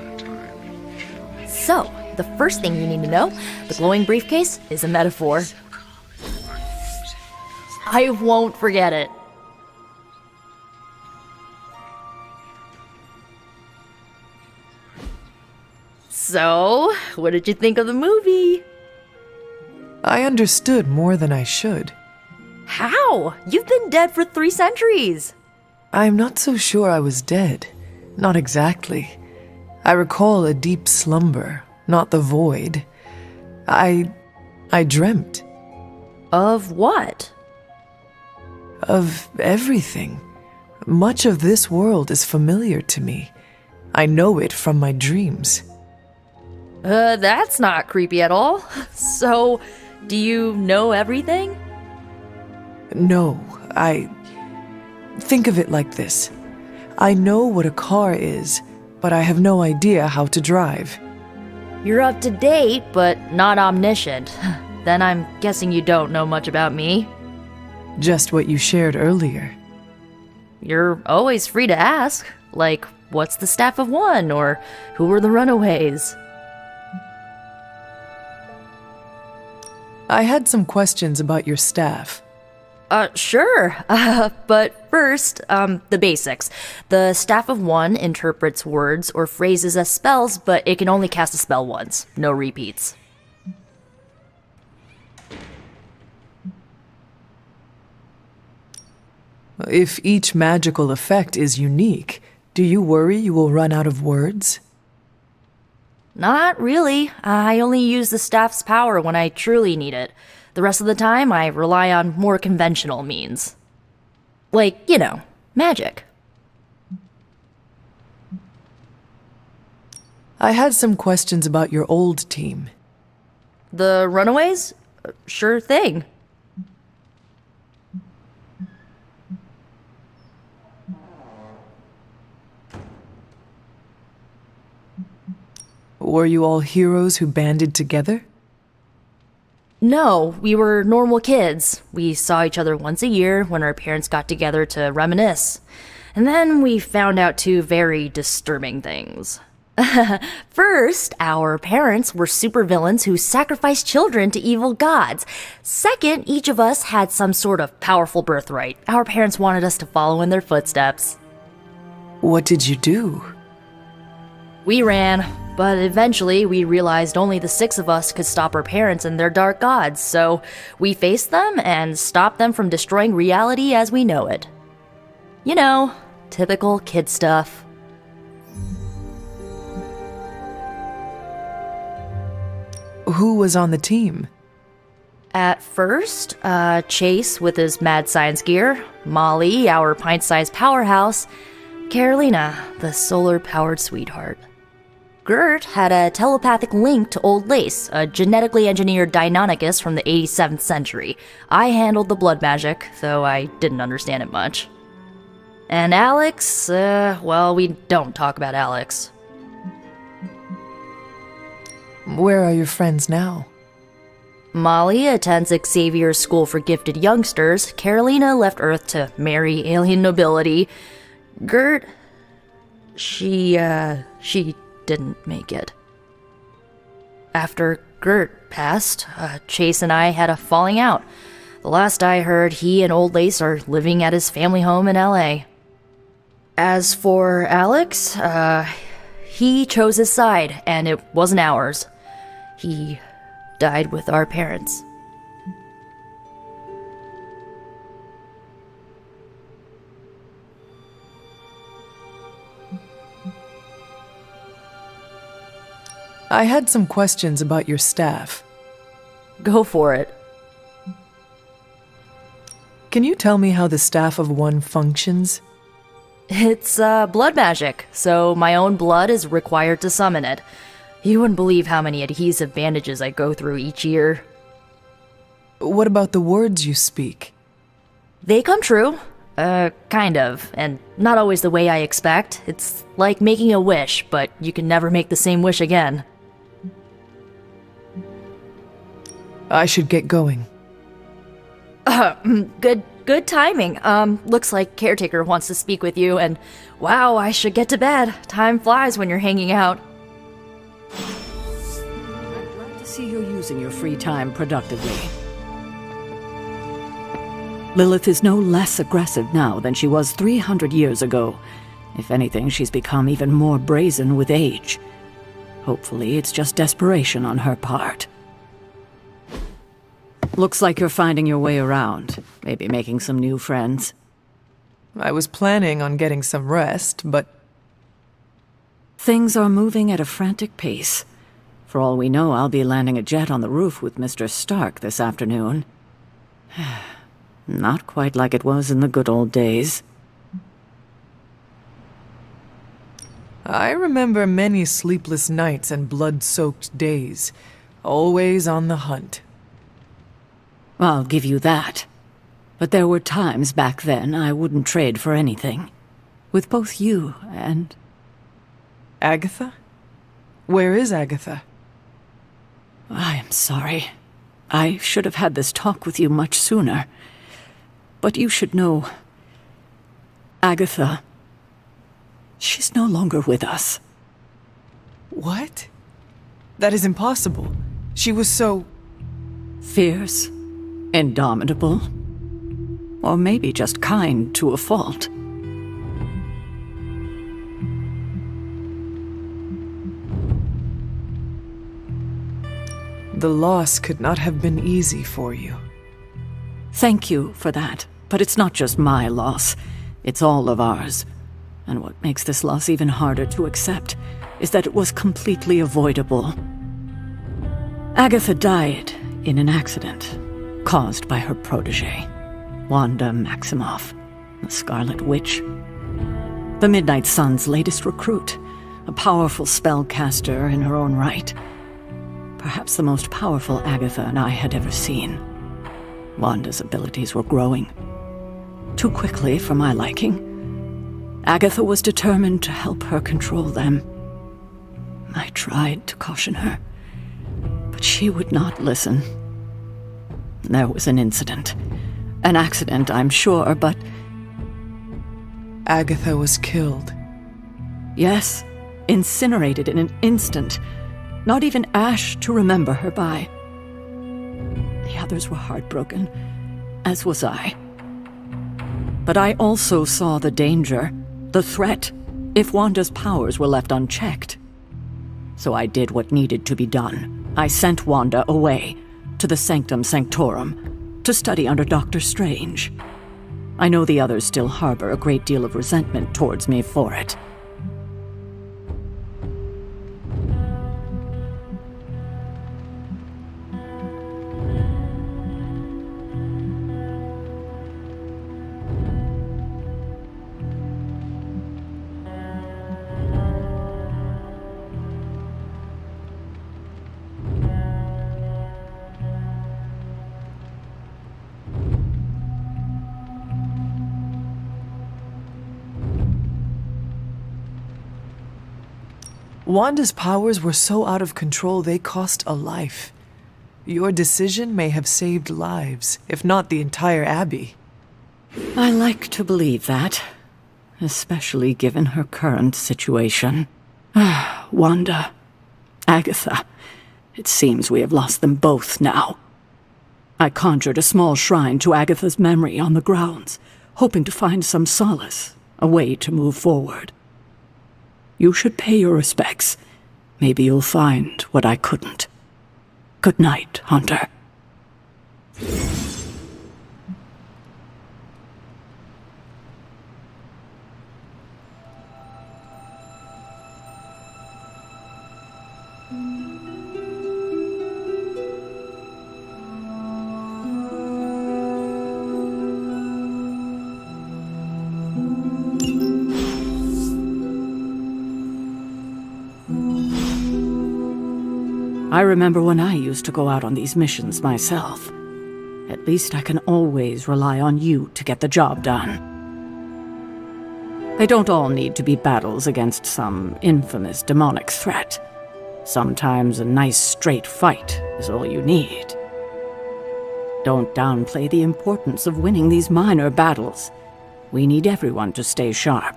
So, the first thing you need to know, the glowing briefcase is a metaphor. I won't forget it. So, what did you think of the movie? I understood more than I should. How? You've been dead for 3 centuries! I'm not so sure I was dead. Not exactly. I recall a deep slumber, not the void. I dreamt. Of what? Of everything. Much of this world is familiar to me. I know it from my dreams. That's not creepy at all. So, do you know everything? No, Think of it like this. I know what a car is, but I have no idea how to drive. You're up to date, but not omniscient. Then I'm guessing you don't know much about me. Just what you shared earlier. You're always free to ask. Like, what's the Staff of One? Or who were the Runaways? I had some questions about your staff. Sure. But first, the basics. The Staff of One interprets words or phrases as spells, but it can only cast a spell once. No repeats. If each magical effect is unique, do you worry you will run out of words? Not really. I only use the staff's power when I truly need it. The rest of the time, I rely on more conventional means. Like, you know, magic. I had some questions about your old team. The Runaways? Sure thing. Were you all heroes who banded together? No, we were normal kids. We saw each other once a year when our parents got together to reminisce. And then we found out 2 very disturbing things. First, our parents were supervillains who sacrificed children to evil gods. Second, each of us had some sort of powerful birthright. Our parents wanted us to follow in their footsteps. What did you do? We ran, but eventually we realized only the 6 of us could stop our parents and their dark gods, so we faced them and stopped them from destroying reality as we know it. You know, typical kid stuff. Who was on the team? At first, Chase with his mad science gear, Molly, our pint-sized powerhouse, Carolina, the solar-powered sweetheart. Gert had a telepathic link to Old Lace, a genetically engineered Deinonychus from the 87th century. I handled the blood magic, though I didn't understand it much. And Alex, well, we don't talk about Alex. Where are your friends now? Molly attends Xavier's School for Gifted Youngsters. Carolina left Earth to marry alien nobility. Gert, she didn't make it. After Gert passed, Chase and I had a falling out. The last I heard, he and Old Lace are living at his family home in LA. As for Alex, he chose his side, and it wasn't ours. He died with our parents. I had some questions about your staff. Go for it. Can you tell me how the Staff of One functions? It's blood magic, so my own blood is required to summon it. You wouldn't believe how many adhesive bandages I go through each year. What about the words you speak? They come true. Kind of, and not always the way I expect. It's like making a wish, but you can never make the same wish again. I should get going. Good timing. Looks like Caretaker wants to speak with you, and wow, I should get to bed. Time flies when you're hanging out. I'm glad to see you're using your free time productively. Lilith is no less aggressive now than she was 300 years ago. If anything, she's become even more brazen with age. Hopefully, it's just desperation on her part. Looks like you're finding your way around. Maybe making some new friends. I was planning on getting some rest, but... Things are moving at a frantic pace. For all we know, I'll be landing a jet on the roof with Mr. Stark this afternoon. Not quite like it was in the good old days. I remember many sleepless nights and blood-soaked days. Always on the hunt. I'll give you that. But there were times back then I wouldn't trade for anything. With both you and... Agatha? Where is Agatha? I am sorry. I should have had this talk with you much sooner. But you should know... Agatha... She's no longer with us. What? That is impossible. She was so... Fierce, indomitable, or maybe just kind to a fault. The loss could not have been easy for you. Thank you for that, but it's not just my loss. It's all of ours. And what makes this loss even harder to accept is that it was completely avoidable. Agatha died in an accident caused by her protege, Wanda Maximoff, the Scarlet Witch. The Midnight Sun's latest recruit, a powerful spellcaster in her own right. Perhaps the most powerful Agatha and I had ever seen. Wanda's abilities were growing. Too quickly for my liking. Agatha was determined to help her control them. I tried to caution her, but she would not listen. There was an incident. An accident, I'm sure, but... Agatha was killed. Yes, incinerated in an instant. Not even ash to remember her by. The others were heartbroken, as was I. But I also saw the danger, the threat, if Wanda's powers were left unchecked. So I did what needed to be done. I sent Wanda away, to the Sanctum Sanctorum, to study under Doctor Strange. I know the others still harbor a great deal of resentment towards me for it. Wanda's powers were so out of control they cost a life. Your decision may have saved lives, if not the entire Abbey. I like to believe that, especially given her current situation. Wanda, Agatha, it seems we have lost them both now. I conjured a small shrine to Agatha's memory on the grounds, hoping to find some solace, a way to move forward. You should pay your respects. Maybe you'll find what I couldn't. Good night, Hunter. I remember when I used to go out on these missions myself. At least I can always rely on you to get the job done. They don't all need to be battles against some infamous demonic threat. Sometimes a nice straight fight is all you need. Don't downplay the importance of winning these minor battles. We need everyone to stay sharp.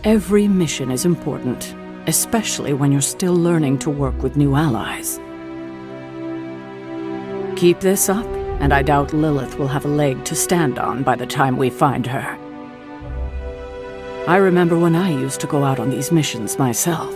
Every mission is important, especially when you're still learning to work with new allies. Keep this up, and I doubt Lilith will have a leg to stand on by the time we find her. I remember when I used to go out on these missions myself.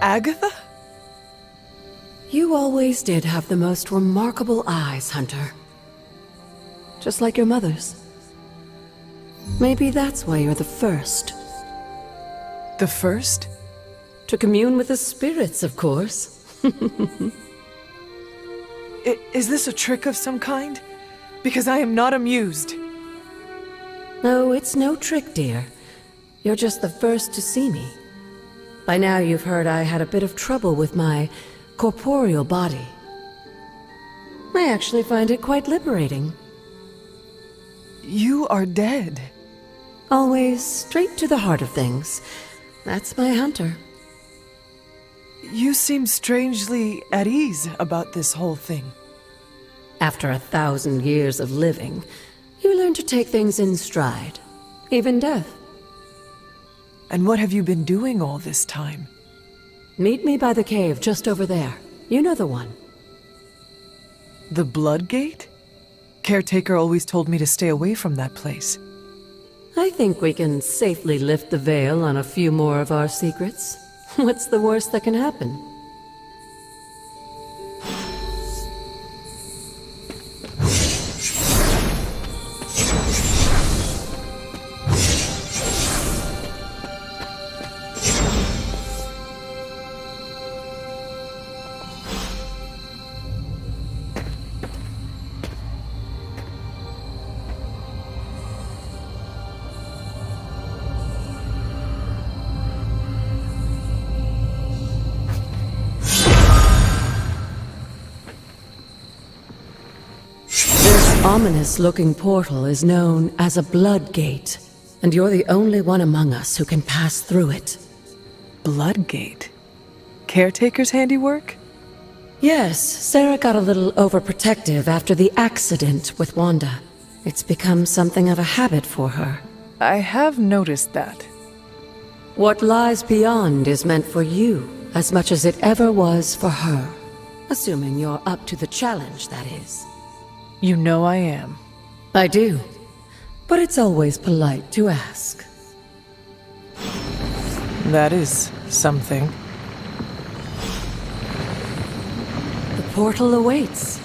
Agatha? You always did have the most remarkable eyes, Hunter. Just like your mother's. Maybe that's why you're the first. The first? To commune with the spirits, of course. Is this a trick of some kind? Because I am not amused. No, it's no trick, dear. You're just the first to see me. By now you've heard I had a bit of trouble with my corporeal body. I actually find it quite liberating. You are dead. Always straight to the heart of things. That's my Hunter. You seem strangely at ease about this whole thing. After 1,000 years of living, you learn to take things in stride. Even death. And what have you been doing all this time? Meet me by the cave just over there. You know the one. The Blood Gate? Caretaker always told me to stay away from that place. I think we can safely lift the veil on a few more of our secrets. What's the worst that can happen? Ominous-looking portal is known as a Blood Gate, and you're the only one among us who can pass through it. Blood Gate? Caretaker's handiwork? Yes, Sarah got a little overprotective after the accident with Wanda. It's become something of a habit for her. I have noticed that. What lies beyond is meant for you as much as it ever was for her. Assuming you're up to the challenge, that is. You know I am. I do. But it's always polite to ask. That is something. The portal awaits.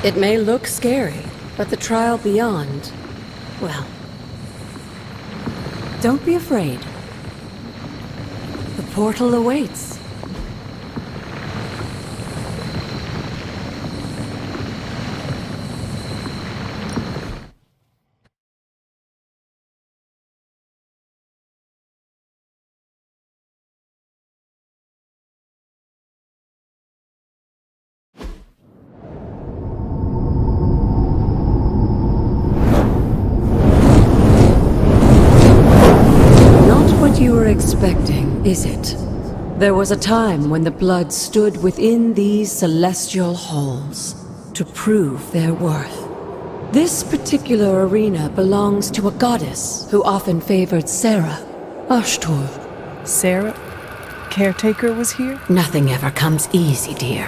It may look scary, but the trial beyond, well, don't be afraid. The portal awaits. You were expecting, is it? There was a time when the blood stood within these celestial halls to prove their worth. This particular arena belongs to a goddess who often favored Sarah, Ashtur. Sarah? Caretaker was here? Nothing ever comes easy, dear.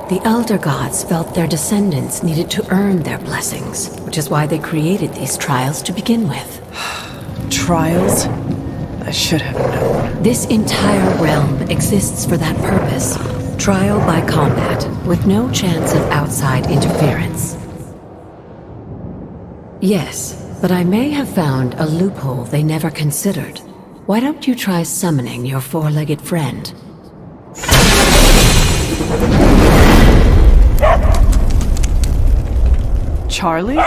The Elder Gods felt their descendants needed to earn their blessings, which is why they created these trials to begin with. Trials? I should have known. This entire realm exists for that purpose. Trial by combat, with no chance of outside interference. Yes, but I may have found a loophole they never considered. Why don't you try summoning your four-legged friend? Charlie?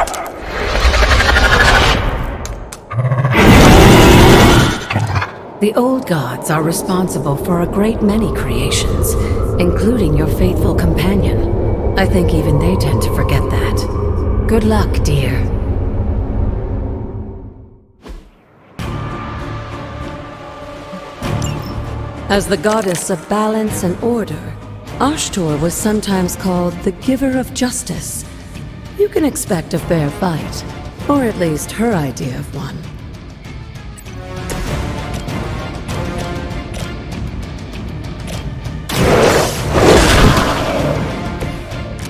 The old gods are responsible for a great many creations, including your faithful companion. I think even they tend to forget that. Good luck, dear. As the goddess of balance and order, Ashtur was sometimes called the giver of justice. You can expect a fair fight, or at least her idea of one.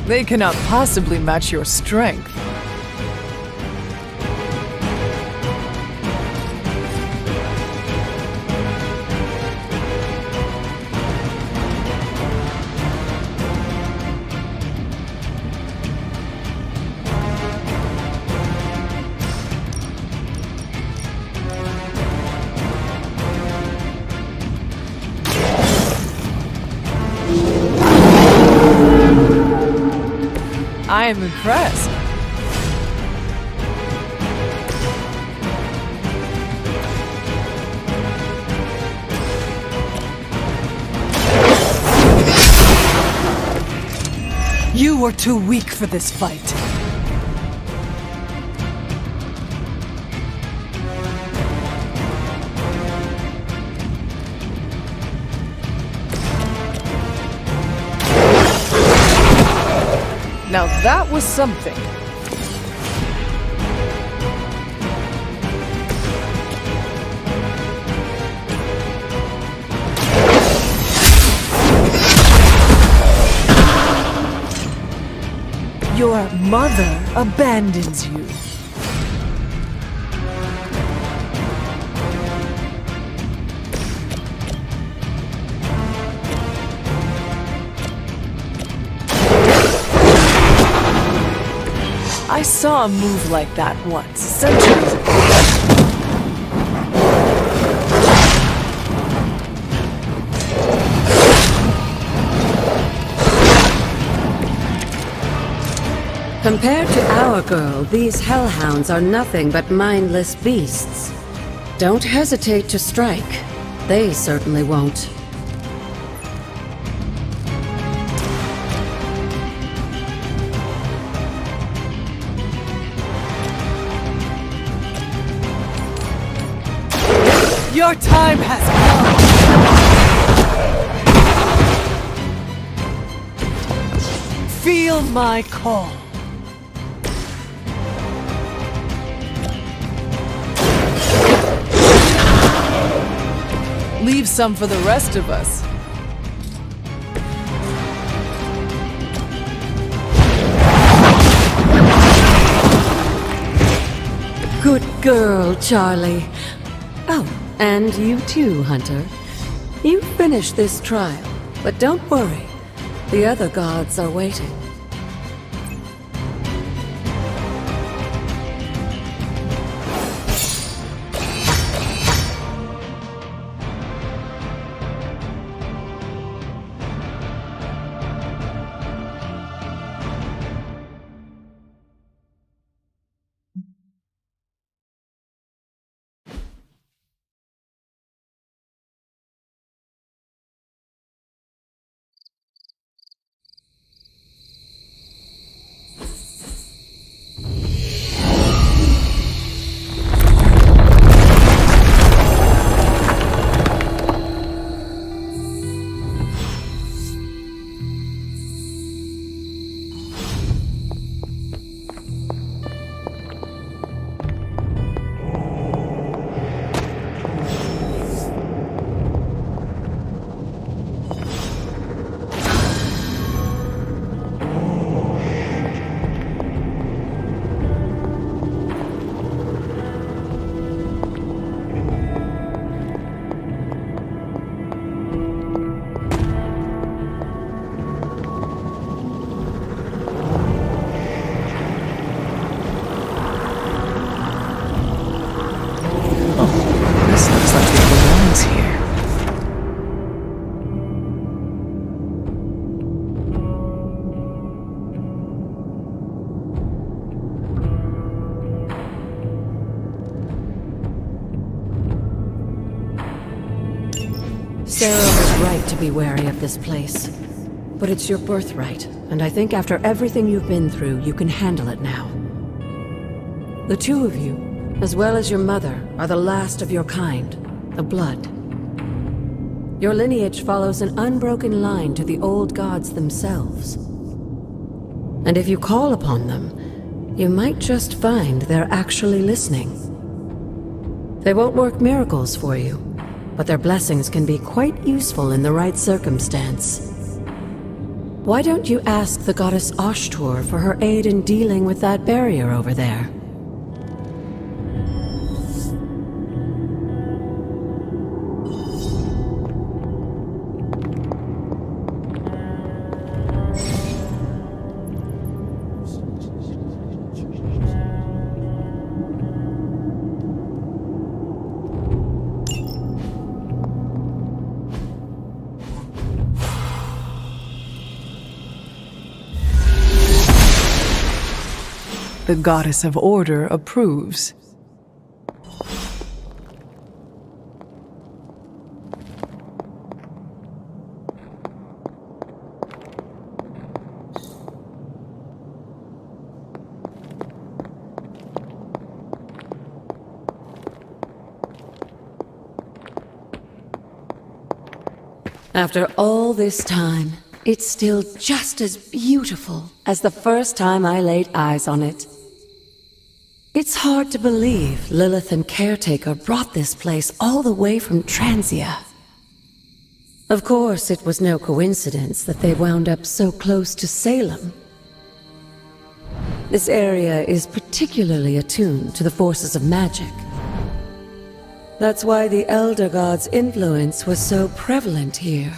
They cannot possibly match your strength. I am impressed. You were too weak for this fight. Now that was something. Your mother abandons you. I saw a move like that once, centuries ago. Compared to our girl, these hellhounds are nothing but mindless beasts. Don't hesitate to strike. They certainly won't. Your time has come! Feel my call. Leave some for the rest of us. Good girl, Charlie. Oh, and you too, Hunter. You finished this trial, but don't worry. The other gods are waiting. Sarah was right to be wary of this place. But it's your birthright, and I think after everything you've been through, you can handle it now. The two of you, as well as your mother, are the last of your kind, the Blood. Your lineage follows an unbroken line to the old gods themselves. And if you call upon them, you might just find they're actually listening. They won't work miracles for you, but their blessings can be quite useful in the right circumstance. Why don't you ask the goddess Ashtur for her aid in dealing with that barrier over there? the goddess of order approves. After all this time, it's still just as beautiful as the first time I laid eyes on it. It's hard to believe Lilith and Caretaker brought this place all the way from Transia. Of course, it was no coincidence that they wound up so close to Salem. This area is particularly attuned to the forces of magic. That's why the Elder God's influence was so prevalent here.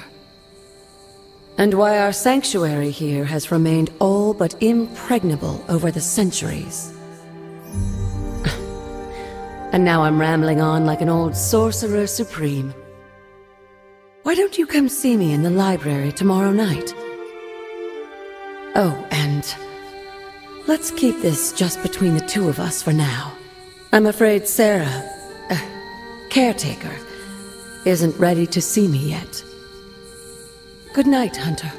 And why our sanctuary here has remained all but impregnable over the centuries. And now I'm rambling on like an old sorcerer supreme. Why don't you come see me in the library tomorrow night? Oh, and let's keep this just between the two of us for now. I'm afraid Sarah, Caretaker, isn't ready to see me yet. Good night, Hunter.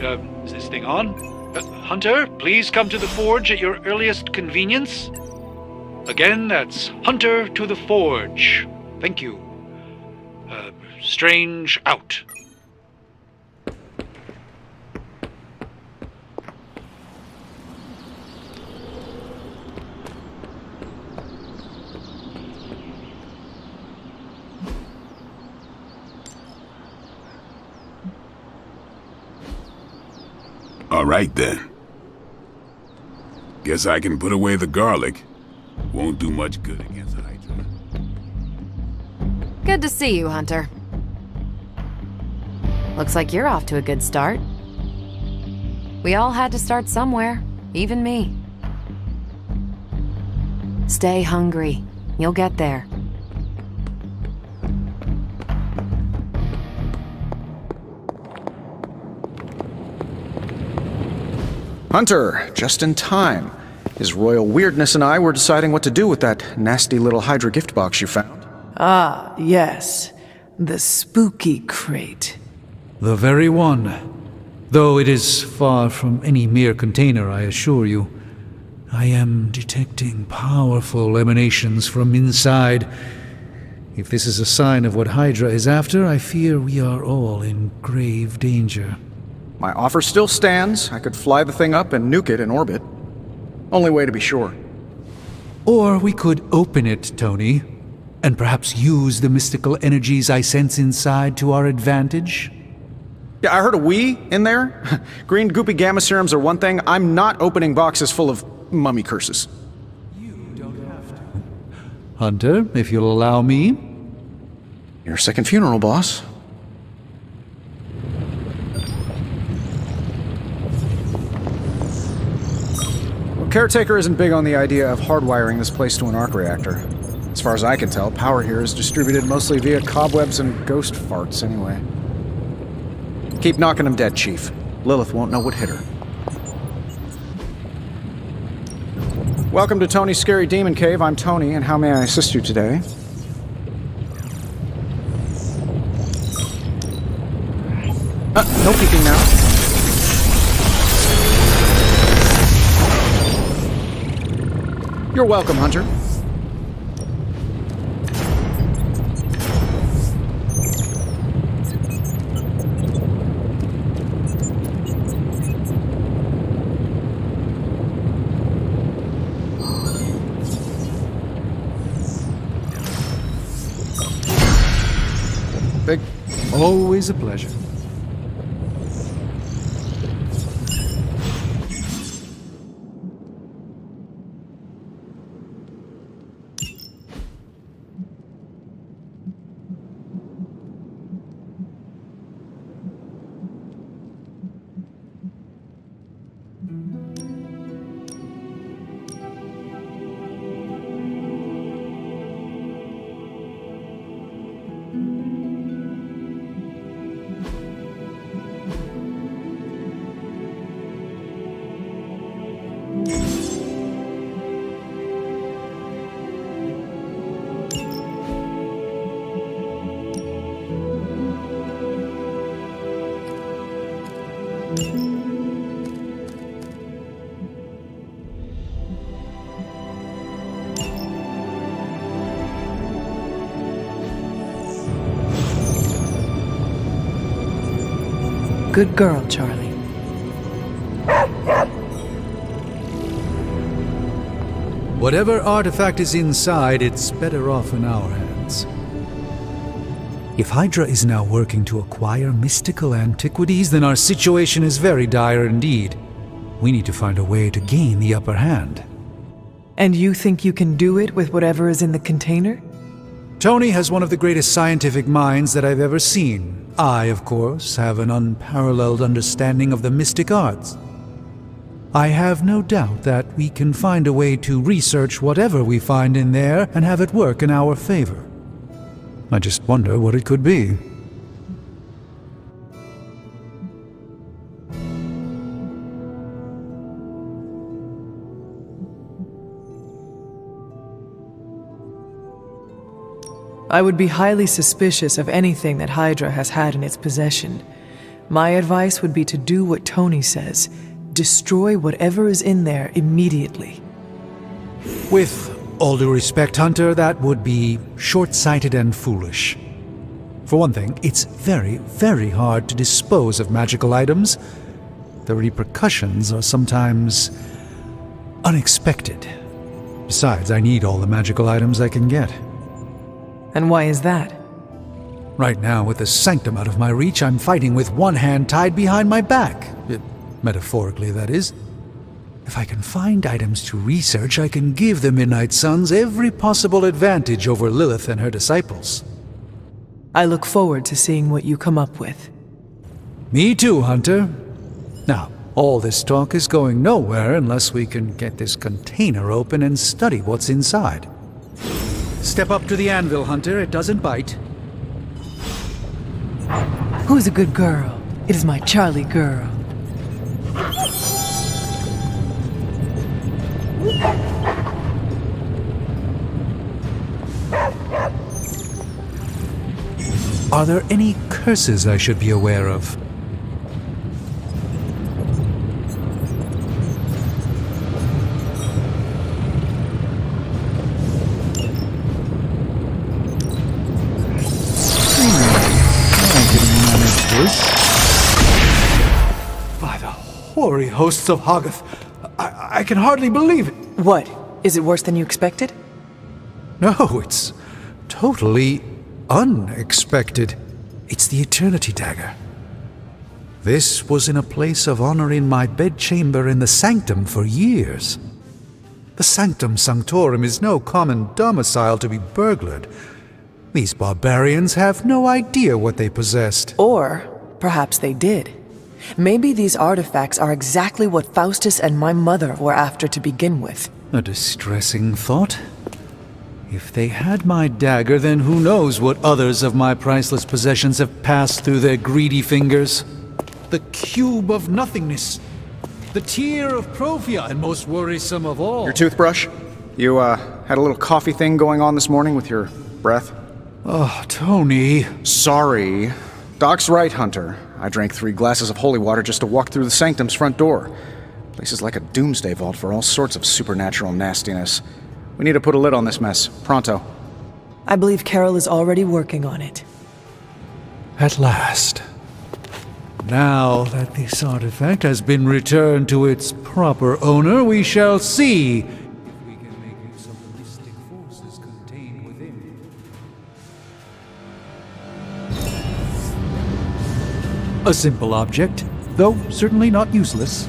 Is this thing on? Hunter, please come to the forge at your earliest convenience. Again, that's Hunter to the forge. Thank you. Strange out. All right, then. Guess I can put away the garlic. Won't do much good against Hydra. Good to see you, Hunter. Looks like you're off to a good start. We all had to start somewhere, even me. Stay hungry. You'll get there. Hunter, just in time. His royal weirdness and I were deciding what to do with that nasty little Hydra gift box you found. Ah, yes. The spooky crate. The very one. Though it is far from any mere container, I assure you. I am detecting powerful emanations from inside. If this is a sign of what Hydra is after, I fear we are all in grave danger. My offer still stands. I could fly the thing up and nuke it in orbit. Only way to be sure. Or we could open it, Tony, and perhaps use the mystical energies I sense inside to our advantage. Yeah, I heard a "we" in there. Green goopy gamma serums are one thing. I'm not opening boxes full of mummy curses. Hunter, if you'll allow me. Your second funeral, boss. Caretaker isn't big on the idea of hardwiring this place to an arc reactor. As far as I can tell, power here is distributed mostly via cobwebs and ghost farts anyway. Keep knocking him dead, Chief. Lilith won't know what hit her. Welcome to Tony's Scary Demon Cave. I'm Tony, and how may I assist you today? No peeking now. You're welcome, Hunter. Big. Always a pleasure. Good girl, Charlie. Whatever artifact is inside, it's better off in our hands. If Hydra is now working to acquire mystical antiquities, then our situation is very dire indeed. We need to find a way to gain the upper hand. And you think you can do it with whatever is in the container? Tony has one of the greatest scientific minds that I've ever seen. I, of course, have an unparalleled understanding of the mystic arts. I have no doubt that we can find a way to research whatever we find in there and have it work in our favor. I just wonder what it could be. I would be highly suspicious of anything that Hydra has had in its possession. My advice would be to do what Tony says. Destroy whatever is in there immediately. With all due respect, Hunter, that would be short-sighted and foolish. For one thing, it's very, very hard to dispose of magical items. The repercussions are sometimes unexpected. Besides, I need all the magical items I can get. And why is that? Right now, with the sanctum out of my reach, I'm fighting with one hand tied behind my back. Metaphorically, that is. If I can find items to research, I can give the Midnight Suns every possible advantage over Lilith and her disciples. I look forward to seeing what you come up with. Me too, Hunter. Now, all this talk is going nowhere unless we can get this container open and study what's inside. Step up to the anvil, Hunter. It doesn't bite. Who's a good girl? It is my Charlie girl. Are there any curses I should be aware of? By the hoary hosts of Hoggoth, I can hardly believe it. What? Is it worse than you expected? No, it's totally unexpected. It's the Eternity Dagger. This was in a place of honor in my bedchamber in the Sanctum for years. The Sanctum Sanctorum is no common domicile to be burglared. These barbarians have no idea what they possessed. Or perhaps they did. Maybe these artifacts are exactly what Faustus and my mother were after to begin with. A distressing thought. If they had my dagger, then who knows what others of my priceless possessions have passed through their greedy fingers. The cube of nothingness. The tear of Profia, and most worrisome of all. Your toothbrush? You, had a little coffee thing going on this morning with your breath? Oh, Tony. Sorry. Doc's right, Hunter. I drank 3 glasses of holy water just to walk through the Sanctum's front door. Place is like a doomsday vault for all sorts of supernatural nastiness. We need to put a lid on this mess. Pronto. I believe Carol is already working on it. At last. Now that this artifact has been returned to its proper owner, we shall see if we can make use of the mystic forces contained within. A simple object, though certainly not useless.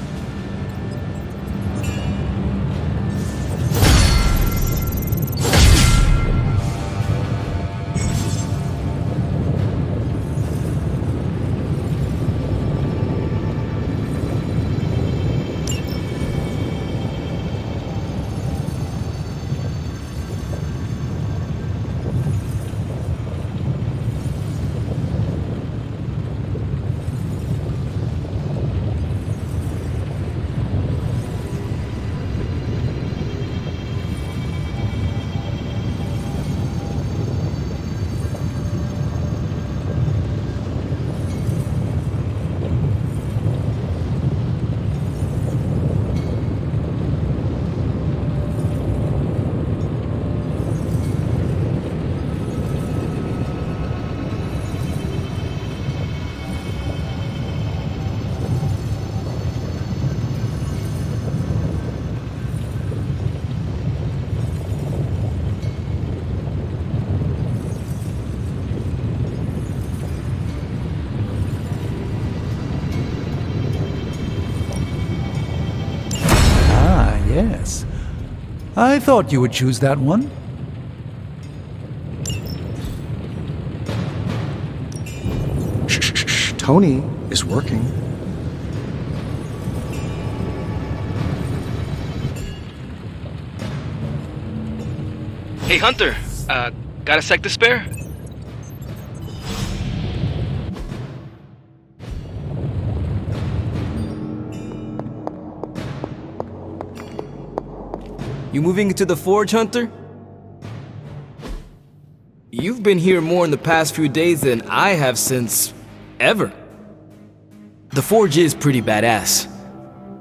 Yes. I thought you would choose that one. Shh. Tony is working. Hey, Hunter. Got a sec to spare? You moving into the forge, Hunter? You've been here more in the past few days than I have since... ever. The forge is pretty badass,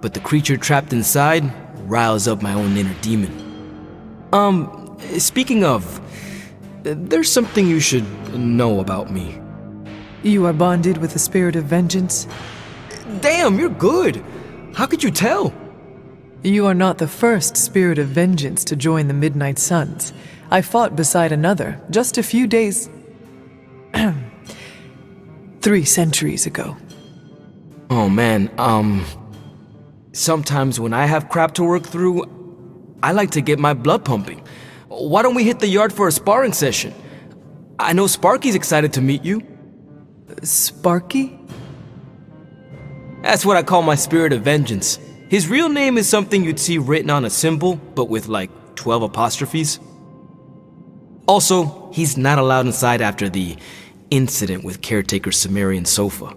but the creature trapped inside riles up my own inner demon. Speaking of, there's something you should know about me. You are bonded with the spirit of vengeance? Damn, you're good! How could you tell? You are not the first spirit of vengeance to join the Midnight Suns. I fought beside another just a few days... 3 centuries ago. Oh man, sometimes when I have crap to work through, I like to get my blood pumping. Why don't we hit the yard for a sparring session? I know Sparky's excited to meet you. Sparky? That's what I call my spirit of vengeance. His real name is something you'd see written on a symbol, but with like 12 apostrophes. Also, he's not allowed inside after the incident with caretaker Sumerian sofa.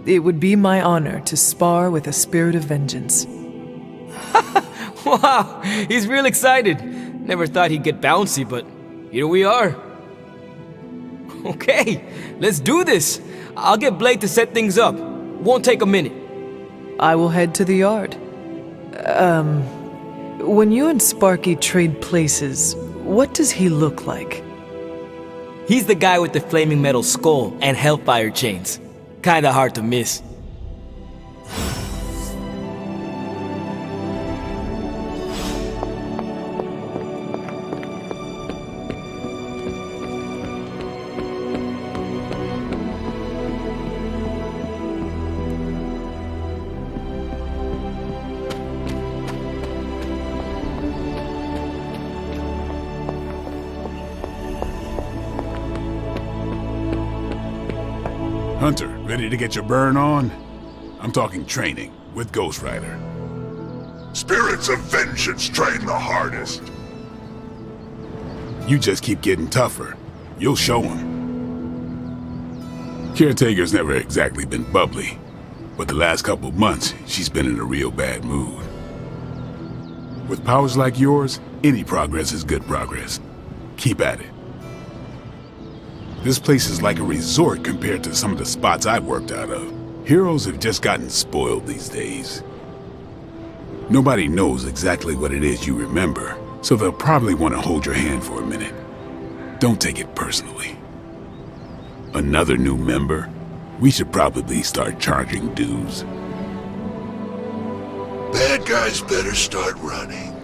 It would be my honor to spar with a spirit of vengeance. Wow, he's real excited. Never thought he'd get bouncy, but here we are. Okay, let's do this. I'll get Blade to set things up. Won't take a minute. I will head to the yard. When you and Sparky trade places, what does he look like? He's the guy with the flaming metal skull and hellfire chains. Kinda hard to miss. Hunter, ready to get your burn on? I'm talking training with Ghost Rider. Spirits of vengeance train the hardest. You just keep getting tougher. You'll show them. Caretaker's never exactly been bubbly, but the last couple months, she's been in a real bad mood. With powers like yours, any progress is good progress. Keep at it. This place is like a resort compared to some of the spots I've worked out of. Heroes have just gotten spoiled these days. Nobody knows exactly what it is you remember, so they'll probably want to hold your hand for a minute. Don't take it personally. Another new member? We should probably start charging dues. Bad guys better start running.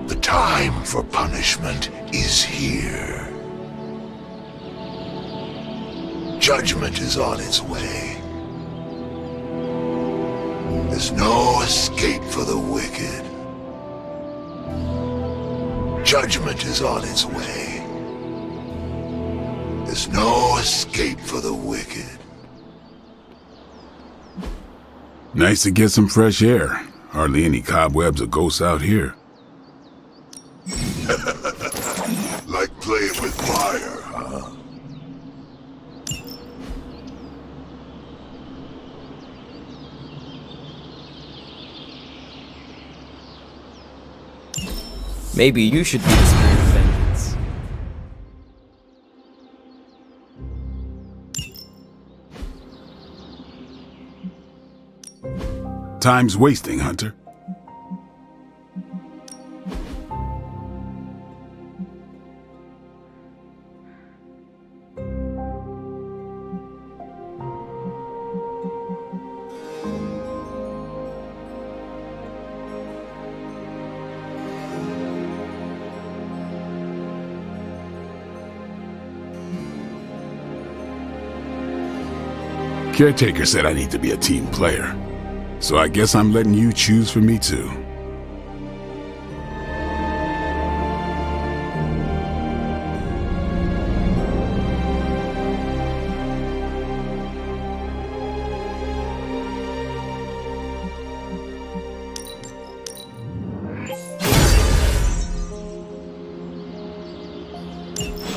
The time for punishment is here. Judgment is on its way. There's no escape for the wicked. Judgment is on its way. There's no escape for the wicked. Nice to get some fresh air. Hardly any cobwebs or ghosts out here. Like playing with fire, huh? Maybe you should be the spirit of vengeance. Time's wasting, Hunter. Caretaker said I need to be a team player, so I guess I'm letting you choose for me too.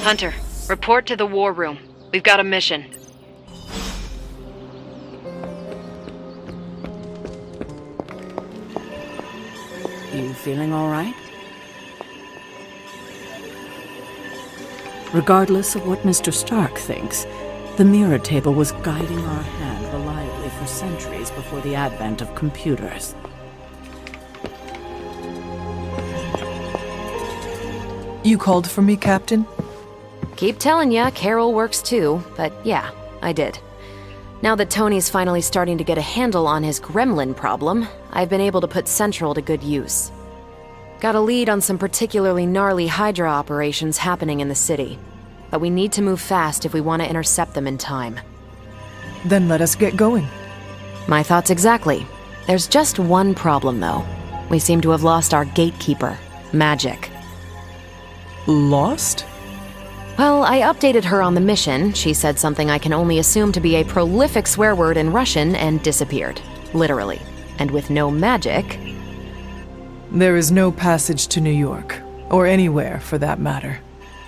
Hunter, report to the war room. We've got a mission. You feeling all right? Regardless of what Mr. Stark thinks, the mirror table was guiding our hand reliably for centuries before the advent of computers. You called for me, Captain? Keep telling ya, Carol works too, but yeah, I did. Now that Tony's finally starting to get a handle on his gremlin problem, I've been able to put Central to good use. Got a lead on some particularly gnarly Hydra operations happening in the city, but we need to move fast if we want to intercept them in time. Then let us get going. My thoughts exactly. There's just one problem, though. We seem to have lost our gatekeeper, Magic. Lost? Well, I updated her on the mission. She said something I can only assume to be a prolific swear word in Russian and disappeared. Literally. And with no magic... There is no passage to New York, or anywhere for that matter.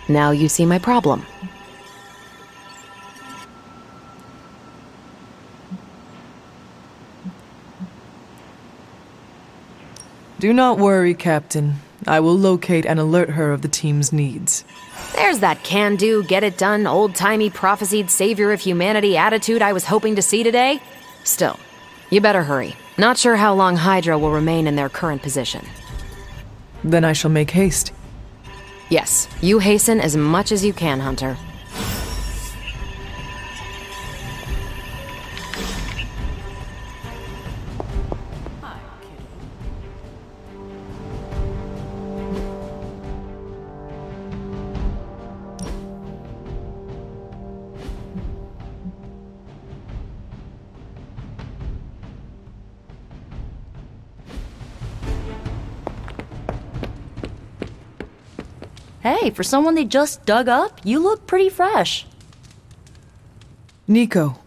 Now you see my problem. Do not worry, Captain. I will locate and alert her of the team's needs. There's that can-do, get-it-done, old-timey prophesied savior of humanity attitude I was hoping to see today. Still, you better hurry. Not sure how long Hydra will remain in their current position. Then I shall make haste. Yes, you hasten as much as you can, Hunter. Hey, for someone they just dug up, you look pretty fresh. Nico,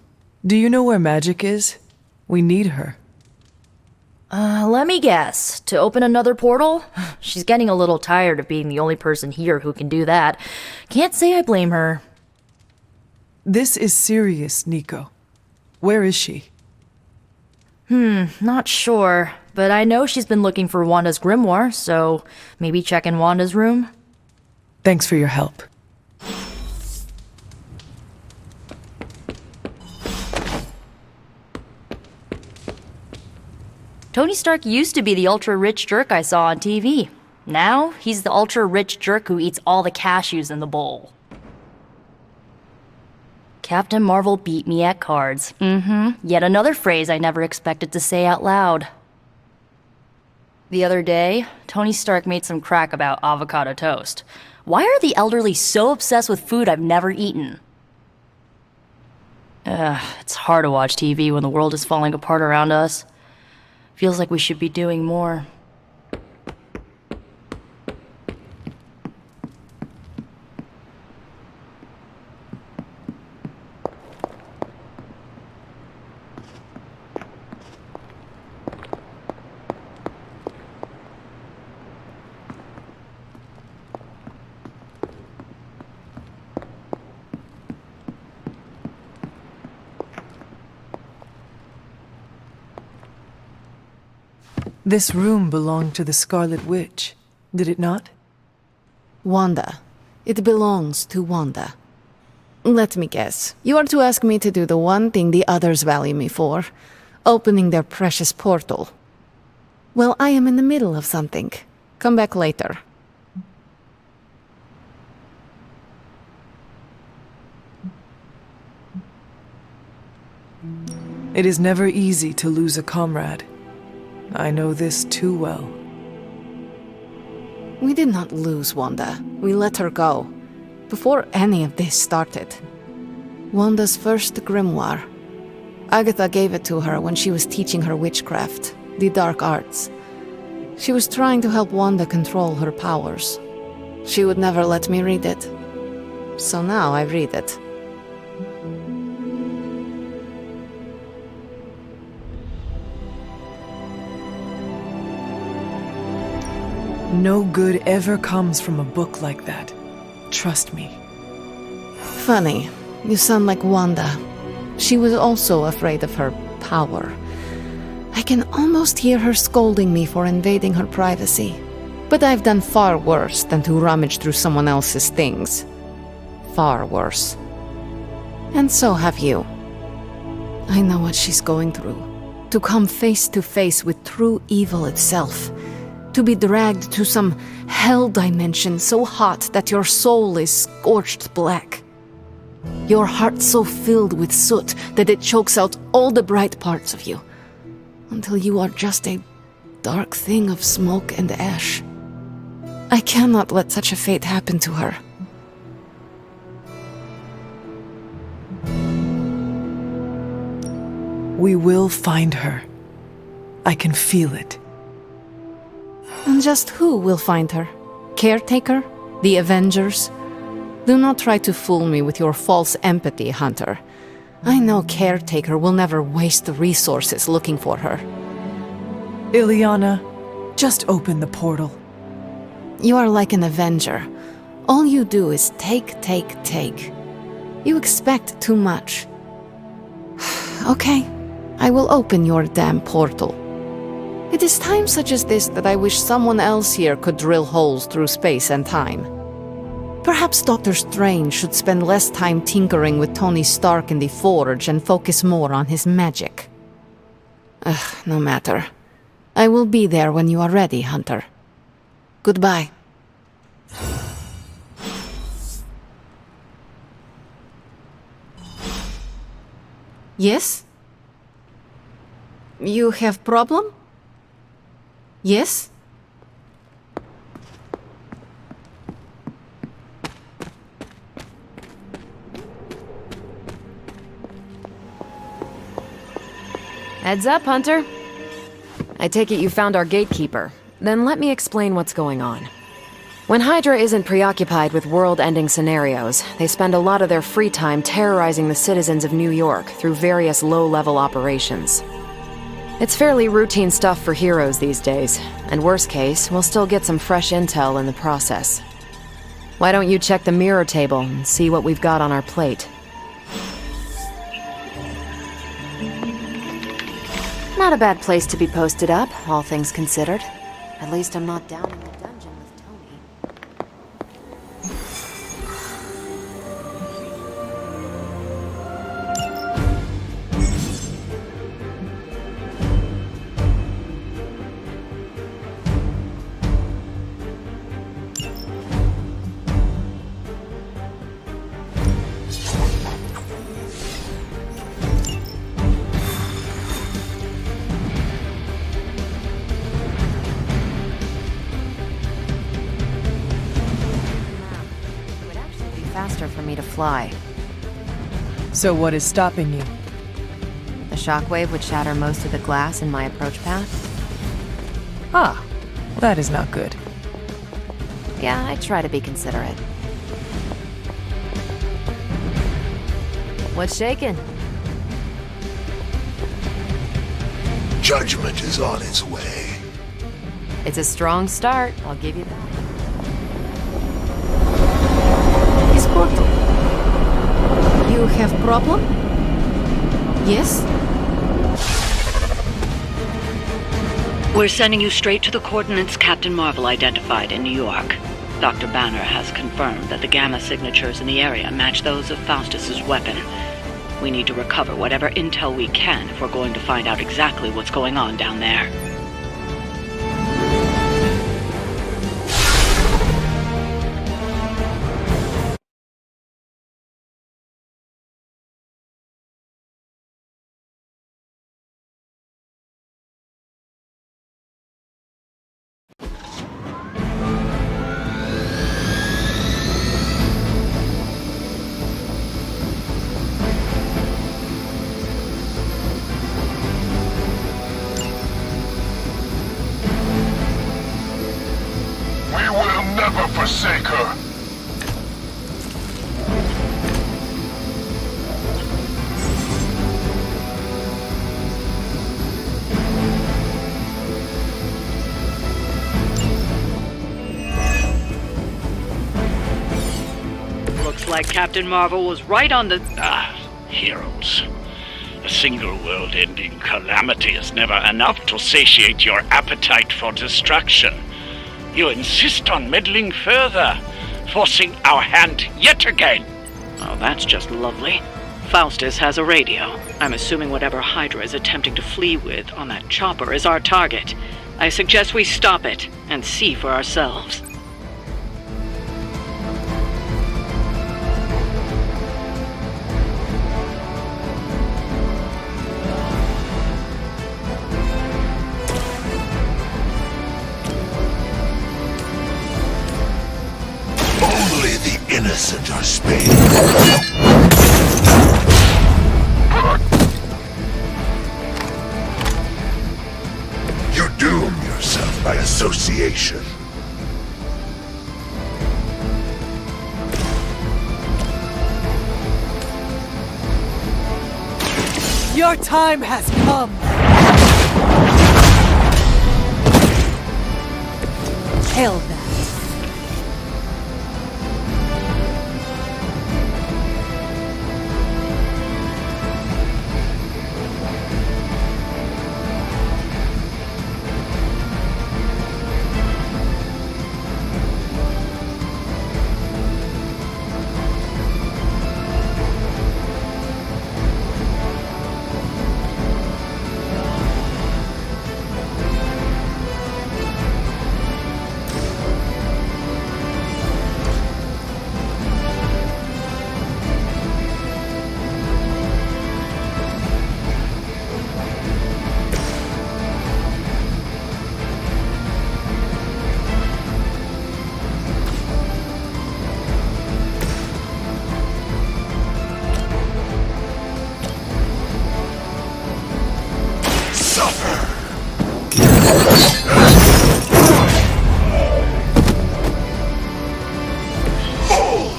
do you know where Magic is? We need her. Let me guess. To open another portal? She's getting a little tired of being the only person here who can do that. Can't say I blame her. This is serious, Nico. Where is she? Not sure. But I know she's been looking for Wanda's grimoire, so maybe check in Wanda's room? Thanks for your help. Tony Stark used to be the ultra-rich jerk I saw on TV. Now, he's the ultra-rich jerk who eats all the cashews in the bowl. Captain Marvel beat me at cards. Yet another phrase I never expected to say out loud. The other day, Tony Stark made some crack about avocado toast. Why are the elderly so obsessed with food I've never eaten? It's hard to watch TV when the world is falling apart around us. Feels like we should be doing more. This room belonged to the Scarlet Witch, did it not? Wanda. It belongs to Wanda. Let me guess. You are to ask me to do the one thing the others value me for. Opening their precious portal. Well, I am in the middle of something. Come back later. It is never easy to lose a comrade. I know this too well. We did not lose Wanda. We let her go. Before any of this started. Wanda's first grimoire. Agatha gave it to her when she was teaching her witchcraft, the dark arts. She was trying to help Wanda control her powers. She would never let me read it. So now I read it. No good ever comes from a book like that. Trust me. funny. You sound like Wanda. She was also afraid of her power. I can almost hear her scolding me for invading her privacy. But I've done far worse than to rummage through someone else's things. Far worse. And so have you. I know what she's going through. To come face to face with true evil itself. To be dragged to some hell dimension so hot that your soul is scorched black. Your heart so filled with soot that it chokes out all the bright parts of you. Until you are just a dark thing of smoke and ash. I cannot let such a fate happen to her. We will find her. I can feel it. And just who will find her? Caretaker? The Avengers? Do not try to fool me with your false empathy, Hunter. I know Caretaker will never waste the resources looking for her. Ileana, just open the portal. You are like an Avenger. All you do is take, take, take. You expect too much. Okay, I will open your damn portal. It is times such as this that I wish someone else here could drill holes through space and time. Perhaps Doctor Strange should spend less time tinkering with Tony Stark in the Forge and focus more on his magic. No matter. I will be there when you are ready, Hunter. Goodbye. Yes? You have problem? Yes? Heads up, Hunter. I take it you found our gatekeeper. Then let me explain what's going on. When Hydra isn't preoccupied with world-ending scenarios, they spend a lot of their free time terrorizing the citizens of New York through various low-level operations. It's fairly routine stuff for heroes these days, and worst case, we'll still get some fresh intel in the process. Why don't you check the mirror table and see what we've got on our plate? Not a bad place to be posted up, all things considered. At least I'm not down in the dungeon with Tony. Faster for me to fly. So what is stopping you? The shockwave would shatter most of the glass in my approach path. Ah, that is not good. Yeah, I try to be considerate. What's shaking? Judgment is on its way. It's a strong start, I'll give you that. Portal. You have problem? Yes? We're sending you straight to the coordinates Captain Marvel identified in New York. Dr. Banner has confirmed that the gamma signatures in the area match those of Faustus's weapon. We need to recover whatever intel we can if we're going to find out exactly what's going on down there. like Captain Marvel was right on the... Heroes. A single world-ending calamity is never enough to satiate your appetite for destruction. You insist on meddling further, forcing our hand yet again. Oh, that's just lovely. Faustus has a radio. I'm assuming whatever Hydra is attempting to flee with on that chopper is our target. I suggest we stop it and see for ourselves. Only the innocent are spared. You doom yourself by association. Your time has come! Hail that.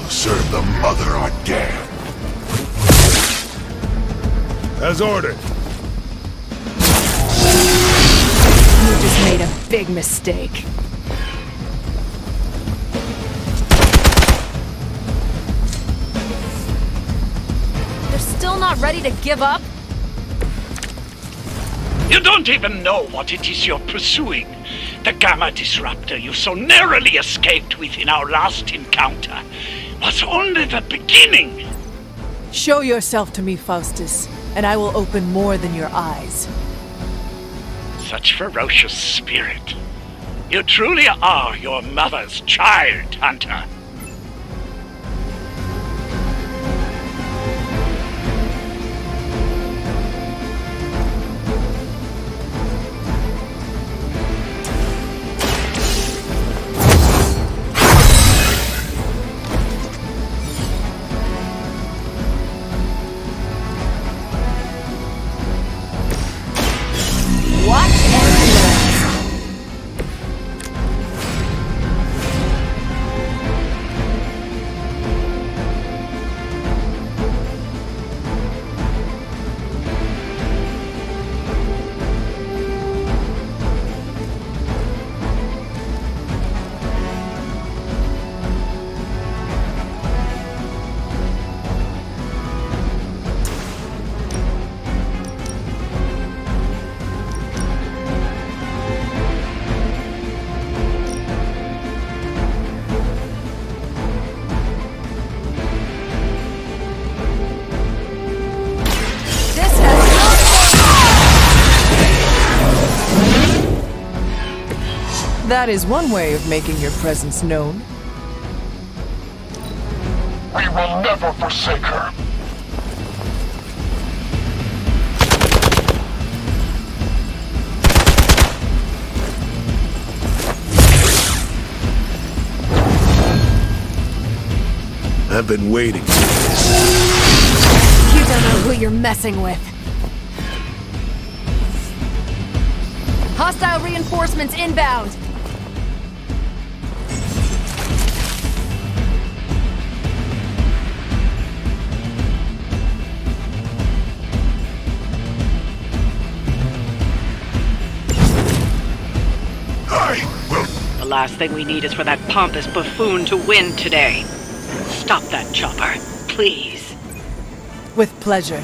Serve the mother are dead. As ordered. You just made a big mistake. They're still not ready to give up? You don't even know what it is you're pursuing. The Gamma Disruptor you so narrowly escaped with in our last encounter was only the beginning. Show yourself to me, Faustus, and I will open more than your eyes. Such ferocious spirit. You truly are your mother's child, Hunter. That is one way of making your presence known. We will never forsake her. I've been waiting for this. You don't know who you're messing with. Hostile reinforcements inbound! The last thing we need is for that pompous buffoon to win today. Stop that chopper, please. With pleasure.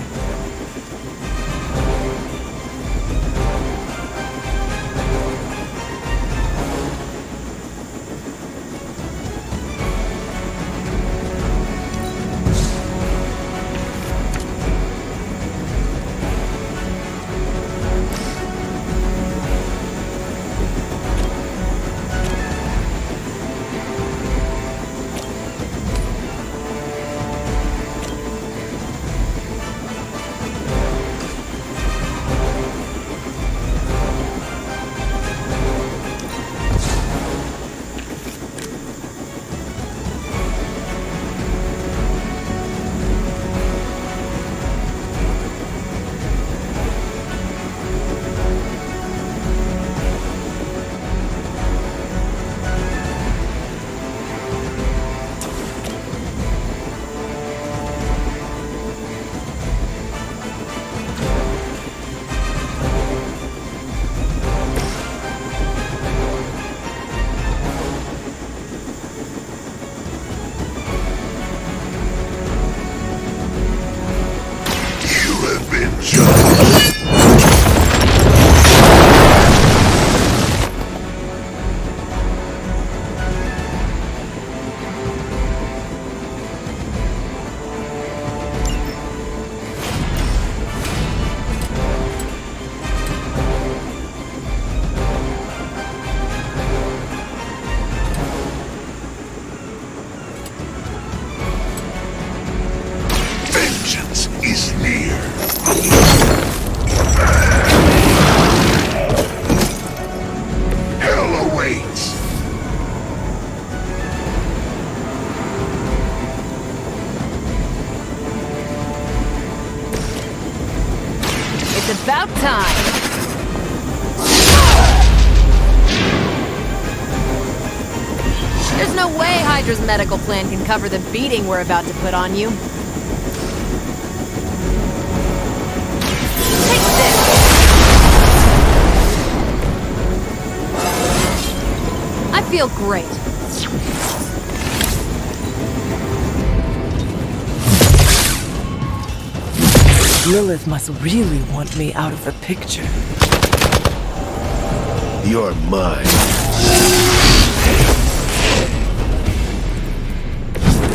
It's about time! There's no way Hydra's medical plan can cover the beating we're about to put on you. Take this! I feel great. Lilith must really want me out of the picture. You're mine.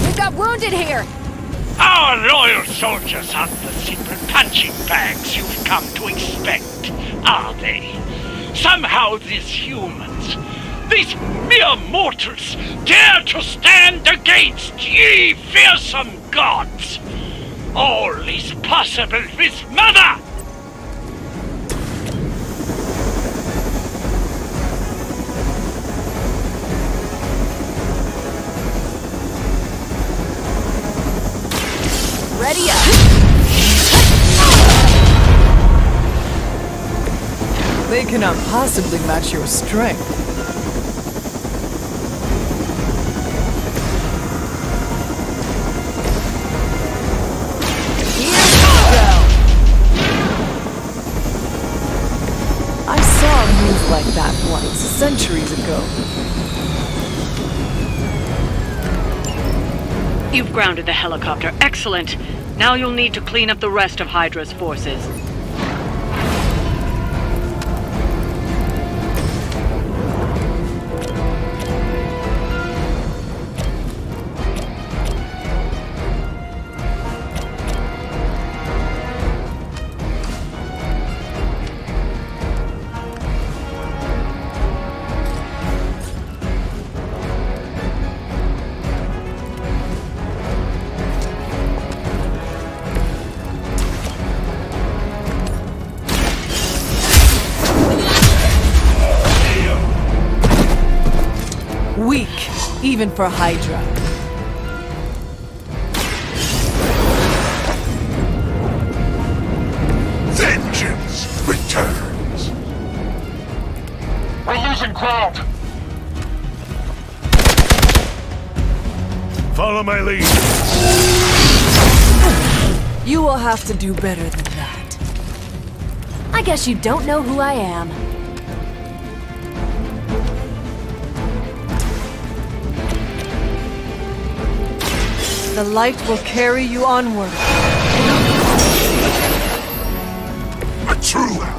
We've got wounded here! Our loyal soldiers aren't the simple punching bags you've come to expect, are they? Somehow these humans, these mere mortals, dare to stand against ye fearsome gods! All is possible with Mother! Ready up! They cannot possibly match your strength. Like that once, centuries ago. You've grounded the helicopter. Excellent. Now you'll need to clean up the rest of Hydra's forces. Weak, even for Hydra. Vengeance returns. We're losing ground. Follow my lead. You will have to do better than that. I guess you don't know who I am. The light will carry you onward. A true ally.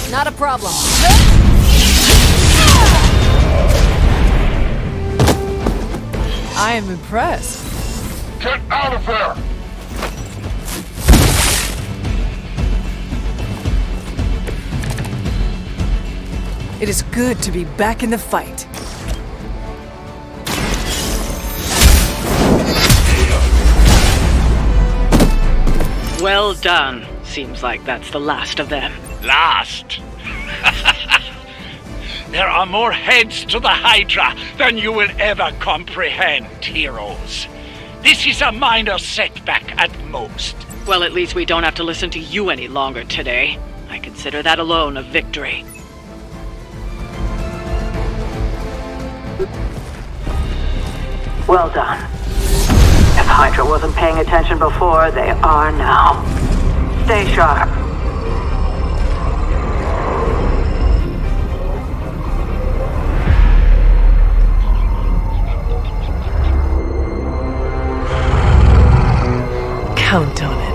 Not a problem. I am impressed. Get out of there! It is good to be back in the fight. Well done. Seems like that's the last of them. Last? There are more heads to the Hydra than you will ever comprehend, heroes. This is a minor setback at most. Well, at least we don't have to listen to you any longer today. I consider that alone a victory. Well done. If Hydra wasn't paying attention before, they are now. Stay sharp. Count on it.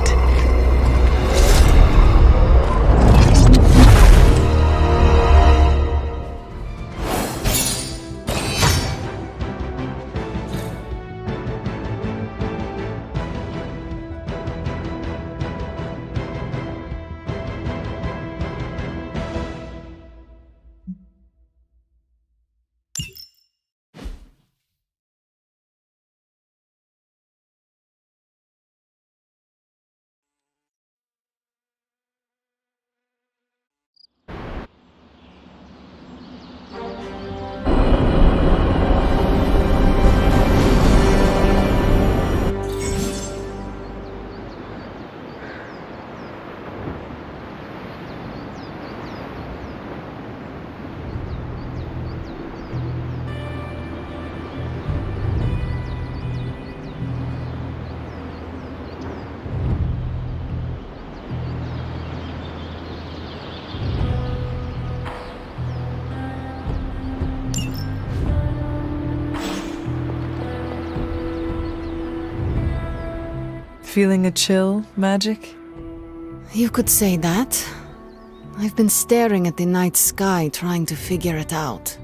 Feeling a chill, Magic? You could say that. I've been staring at the night sky trying to figure it out.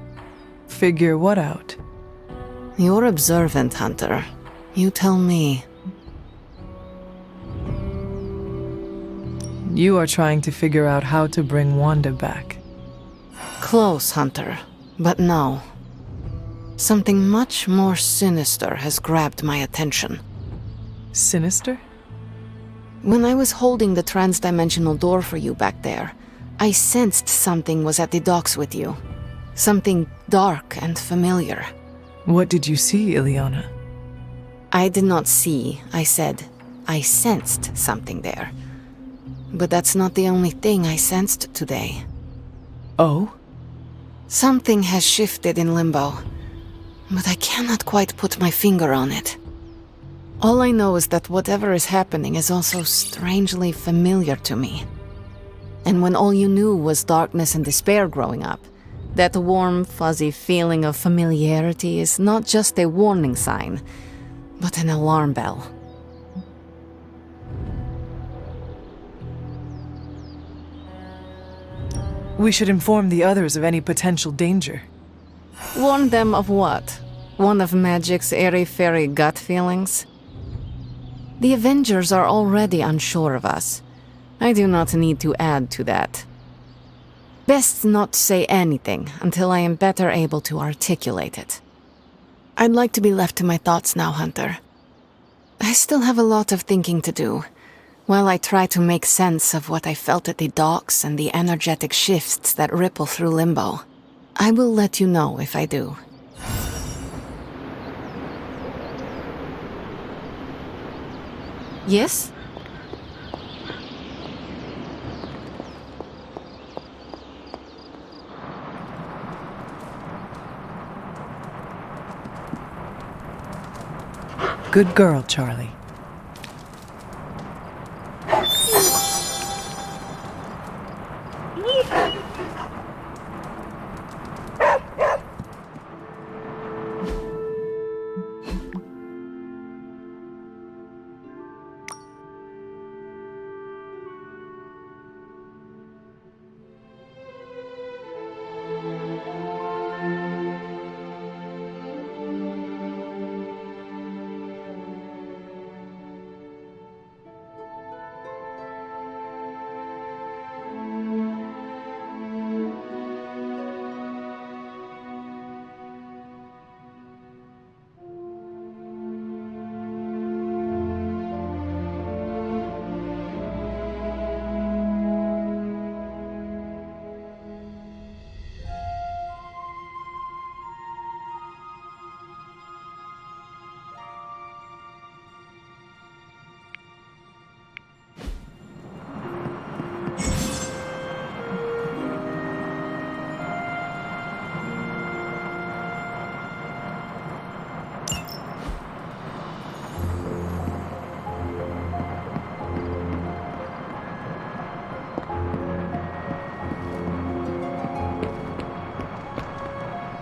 Figure what out? You're observant, Hunter. You tell me. You are trying to figure out how to bring Wanda back. Close, Hunter. But no. Something much more sinister has grabbed my attention. Sinister? When I was holding the trans-dimensional door for you back there, I sensed something was at the docks with you. Something dark and familiar. What did you see, Ileana? I did not see. I said, I sensed something there. But that's not the only thing I sensed today. Oh? Something has shifted in Limbo, but I cannot quite put my finger on it. All I know is that whatever is happening is also strangely familiar to me. And when all you knew was darkness and despair growing up, that warm, fuzzy feeling of familiarity is not just a warning sign, but an alarm bell. We should inform the others of any potential danger. Warn them of what? One of Magic's airy-fairy gut feelings? The Avengers are already unsure of us. I do not need to add to that. Best not say anything until I am better able to articulate it. I'd like to be left to my thoughts now, Hunter. I still have a lot of thinking to do, while I try to make sense of what I felt at the docks and the energetic shifts that ripple through Limbo. I will let you know if I do. Yes? Good girl, Charlie.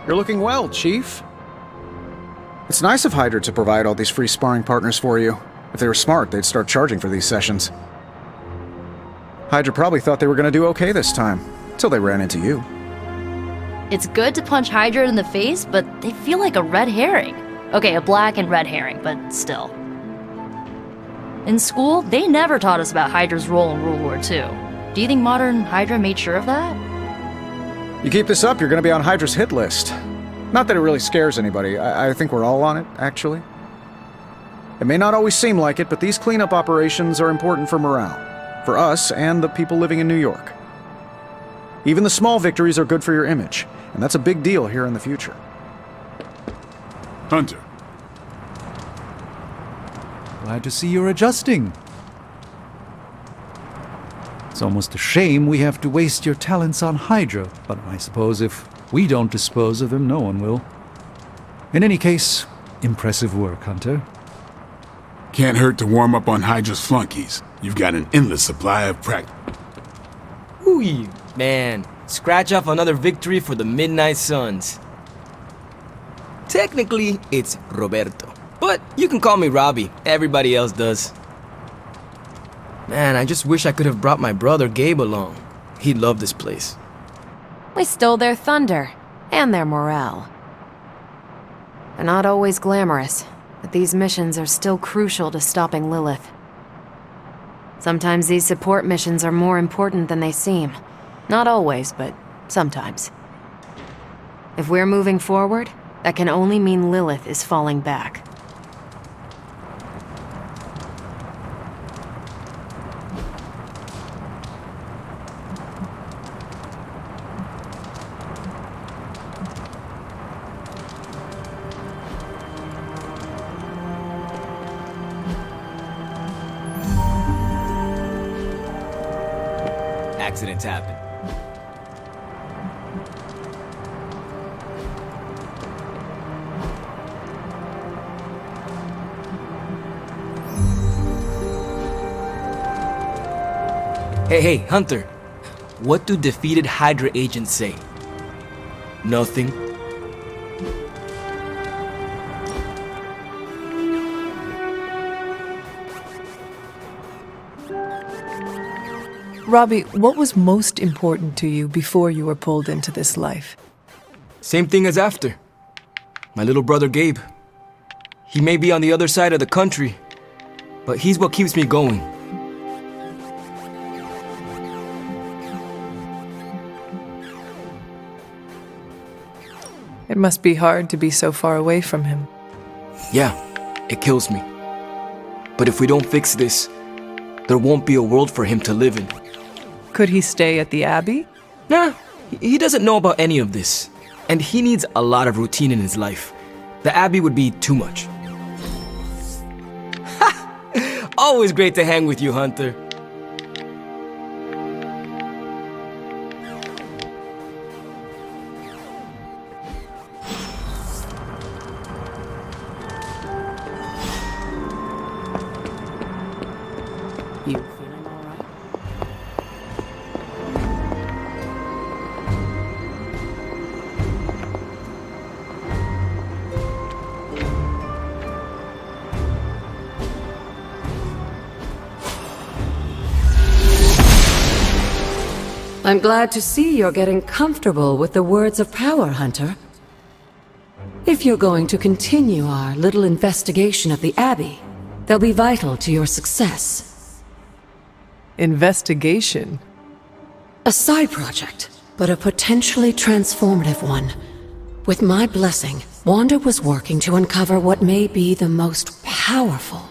You're looking well, Chief. It's nice of Hydra to provide all these free sparring partners for you. If they were smart, they'd start charging for these sessions. Hydra probably thought they were going to do okay this time, till they ran into you. It's good to punch Hydra in the face, but they feel like a red herring. Okay, a black and red herring, but still. In school, they never taught us about Hydra's role in World War II. Do you think modern Hydra made sure of that? You keep this up, you're going to be on Hydra's hit list. Not that it really scares anybody. I think we're all on it, actually. It may not always seem like it, but these cleanup operations are important for morale. For us and the people living in New York. Even the small victories are good for your image, and that's a big deal here in the future. Hunter. Glad to see you're adjusting. It's almost a shame we have to waste your talents on Hydra, but I suppose if we don't dispose of him, no one will. In any case, impressive work, Hunter. Can't hurt to warm up on Hydra's flunkies. You've got an endless supply of practice. Ooh, man. Scratch off another victory for the Midnight Suns. Technically, it's Roberto. But you can call me Robbie. Everybody else does. Man, I just wish I could have brought my brother Gabe along. He'd love this place. We stole their thunder, and their morale. They're not always glamorous, but these missions are still crucial to stopping Lilith. Sometimes these support missions are more important than they seem. Not always, but sometimes. If we're moving forward, that can only mean Lilith is falling back. Accidents happen. Hey, Hunter. What do defeated Hydra agents say? Nothing. Robbie, what was most important to you before you were pulled into this life? Same thing as after. My little brother Gabe. He may be on the other side of the country, but he's what keeps me going. It must be hard to be so far away from him. Yeah, it kills me. But if we don't fix this, there won't be a world for him to live in. Could he stay at the Abbey? Nah, he doesn't know about any of this. And he needs a lot of routine in his life. The Abbey would be too much. Always great to hang with you, Hunter. You feeling all right? I'm glad to see you're getting comfortable with the words of power, Hunter. If you're going to continue our little investigation of the Abbey, they'll be vital to your success. Investigation? A side project, but a potentially transformative one. With my blessing, Wanda was working to uncover what may be the most powerful.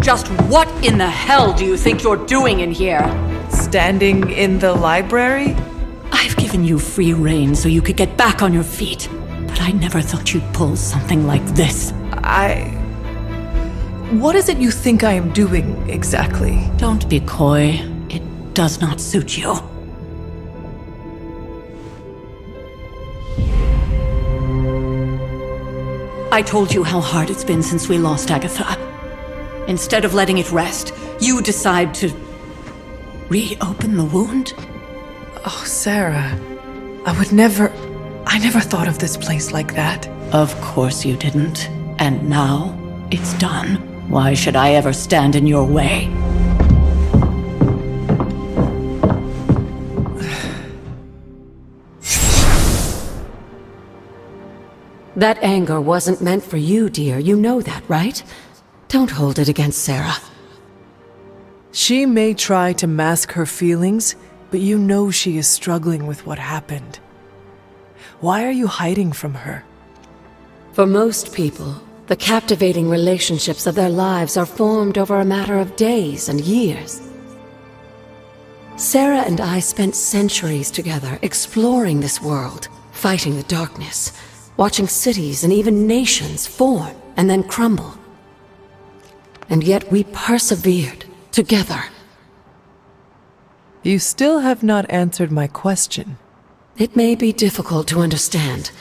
Just what in the hell do you think you're doing in here? Standing in the library? I've given you free rein so you could get back on your feet, but I never thought you'd pull something like this. What is it you think I am doing, exactly? Don't be coy. It does not suit you. I told you how hard it's been since we lost Agatha. Instead of letting it rest, you decide to reopen the wound? Oh, Sarah. I never thought of this place like that. Of course you didn't. And now, it's done. Why should I ever stand in your way? That anger wasn't meant for you, dear. You know that, right? Don't hold it against Sarah. She may try to mask her feelings, but you know she is struggling with what happened. Why are you hiding from her? For most people, the captivating relationships of their lives are formed over a matter of days and years. Sarah and I spent centuries together exploring this world, fighting the darkness, watching cities and even nations form and then crumble. And yet we persevered together. You still have not answered my question. It may be difficult to understand,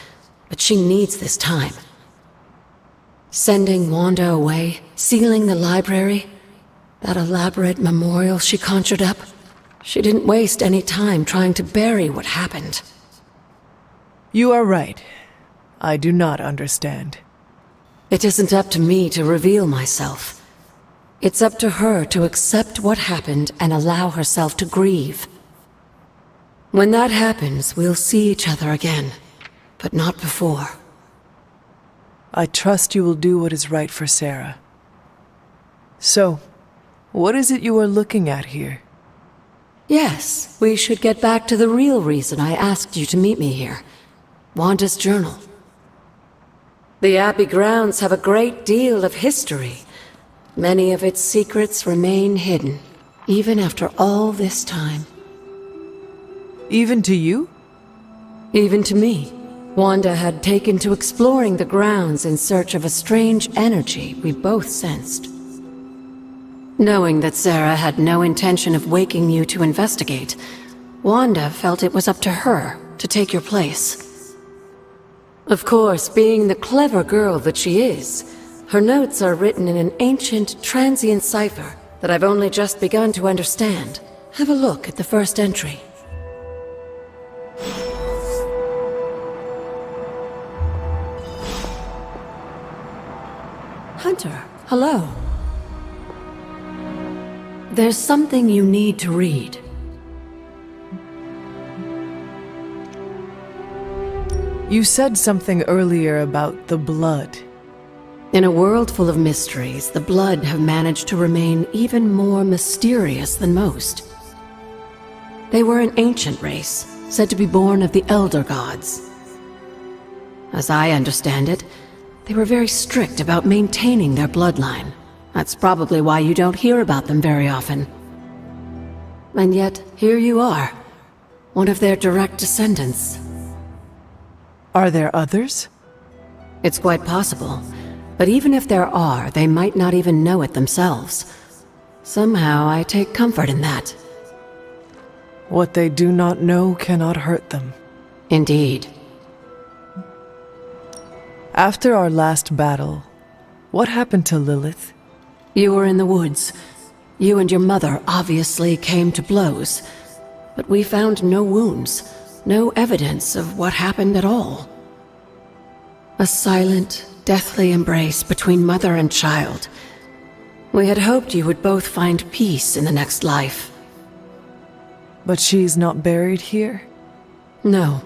but she needs this time. Sending Wanda away, sealing the library, that elaborate memorial she conjured up, she didn't waste any time trying to bury what happened. You are right. I do not understand. It isn't up to me to reveal myself. It's up to her to accept what happened and allow herself to grieve. When that happens, we'll see each other again, but not before. I trust you will do what is right for Sarah. So, what is it you are looking at here? Yes, we should get back to the real reason I asked you to meet me here. Wanda's journal. The Abbey grounds have a great deal of history. Many of its secrets remain hidden, even after all this time. Even to you? Even to me. Wanda had taken to exploring the grounds in search of a strange energy we both sensed. Knowing that Sarah had no intention of waking you to investigate, Wanda felt it was up to her to take your place. Of course, being the clever girl that she is, her notes are written in an ancient, transient cipher that I've only just begun to understand. Have a look at the first entry. Hunter, hello. There's something you need to read. You said something earlier about the blood. In a world full of mysteries, the blood have managed to remain even more mysterious than most. They were an ancient race, said to be born of the Elder Gods. As I understand it, they were very strict about maintaining their bloodline. That's probably why you don't hear about them very often. And yet, here you are, one of their direct descendants. Are there others? It's quite possible. But even if there are, they might not even know it themselves. Somehow, I take comfort in that. What they do not know cannot hurt them. Indeed. After our last battle, what happened to Lilith? You were in the woods. You and your mother obviously came to blows. But we found no wounds, no evidence of what happened at all. A silent, deathly embrace between mother and child. We had hoped you would both find peace in the next life. But she's not buried here? No.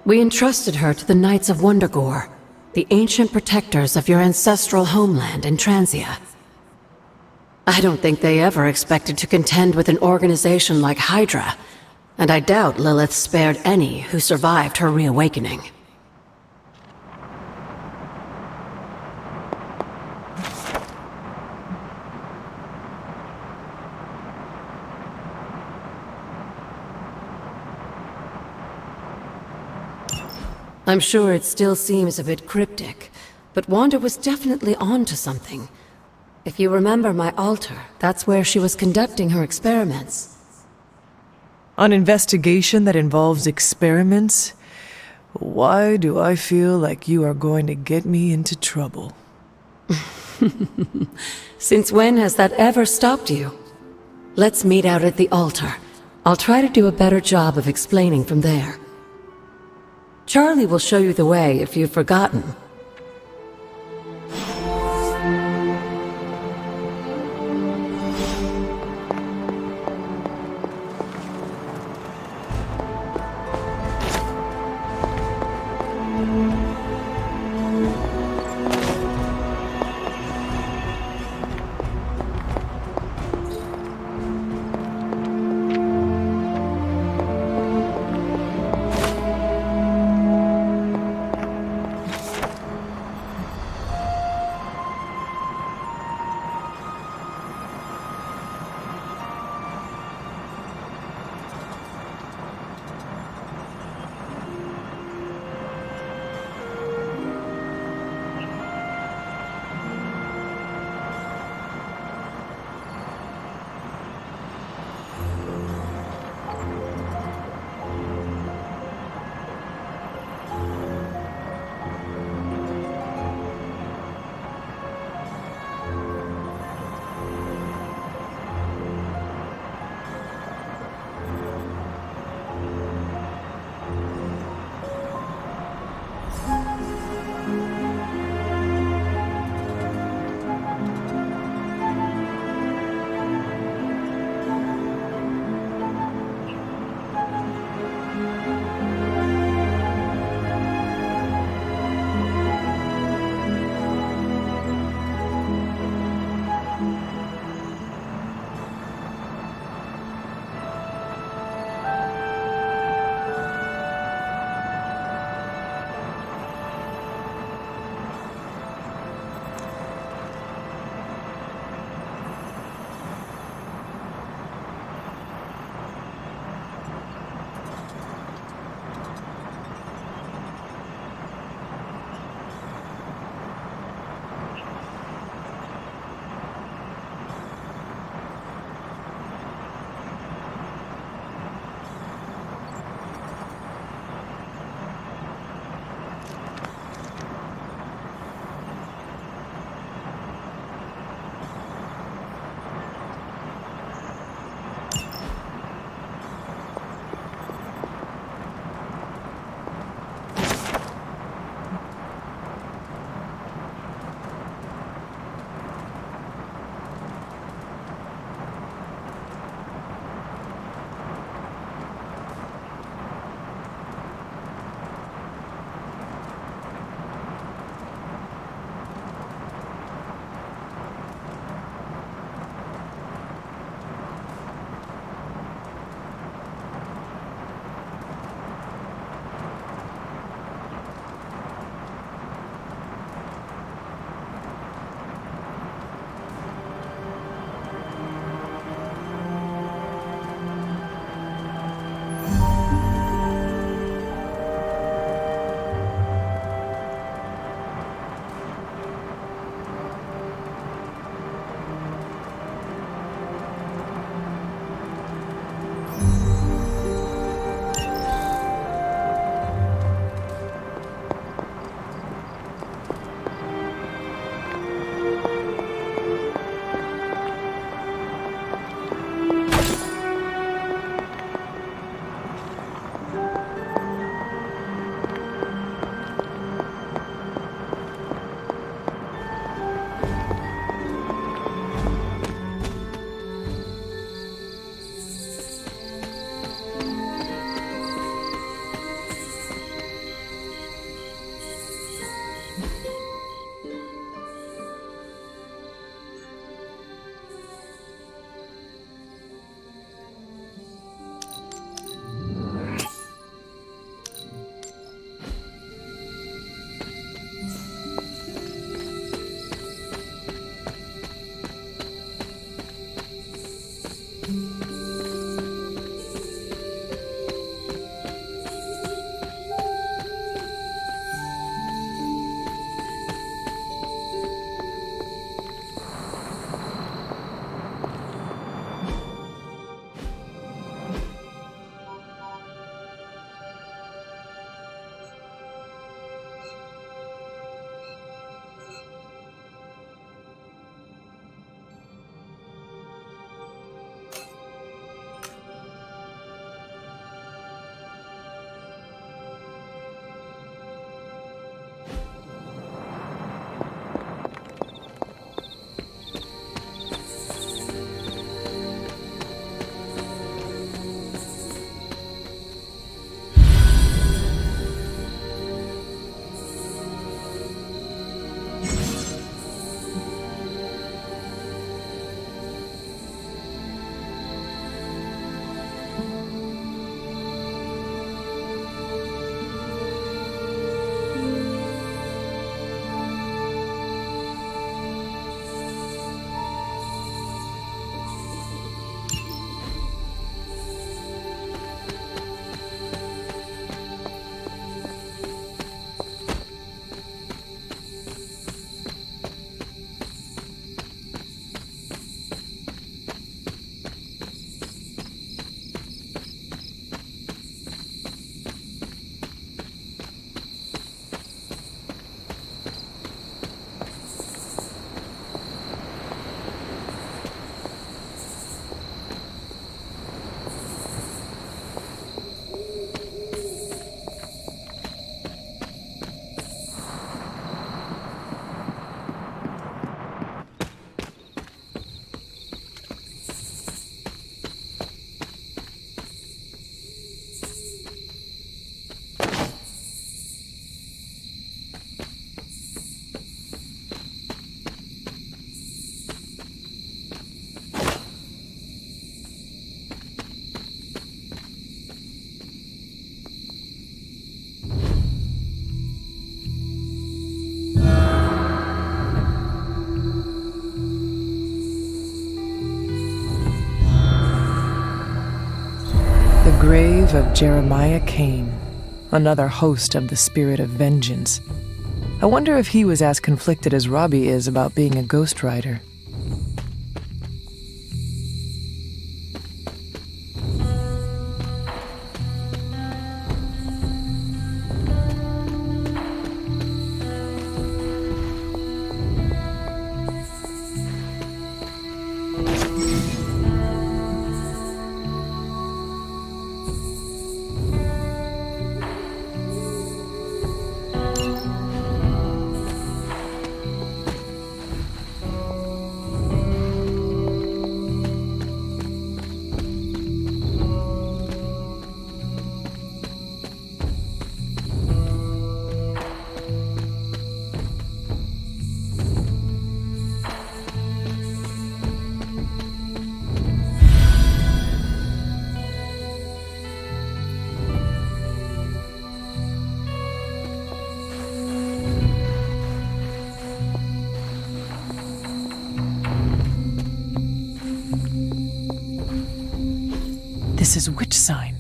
We entrusted her to the Knights of Wondergore, the ancient protectors of your ancestral homeland in Transia. I don't think they ever expected to contend with an organization like Hydra, and I doubt Lilith spared any who survived her reawakening. I'm sure it still seems a bit cryptic, but Wanda was definitely onto something. If you remember my altar, that's where she was conducting her experiments. An investigation that involves experiments? Why do I feel like you are going to get me into trouble? Since when has that ever stopped you? Let's meet out at the altar. I'll try to do a better job of explaining from there. Charlie will show you the way if you've forgotten. grave of Jeremiah Kane, another host of the Spirit of Vengeance. I wonder if he was as conflicted as Robbie is about being a ghostwriter. This is which sign?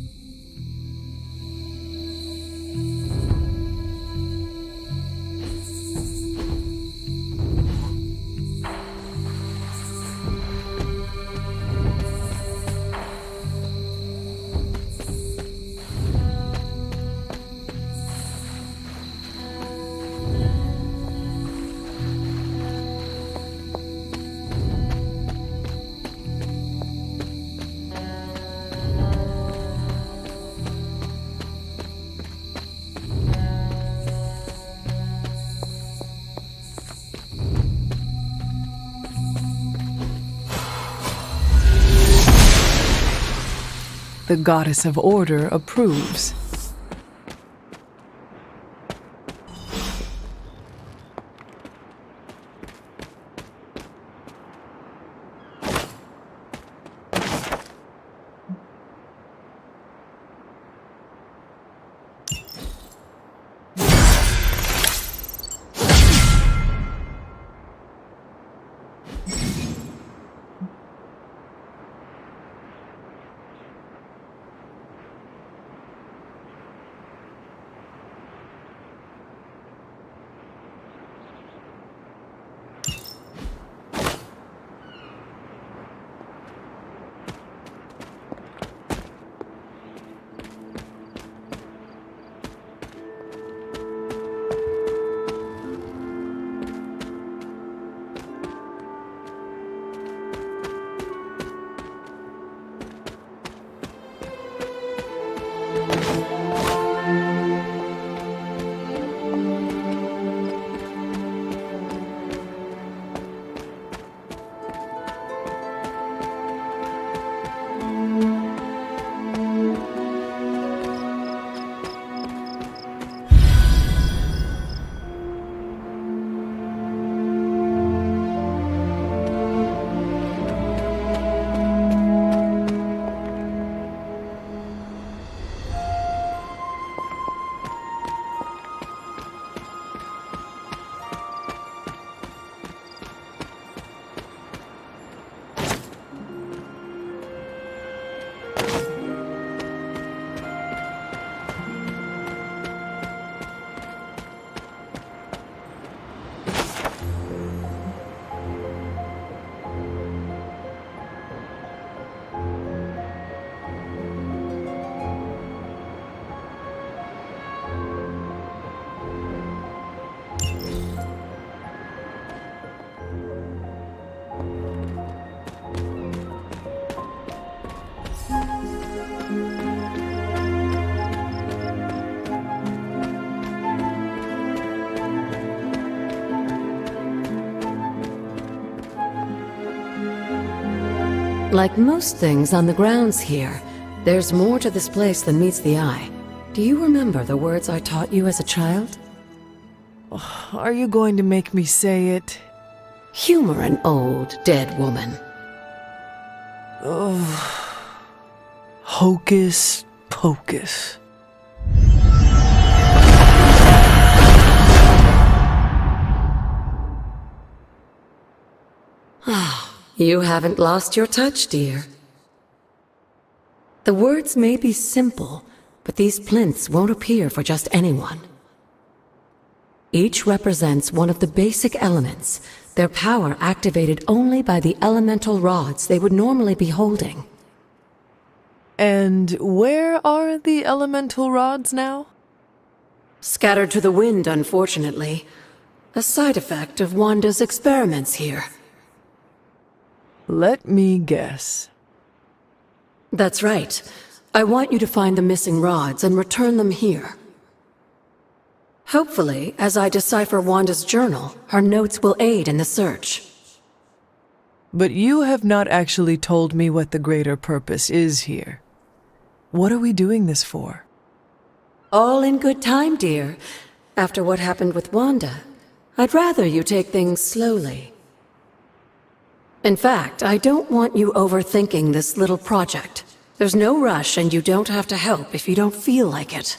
The goddess of order approves. Like most things on the grounds here, there's more to this place than meets the eye. Do you remember the words I taught you as a child? Are you going to make me say it? Humor an old, dead woman. Ugh. Hocus pocus. You haven't lost your touch, dear. The words may be simple, but these plinths won't appear for just anyone. Each represents one of the basic elements, their power activated only by the elemental rods they would normally be holding. And where are the elemental rods now? Scattered to the wind, unfortunately. A side effect of Wanda's experiments here. Let me guess. That's right. I want you to find the missing rods and return them here. Hopefully, as I decipher Wanda's journal, her notes will aid in the search. But you have not actually told me what the greater purpose is here. What are we doing this for? All in good time, dear. After what happened with Wanda, I'd rather you take things slowly. In fact, I don't want you overthinking this little project. There's no rush, and you don't have to help if you don't feel like it.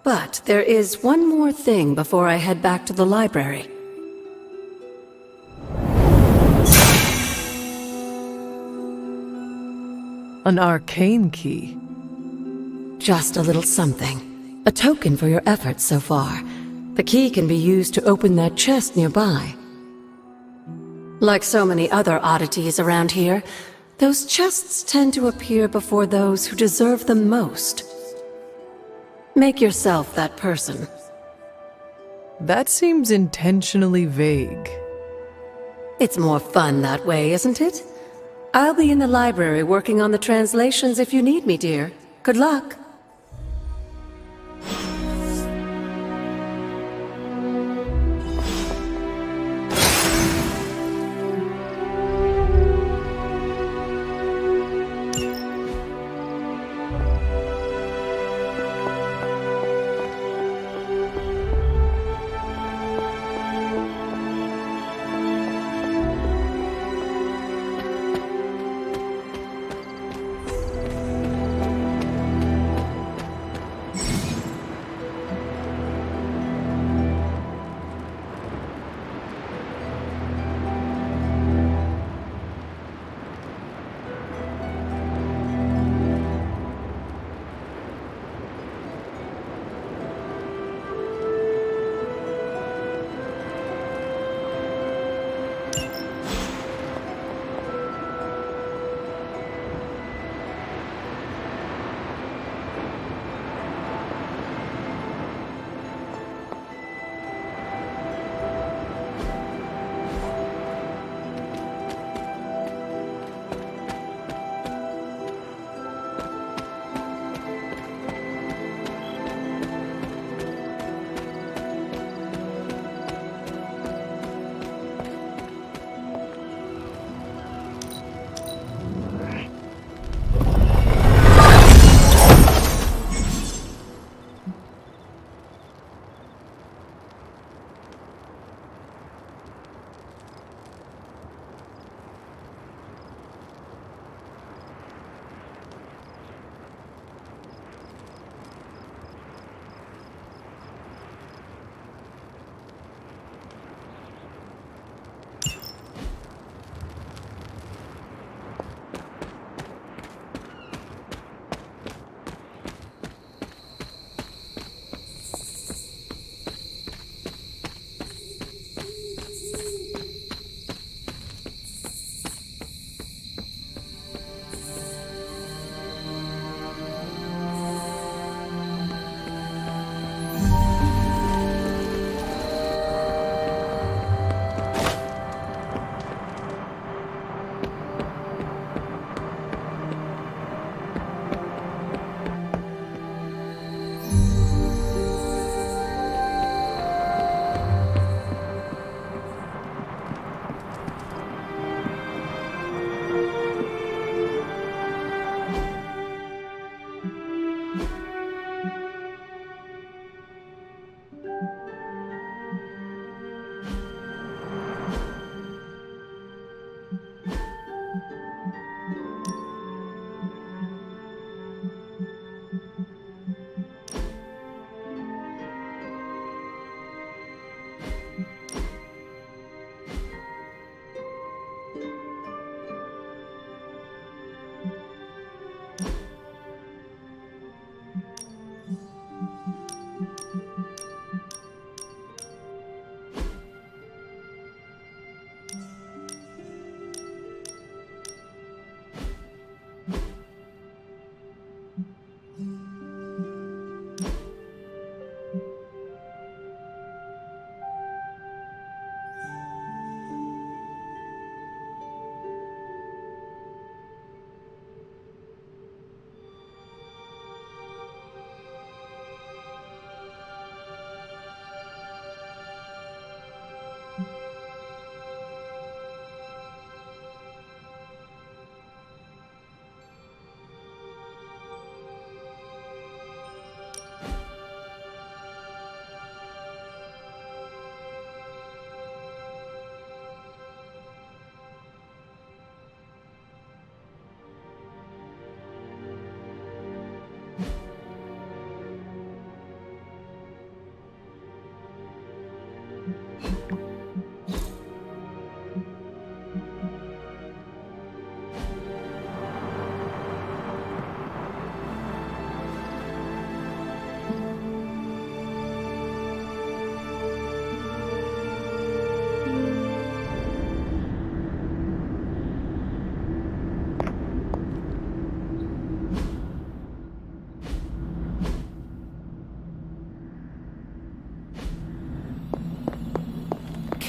But there is one more thing before I head back to the library. An arcane key. Just a little something. A token for your efforts so far. The key can be used to open that chest nearby. Like so many other oddities around here, those chests tend to appear before those who deserve them most. Make yourself that person. That seems intentionally vague. It's more fun that way, isn't it? I'll be in the library working on the translations if you need me, dear. Good luck.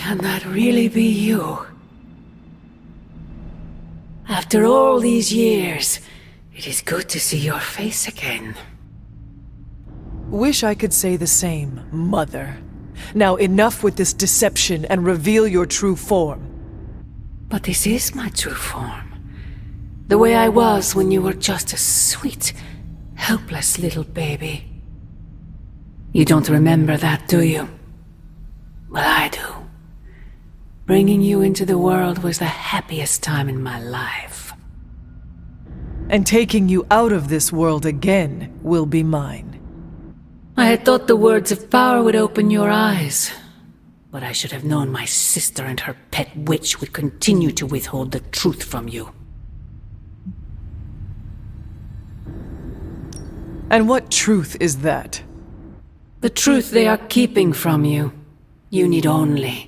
Can that really be you? After all these years, it is good to see your face again. Wish I could say the same, Mother. Now enough with this deception and reveal your true form. But this is my true form. The way I was when you were just a sweet, helpless little baby. You don't remember that, do you? Well, I do. Bringing you into the world was the happiest time in my life. And taking you out of this world again will be mine. I had thought the words of power would open your eyes. But I should have known my sister and her pet witch would continue to withhold the truth from you. And what truth is that? The truth they are keeping from you. You need only...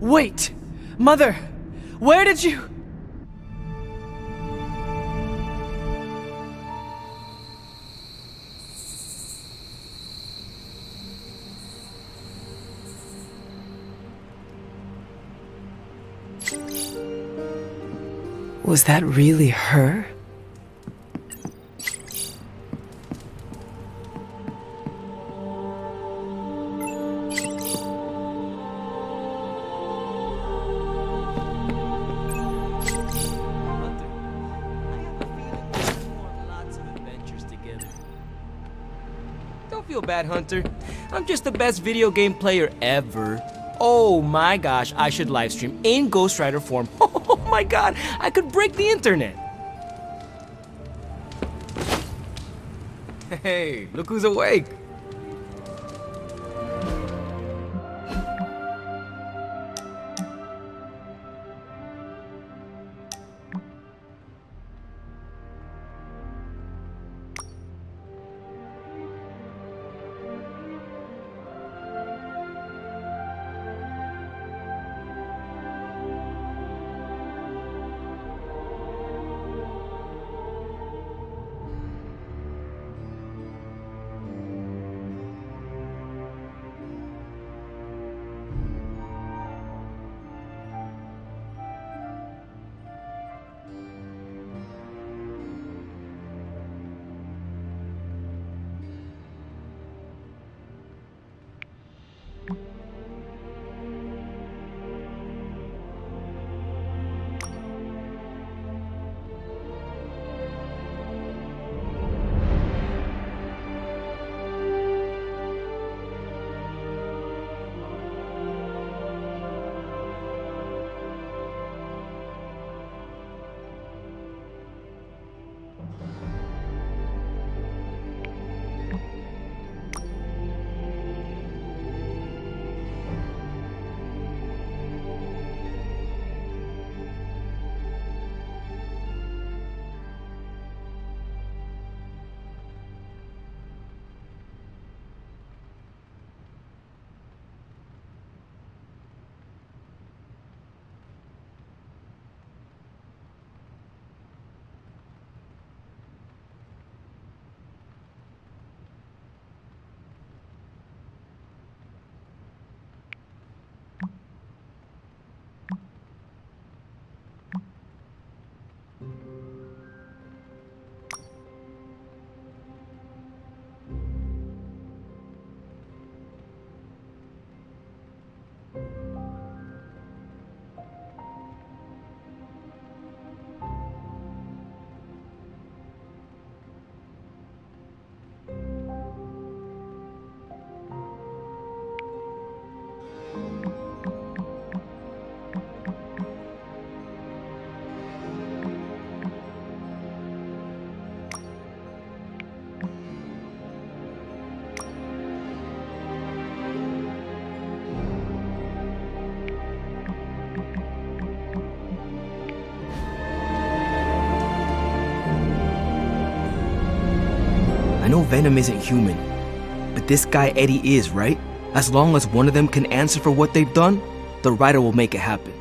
Wait! Mother! Where did you... Was that really her? Don't feel bad, Hunter. I'm just the best video game player ever. Oh my gosh, I should livestream in Ghost Rider form. Oh my god, I could break the internet. Hey, look who's awake. I know Venom isn't human, but this guy Eddie is, right? As long as one of them can answer for what they've done, the writer will make it happen.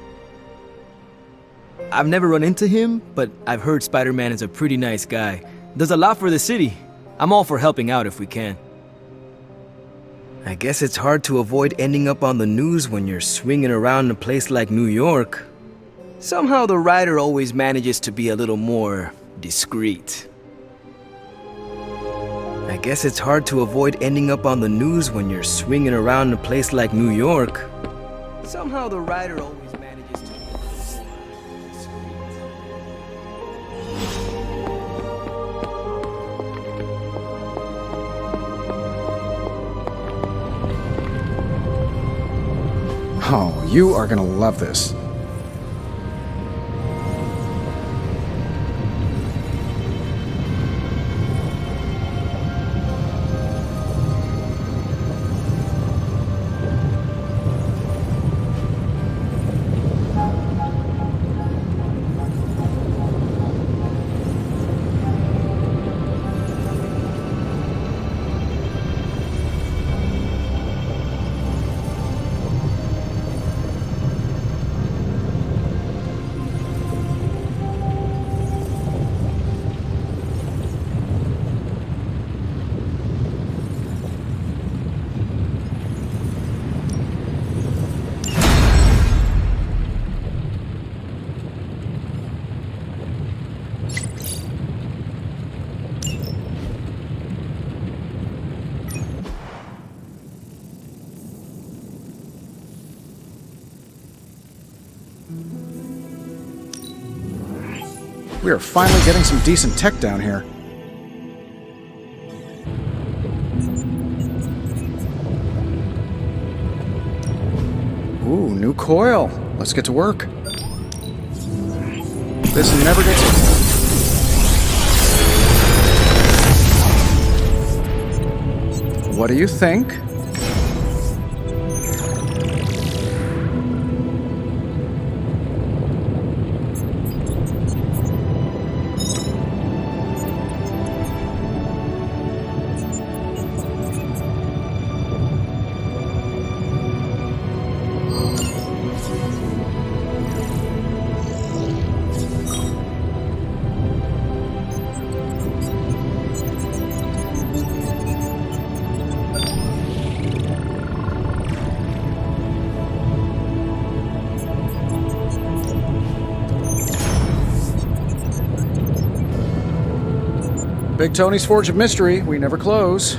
I've never run into him, but I've heard Spider-Man is a pretty nice guy. Does a lot for the city. I'm all for helping out if we can. I guess it's hard to avoid ending up on the news when you're swinging around a place like New York. Somehow the writer always manages to be a little more discreet. I guess it's hard to avoid ending up on the news when you're swinging around a place like New York. Somehow the writer always manages to be a little more discreet. Oh, you are gonna love this. We are finally getting some decent tech down here. Ooh, new coil. Let's get to work. This never gets... What do you think? Big Tony's Forge of Mystery. We never close.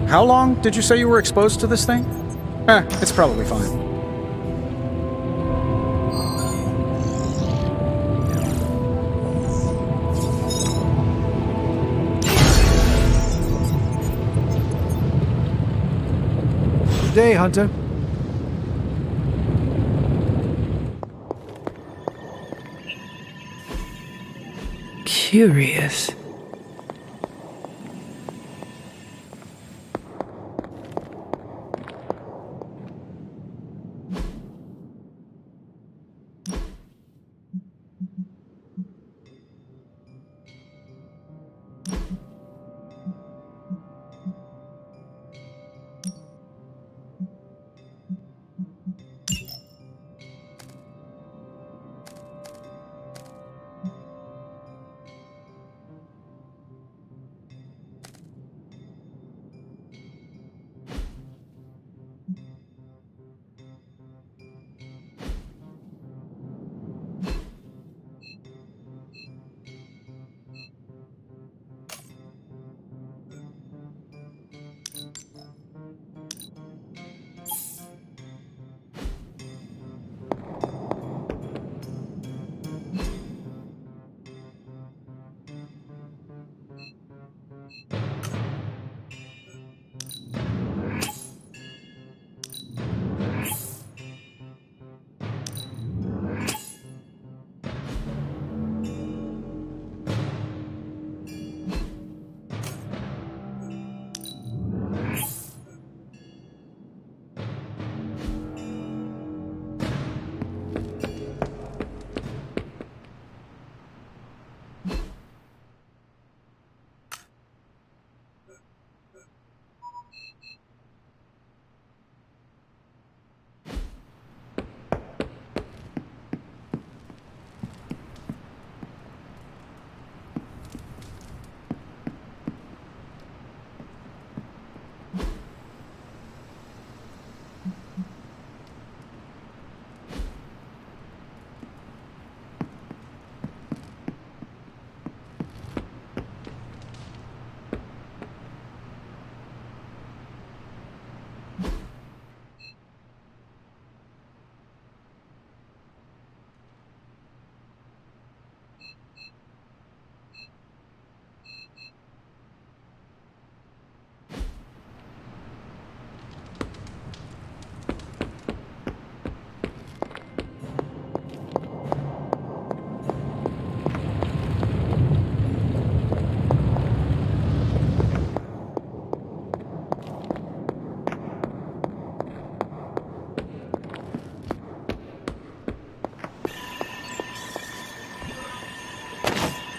How long did you say you were exposed to this thing? It's probably fine. Good day, Hunter. Curious.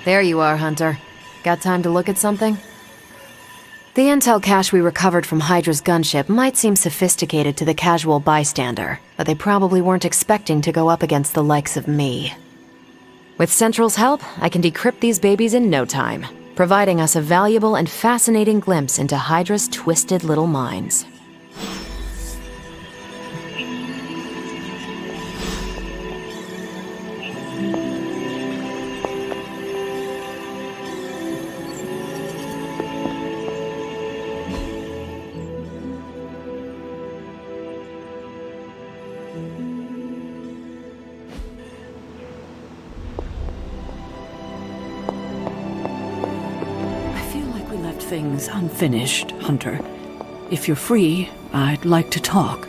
There you are, Hunter. Got time to look at something? The intel cache we recovered from Hydra's gunship might seem sophisticated to the casual bystander, but they probably weren't expecting to go up against the likes of me. With Central's help, I can decrypt these babies in no time, providing us a valuable and fascinating glimpse into Hydra's twisted little minds. Things unfinished, Hunter. If you're free, I'd like to talk.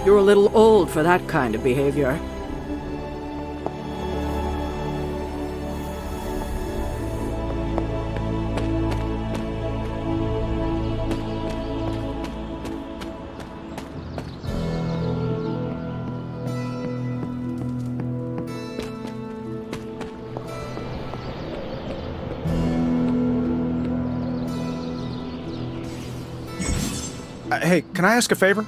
You're a little old for that kind of behavior. Hey, can I ask a favor?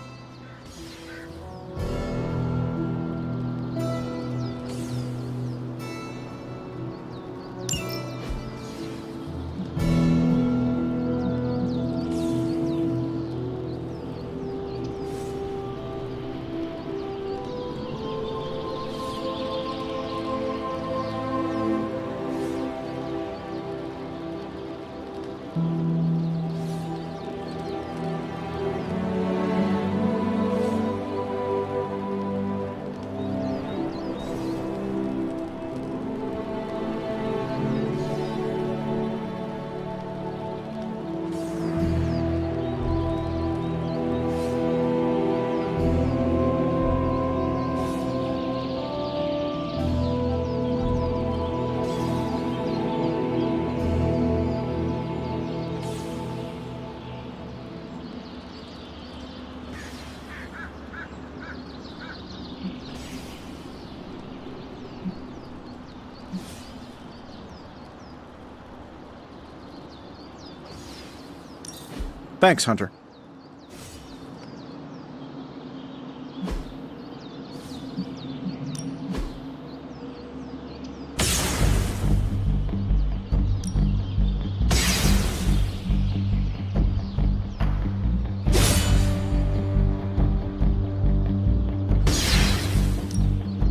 Thanks, Hunter.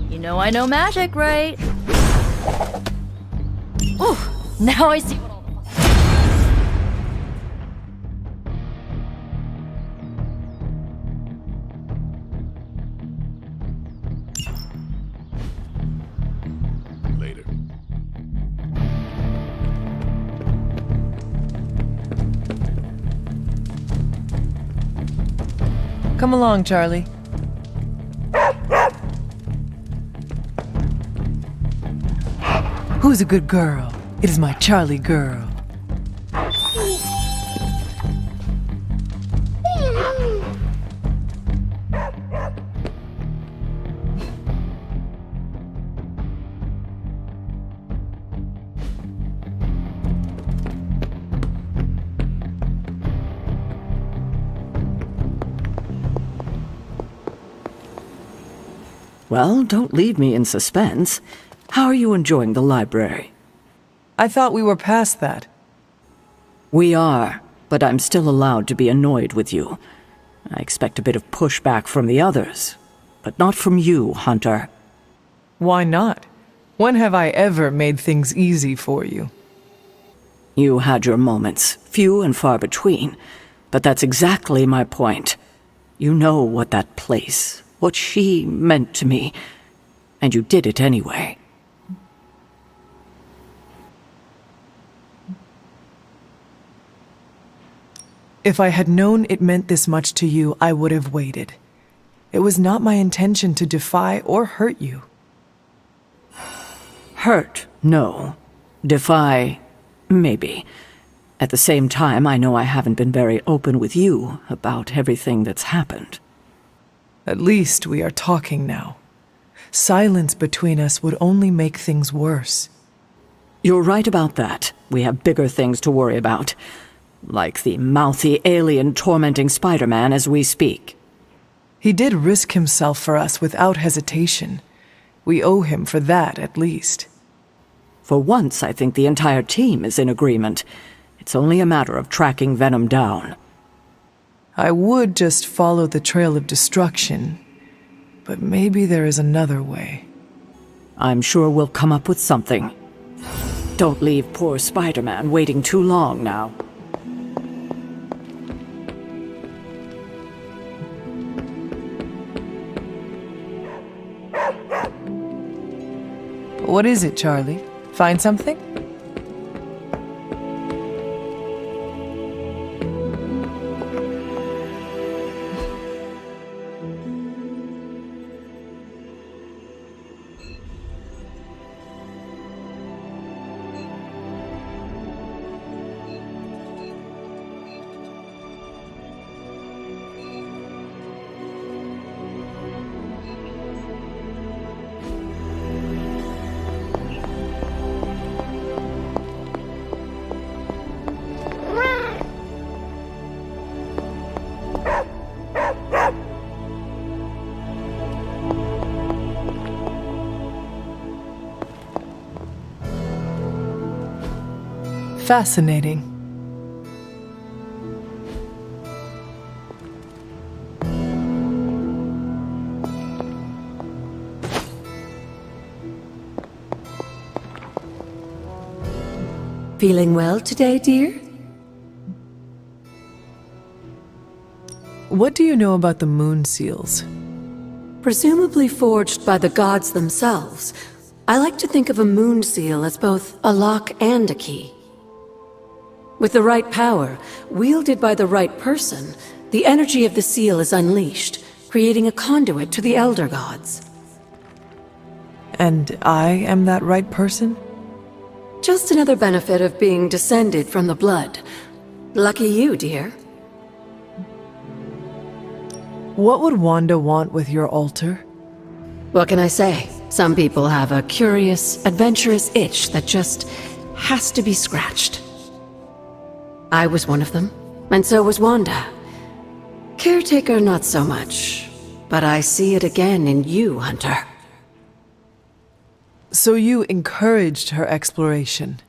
You know I know magic, right? Ooh, now I see what all Later. Come along, Charlie. Who's a good girl? It is my Charlie girl. Well, don't leave me in suspense. How are you enjoying the library? I thought we were past that. We are, but I'm still allowed to be annoyed with you. I expect a bit of pushback from the others, but not from you, Hunter. Why not? When have I ever made things easy for you? You had your moments, few and far between, but that's exactly my point. You know what that place, what she meant to me, and you did it anyway. If I had known it meant this much to you, I would have waited. It was not my intention to defy or hurt you. Hurt, no. Defy, maybe. At the same time, I know I haven't been very open with you about everything that's happened. At least we are talking now. Silence between us would only make things worse. You're right about that. We have bigger things to worry about. Like the mouthy alien tormenting Spider-Man as we speak. He did risk himself for us without hesitation. We owe him for that, at least. For once, I think the entire team is in agreement. It's only a matter of tracking Venom down. I would just follow the trail of destruction, but maybe there is another way. I'm sure we'll come up with something. Don't leave poor Spider-Man waiting too long now. What is it, Charlie? Find something? Fascinating. Feeling well today, dear? What do you know about the moon seals? Presumably forged by the gods themselves, I like to think of a moon seal as both a lock and a key. With the right power, wielded by the right person, the energy of the seal is unleashed, creating a conduit to the Elder Gods. And I am that right person? Just another benefit of being descended from the blood. Lucky you, dear. What would Wanda want with your altar? What can I say? Some people have a curious, adventurous itch that just has to be scratched. I was one of them, and so was Wanda. Caretaker, not so much. But I see it again in you, Hunter. So you encouraged her exploration?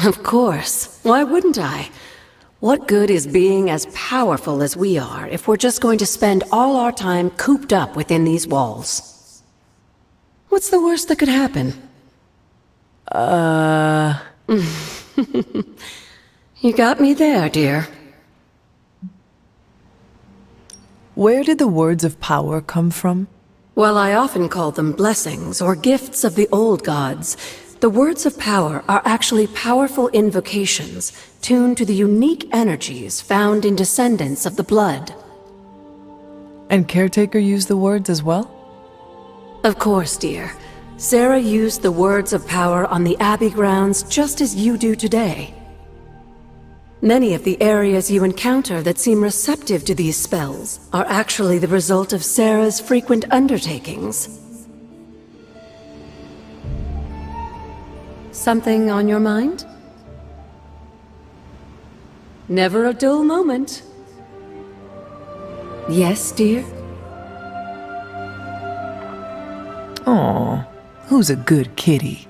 Of course. Why wouldn't I? What good is being as powerful as we are if we're just going to spend all our time cooped up within these walls? What's the worst that could happen? You got me there, dear. Where did the words of power come from? While I often call them blessings or gifts of the old gods, the words of power are actually powerful invocations tuned to the unique energies found in descendants of the blood. And Caretaker used the words as well? Of course, dear. Sarah used the words of power on the Abbey grounds just as you do today. Many of the areas you encounter that seem receptive to these spells are actually the result of Sarah's frequent undertakings. Something on your mind? Never a dull moment. Yes, dear? Aw, who's a good kitty?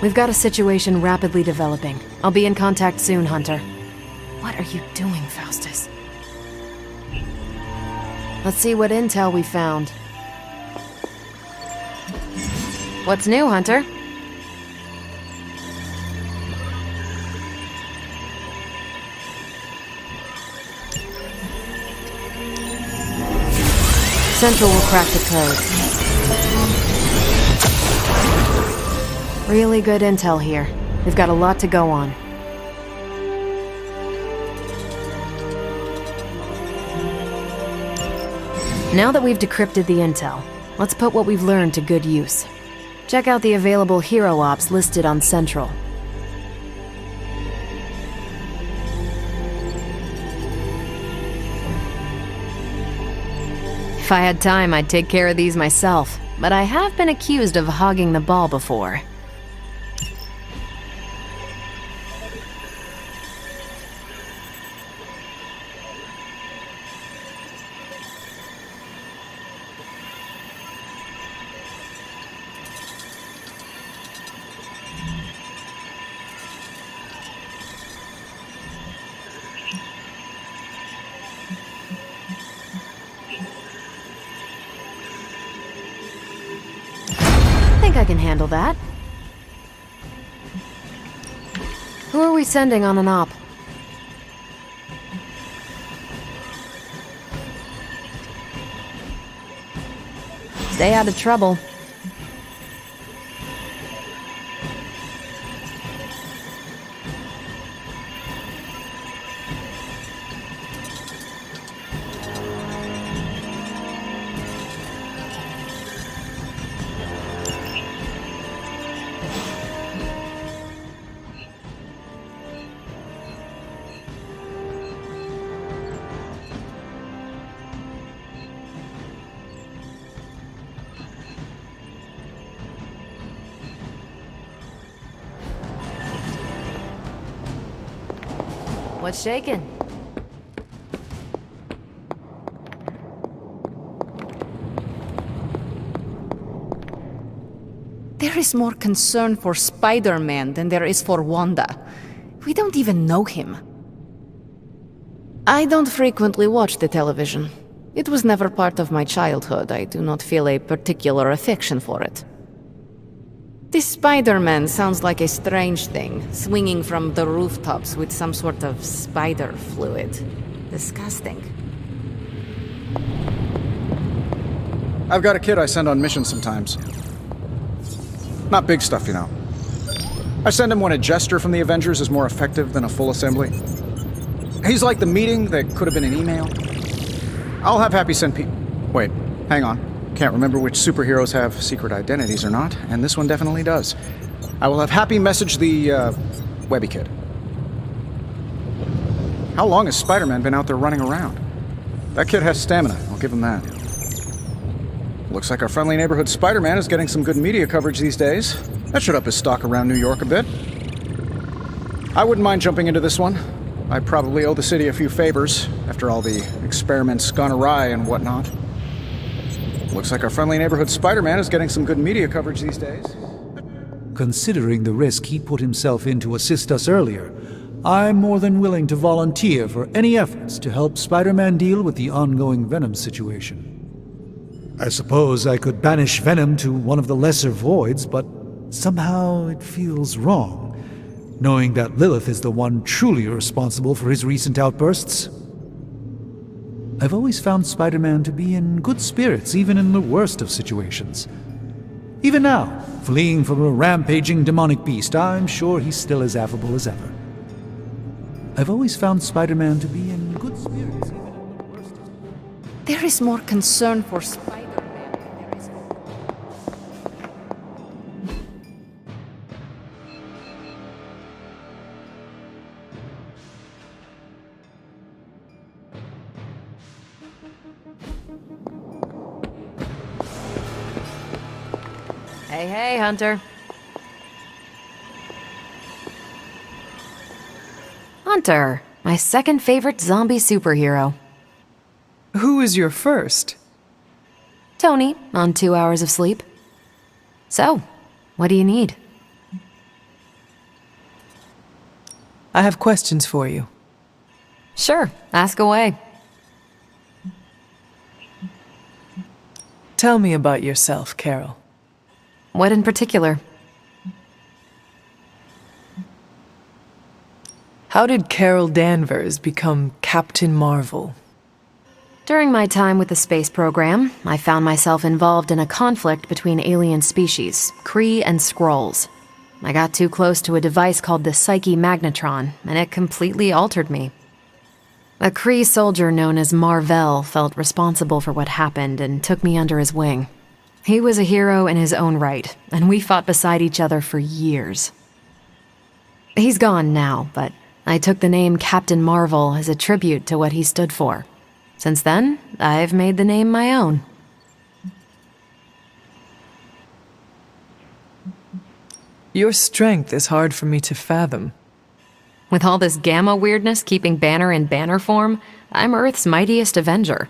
We've got a situation rapidly developing. I'll be in contact soon, Hunter. What are you doing, Faustus? Let's see what intel we found. What's new, Hunter? Central will crack the code. Really good intel here. We've got a lot to go on. Now that we've decrypted the intel, let's put what we've learned to good use. Check out the available hero ops listed on Central. If I had time, I'd take care of these myself, but I have been accused of hogging the ball before. I can handle that. Who are we sending on an op? Stay out of trouble. What's shaking? There is more concern for Spider-Man than there is for Wanda. We don't even know him. I don't frequently watch the television. It was never part of my childhood. I do not feel a particular affection for it. This Spider-Man sounds like a strange thing, swinging from the rooftops with some sort of spider fluid. Disgusting. I've got a kid I send on missions sometimes. Not big stuff, you know. I send him when a gesture from the Avengers is more effective than a full assembly. He's like the meeting that could have been an email. I'll have Happy send Wait, hang on. Can't remember which superheroes have secret identities or not, and this one definitely does. I will have Happy message the, Webby kid. How long has Spider-Man been out there running around? That kid has stamina, I'll give him that. Looks like our friendly neighborhood Spider-Man is getting some good media coverage these days. That should up his stock around New York a bit. I wouldn't mind jumping into this one. I probably owe the city a few favors, after all the experiments gone awry and whatnot. Looks like our friendly neighborhood Spider-Man is getting some good media coverage these days. Considering the risk he put himself in to assist us earlier, I'm more than willing to volunteer for any efforts to help Spider-Man deal with the ongoing Venom situation. I suppose I could banish Venom to one of the lesser voids, but somehow it feels wrong, knowing that Lilith is the one truly responsible for his recent outbursts. I've always found Spider-Man to be in good spirits, even in the worst of situations. Even now, fleeing from a rampaging demonic beast, I'm sure he's still as affable as ever. I've always found Spider-Man to be in good spirits, even in the worst of... There is more concern for Spider-Man. Hey, hey, Hunter. Hunter, my second favorite zombie superhero. Who is your first? Tony, on 2 hours of sleep. So, what do you need? I have questions for you. Sure, ask away. Tell me about yourself, Carol. What in particular? How did Carol Danvers become Captain Marvel? During my time with the space program, I found myself involved in a conflict between alien species, Kree and Skrulls. I got too close to a device called the Psyche Magnetron, and it completely altered me. A Kree soldier known as Marvell felt responsible for what happened and took me under his wing. He was a hero in his own right, and we fought beside each other for years. He's gone now, but I took the name Captain Marvel as a tribute to what he stood for. Since then, I've made the name my own. Your strength is hard for me to fathom. With all this gamma weirdness keeping Banner in banner form, I'm Earth's mightiest Avenger.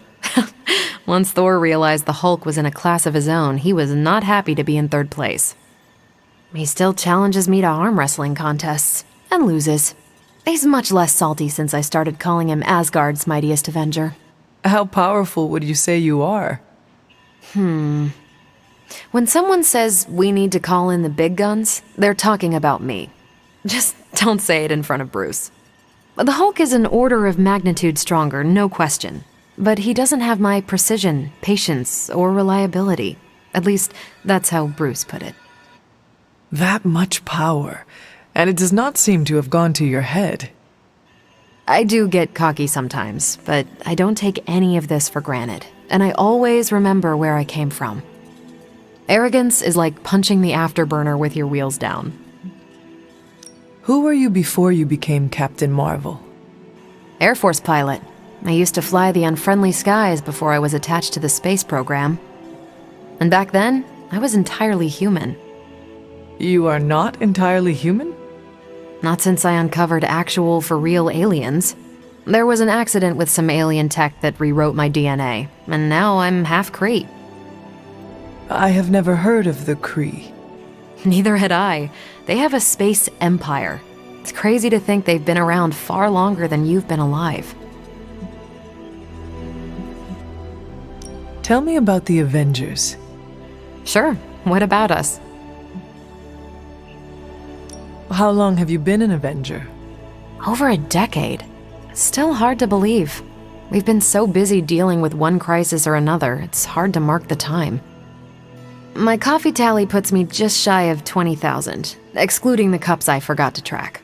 Once Thor realized the Hulk was in a class of his own, he was not happy to be in third place. He still challenges me to arm wrestling contests, and loses. He's much less salty since I started calling him Asgard's mightiest Avenger. How powerful would you say you are? When someone says we need to call in the big guns, they're talking about me. Just don't say it in front of Bruce. The Hulk is an order of magnitude stronger, no question. But he doesn't have my precision, patience, or reliability. At least, that's how Bruce put it. That much power, and it does not seem to have gone to your head. I do get cocky sometimes, but I don't take any of this for granted, and I always remember where I came from. Arrogance is like punching the afterburner with your wheels down. Who were you before you became Captain Marvel? Air Force pilot. I used to fly the unfriendly skies before I was attached to the space program. And back then, I was entirely human. You are not entirely human? Not since I uncovered actual, for-real aliens. There was an accident with some alien tech that rewrote my DNA, and now I'm half Kree. I have never heard of the Kree. Neither had I. They have a space empire. It's crazy to think they've been around far longer than you've been alive. Tell me about the Avengers. Sure. What about us? How long have you been an Avenger? Over a decade. Still hard to believe. We've been so busy dealing with one crisis or another, it's hard to mark the time. My coffee tally puts me just shy of 20,000, excluding the cups I forgot to track.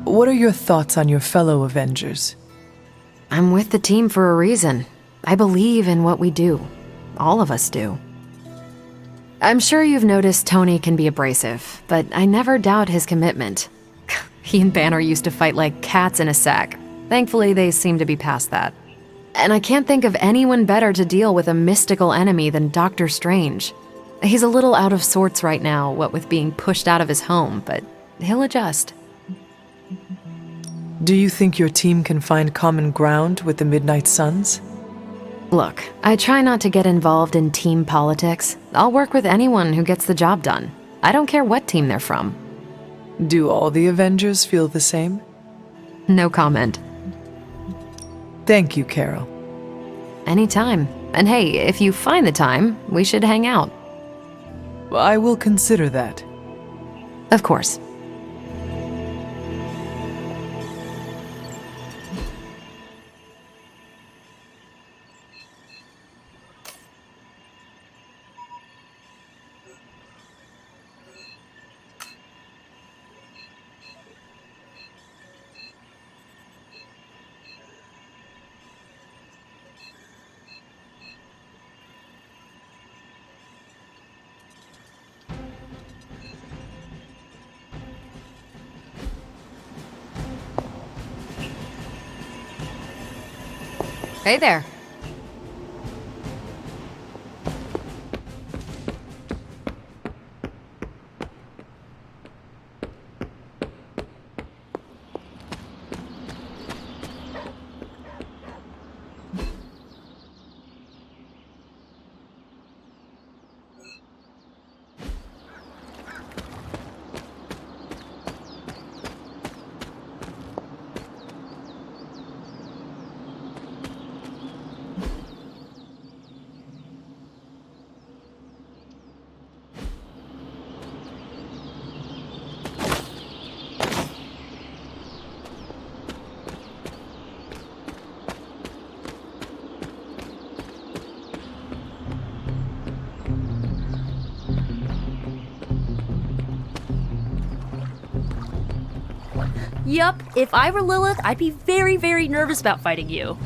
What are your thoughts on your fellow Avengers? I'm with the team for a reason. I believe in what we do. All of us do. I'm sure you've noticed Tony can be abrasive, but I never doubt his commitment. He and Banner used to fight like cats in a sack. Thankfully, they seem to be past that. And I can't think of anyone better to deal with a mystical enemy than Doctor Strange. He's a little out of sorts right now, what with being pushed out of his home, but he'll adjust. Do you think your team can find common ground with the Midnight Suns? Look, I try not to get involved in team politics. I'll work with anyone who gets the job done. I don't care what team they're from. Do all the Avengers feel the same? No comment. Thank you, Carol. Anytime. And hey, if you find the time, we should hang out. I will consider that. Of course. Hey there. Yup, if I were Lilith, I'd be very, very nervous about fighting you.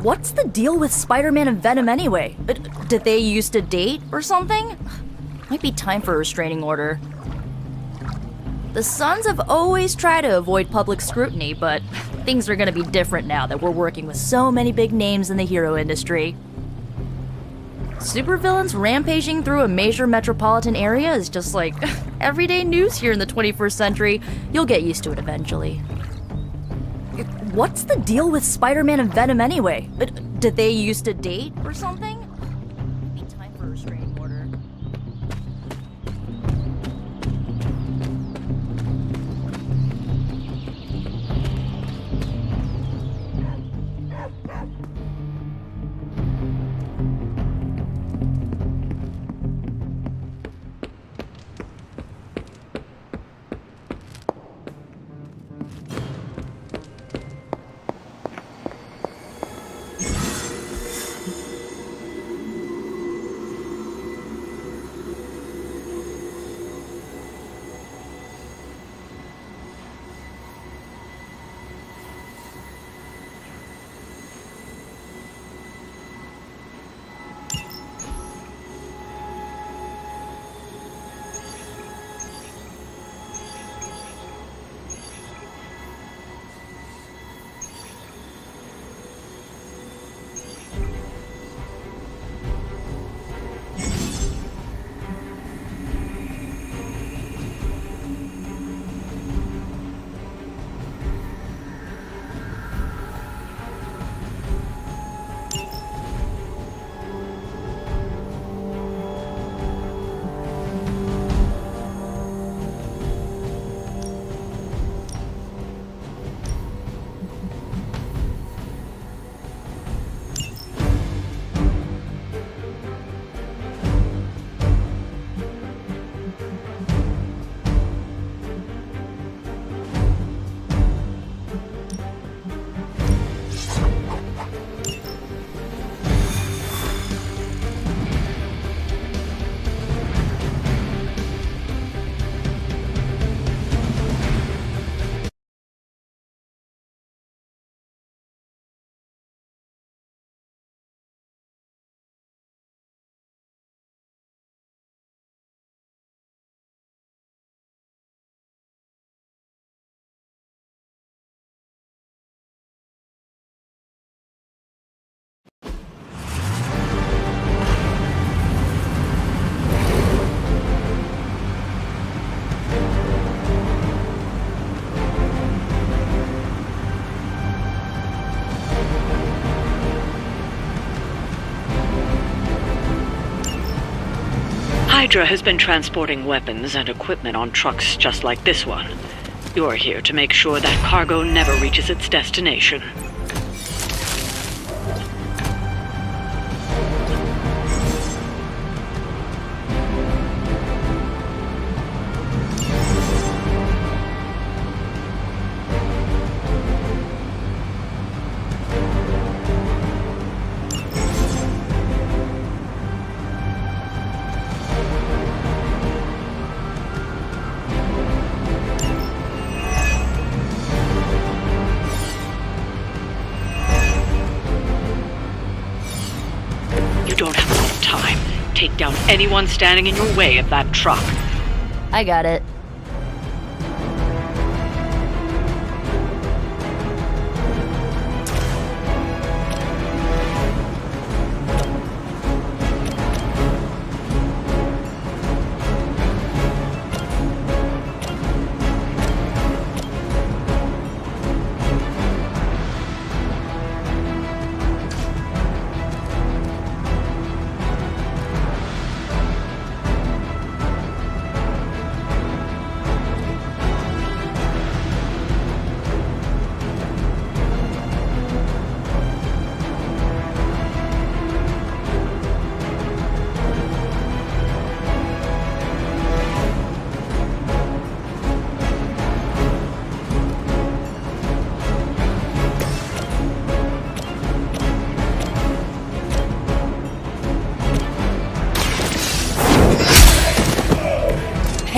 What's the deal with Spider-Man and Venom anyway? Did they used to date or something? Might be time for a restraining order. The Sons have always tried to avoid public scrutiny, but things are gonna be different now that we're working with so many big names in the hero industry. Supervillains rampaging through a major metropolitan area is just like everyday news here in the 21st century. You'll get used to it eventually. What's the deal with Spider-Man and Venom anyway? Did they used to date or something? Maybe time for a restraining order. Hydra has been transporting weapons and equipment on trucks just like this one. You're here to make sure that cargo never reaches its destination. Take down anyone standing in your way of that truck. I got it.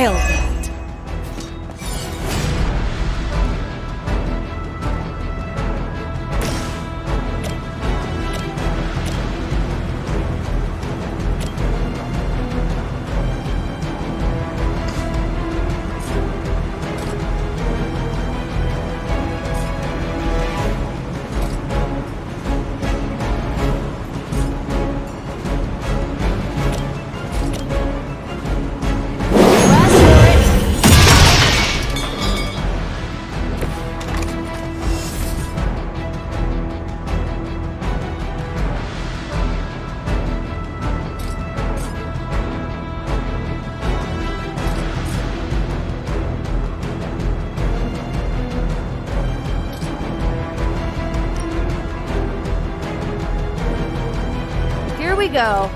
Hell that. you go.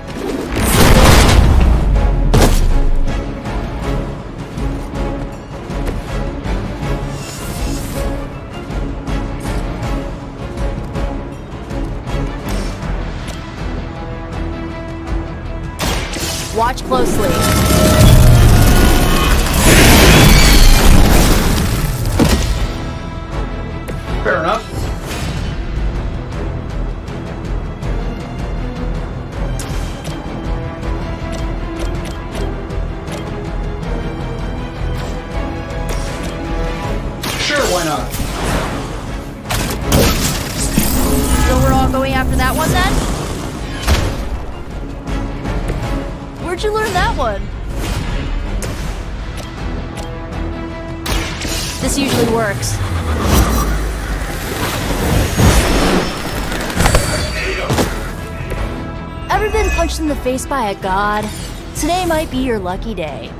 Watch closely. Fair enough. Sure, why not? So we're all going after that one then? Where'd you learn that one? This usually works. Ever been punched in the face by a god? Today might be your lucky day.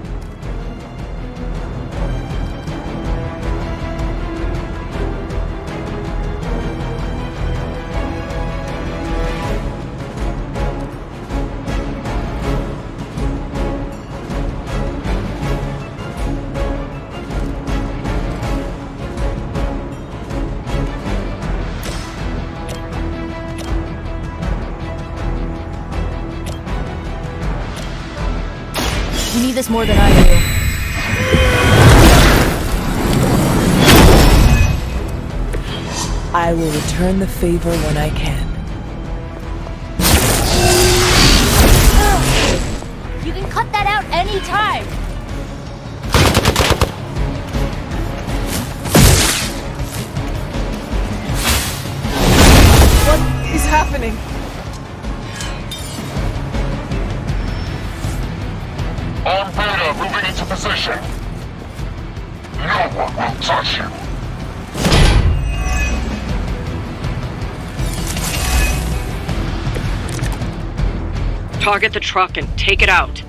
You need this more than I do. I will return the favor when I can. You can cut that out anytime. What is happening? On Beta, moving into position. No one will touch you. Target the truck and take it out.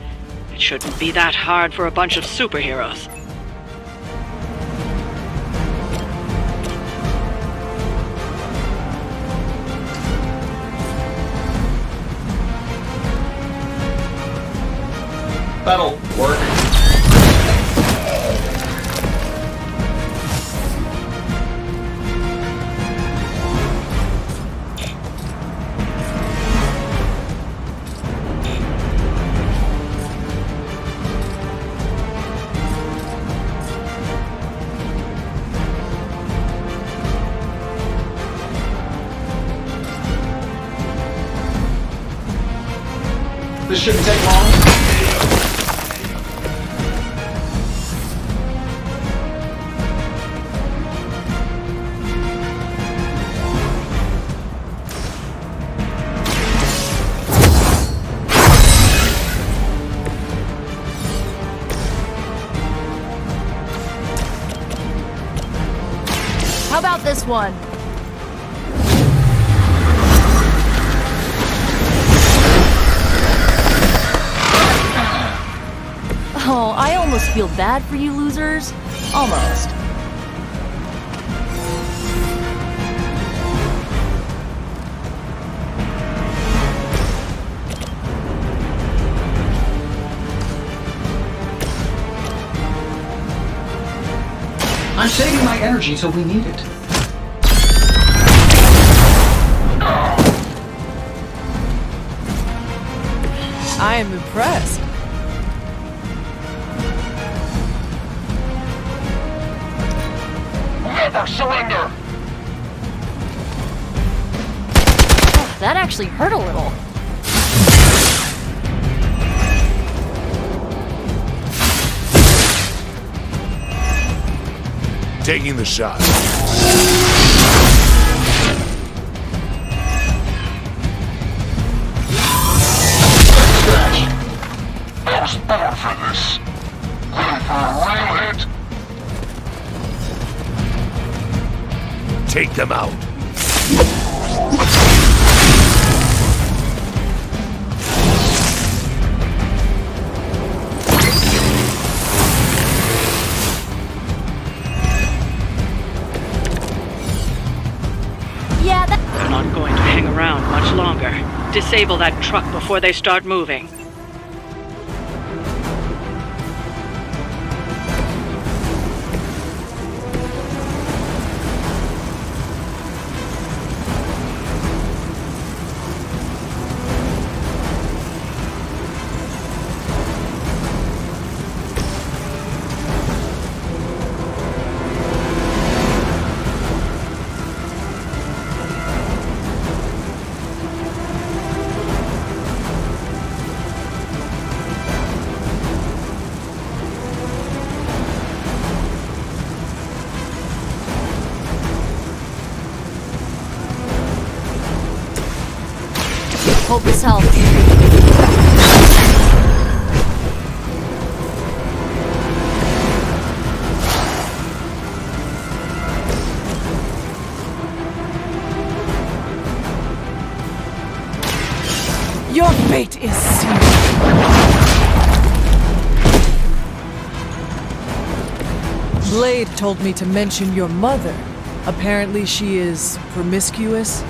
It shouldn't be that hard for a bunch of superheroes. That'll work. This shouldn't take long. How about this one? Oh, I almost feel bad for you losers. Almost. I'm saving my energy till we need it. I am impressed. Never surrender! Oh, that actually hurt a little. Taking the shot. I was born for this. Ready for a real hit? Take them out. They're not going to hang around much longer. disable that truck before they start moving. Hope this helps. Your fate is sealed. Blade told me to mention your mother. Apparently she is promiscuous.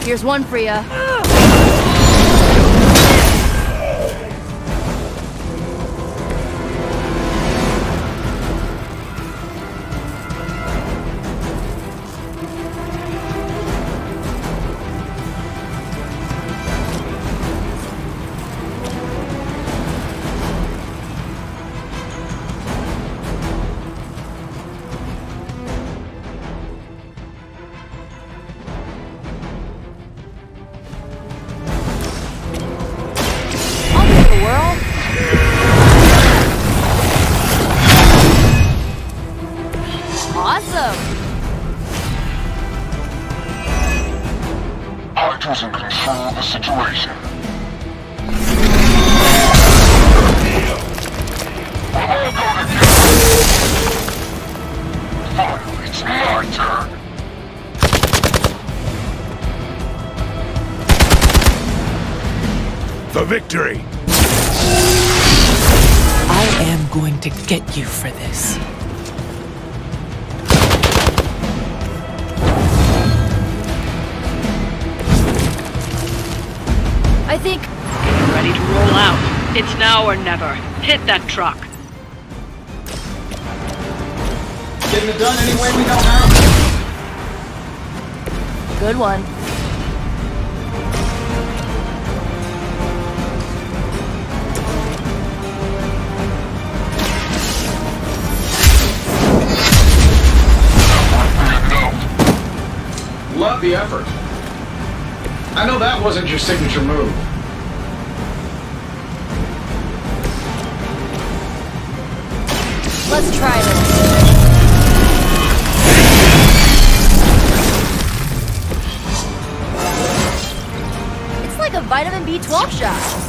Here's one for ya. Awesome! Hunters in control of the situation. Finally, it's my turn. For victory! I am going to get you for this. I think... Get ready to roll out. It's now or never. Hit that truck. Getting it done any way we know how. Good one. Love the effort. I know that wasn't your signature move. Let's try this. It's like a vitamin B12 shot.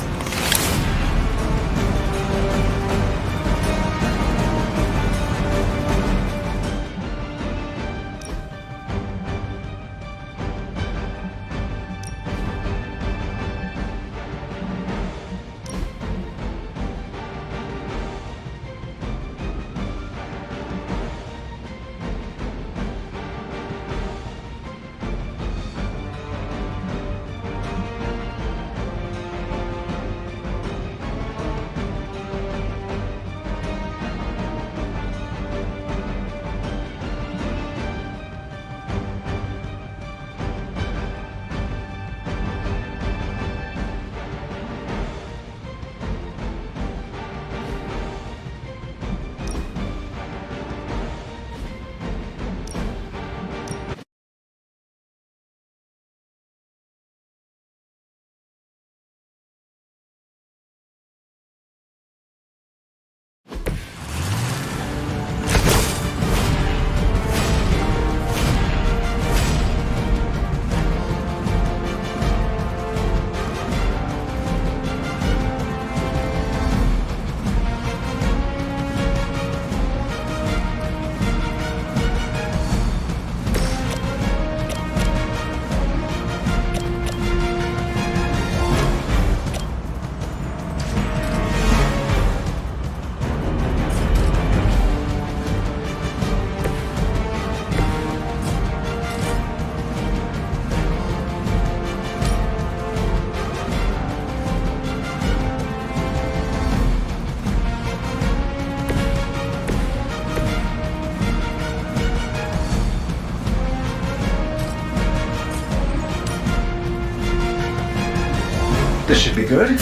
They good?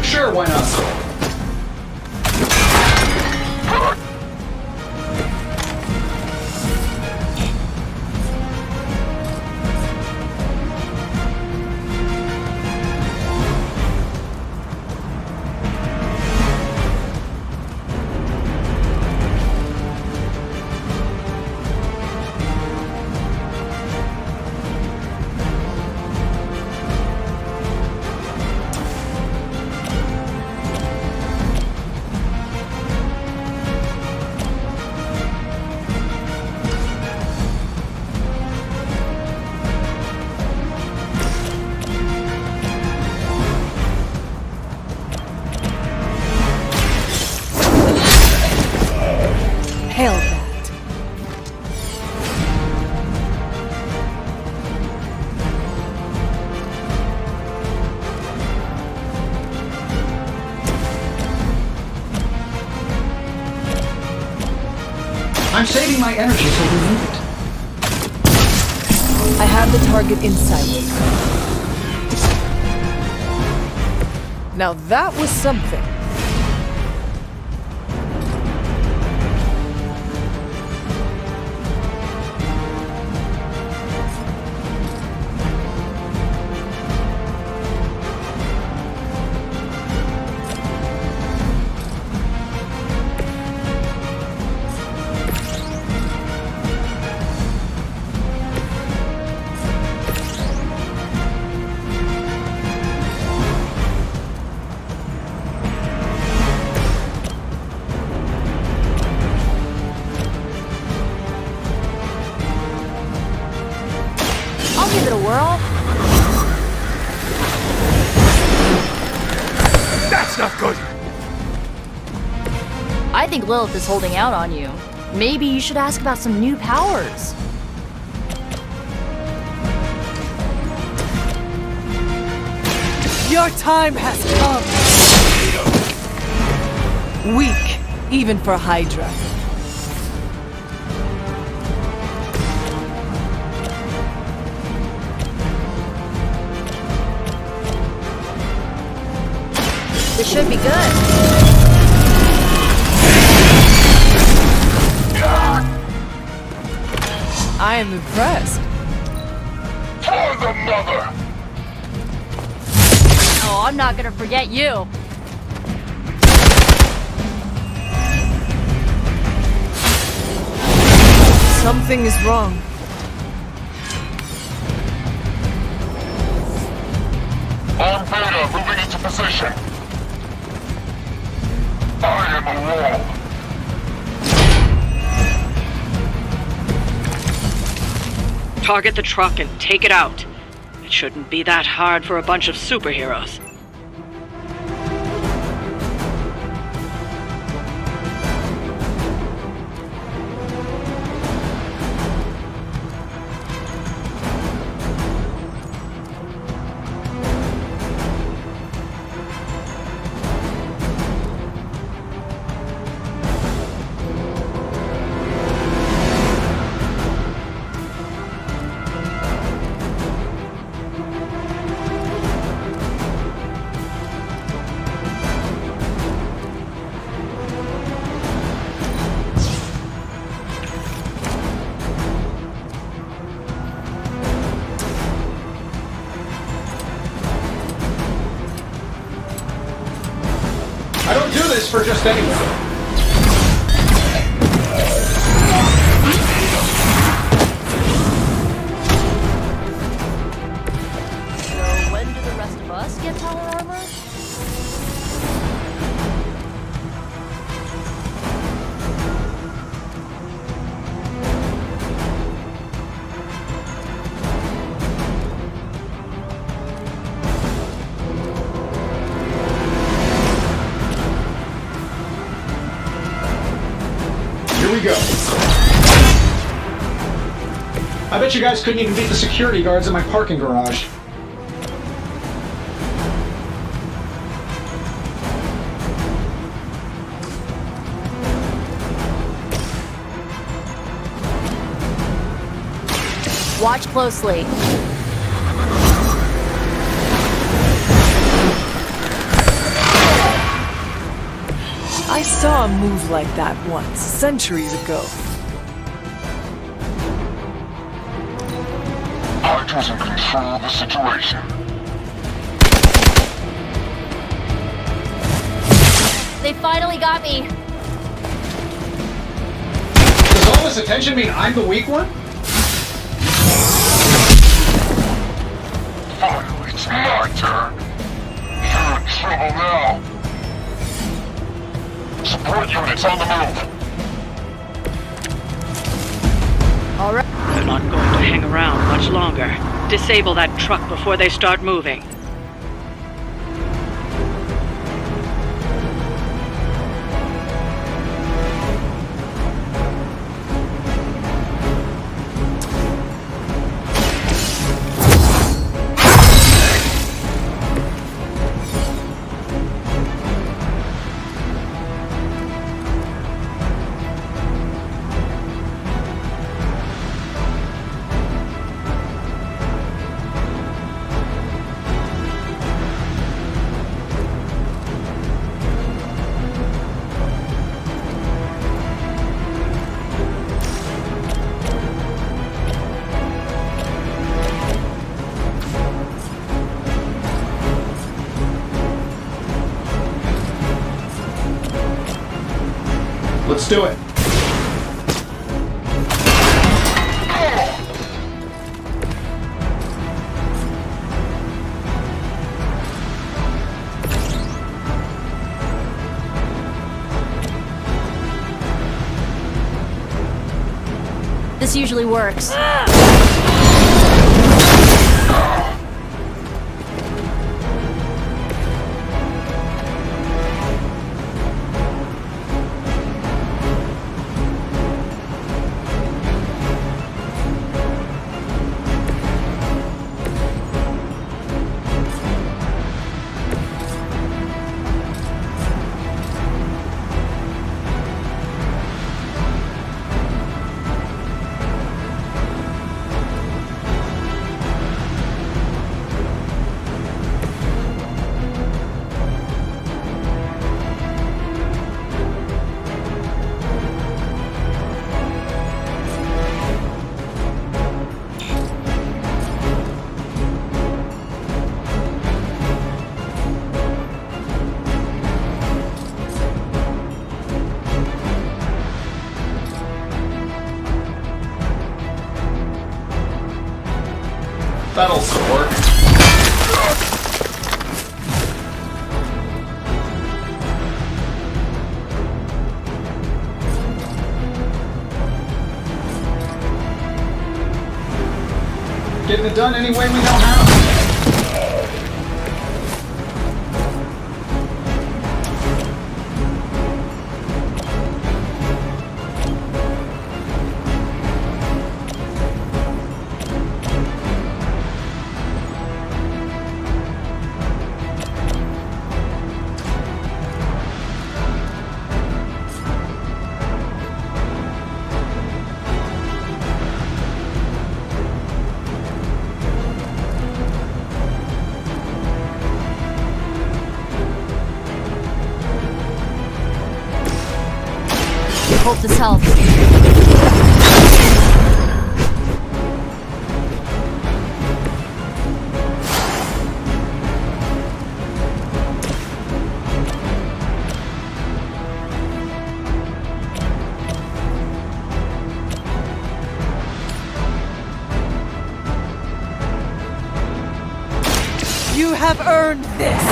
Sure, why not? Hail that. I'm saving my energy till we need it. I have the target in sight. Now that was something. Give it a whirl. That's not good! I think Lilith is holding out on you. Maybe you should ask about some new powers. Your time has come. Weak, even for Hydra. This should be good. I am impressed. For the mother! Oh, I'm not gonna forget you. Something is wrong. On Beta, moving into position. I am a wall. Target the truck and take it out. It shouldn't be that hard for a bunch of superheroes. I don't do this for just anyone. So when do the rest of us get power armor? Here we go. I bet you guys couldn't even beat the security guards in my parking garage. Watch closely. I saw a move like that once, centuries ago. Hydra's in control of the situation. They finally got me. Does all this attention mean I'm the weak one? Finally, it's my turn. You're in trouble now. Support units on the move. All right. They're not going to hang around much longer. Disable that truck before they start moving. Let's do it. This usually works. That'll work. Getting it done any way we know how. Hope this helps. You have earned this!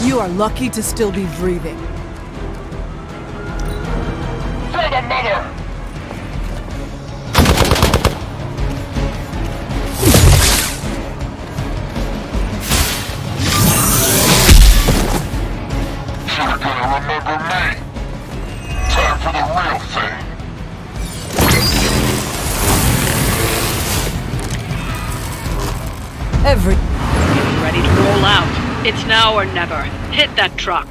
You are lucky to still be breathing. For the mother! You're gonna remember me. Time for the real thing. Getting ready to roll out. It's now or never. Hit that truck.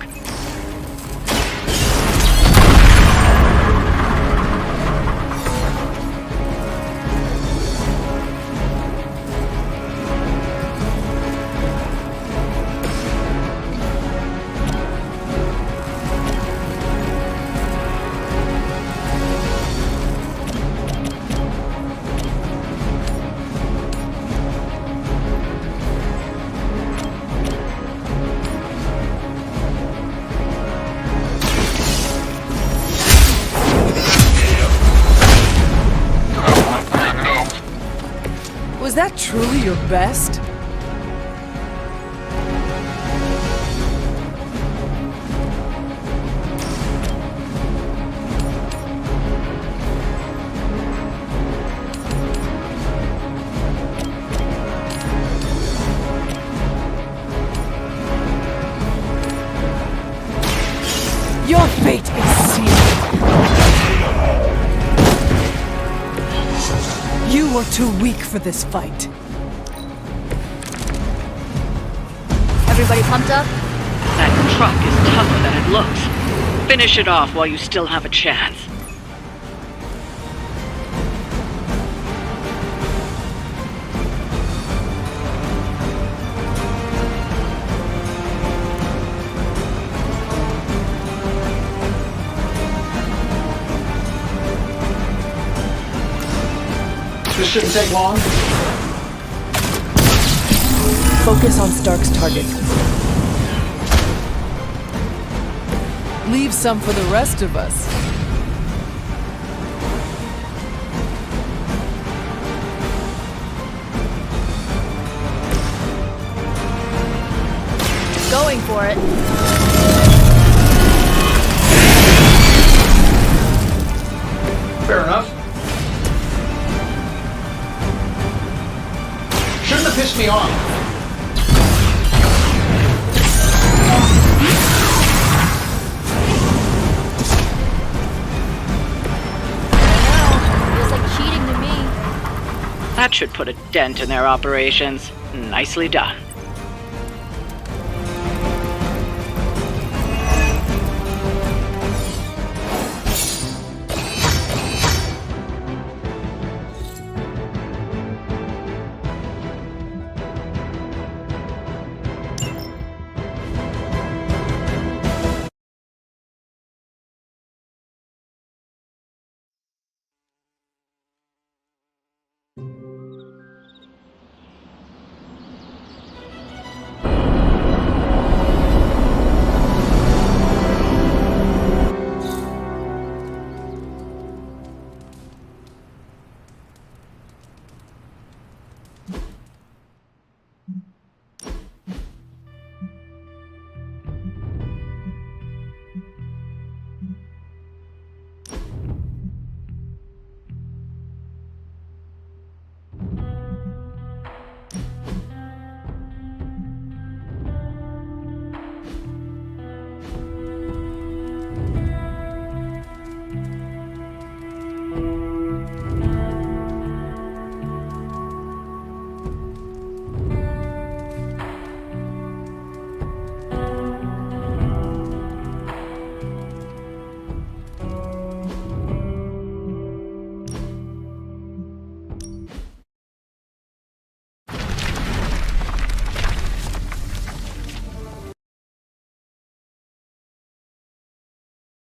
truly your best? Your fate is sealed. You are too weak for this fight. Everybody pumped up? That truck is tougher than it looks. Finish it off while you still have a chance. This shouldn't take long. Focus on Stark's target. Leave some for the rest of us. Going for it. Fair enough. Shouldn't have pissed me off. Feels like cheating to me. That should put a dent in their operations. Nicely done.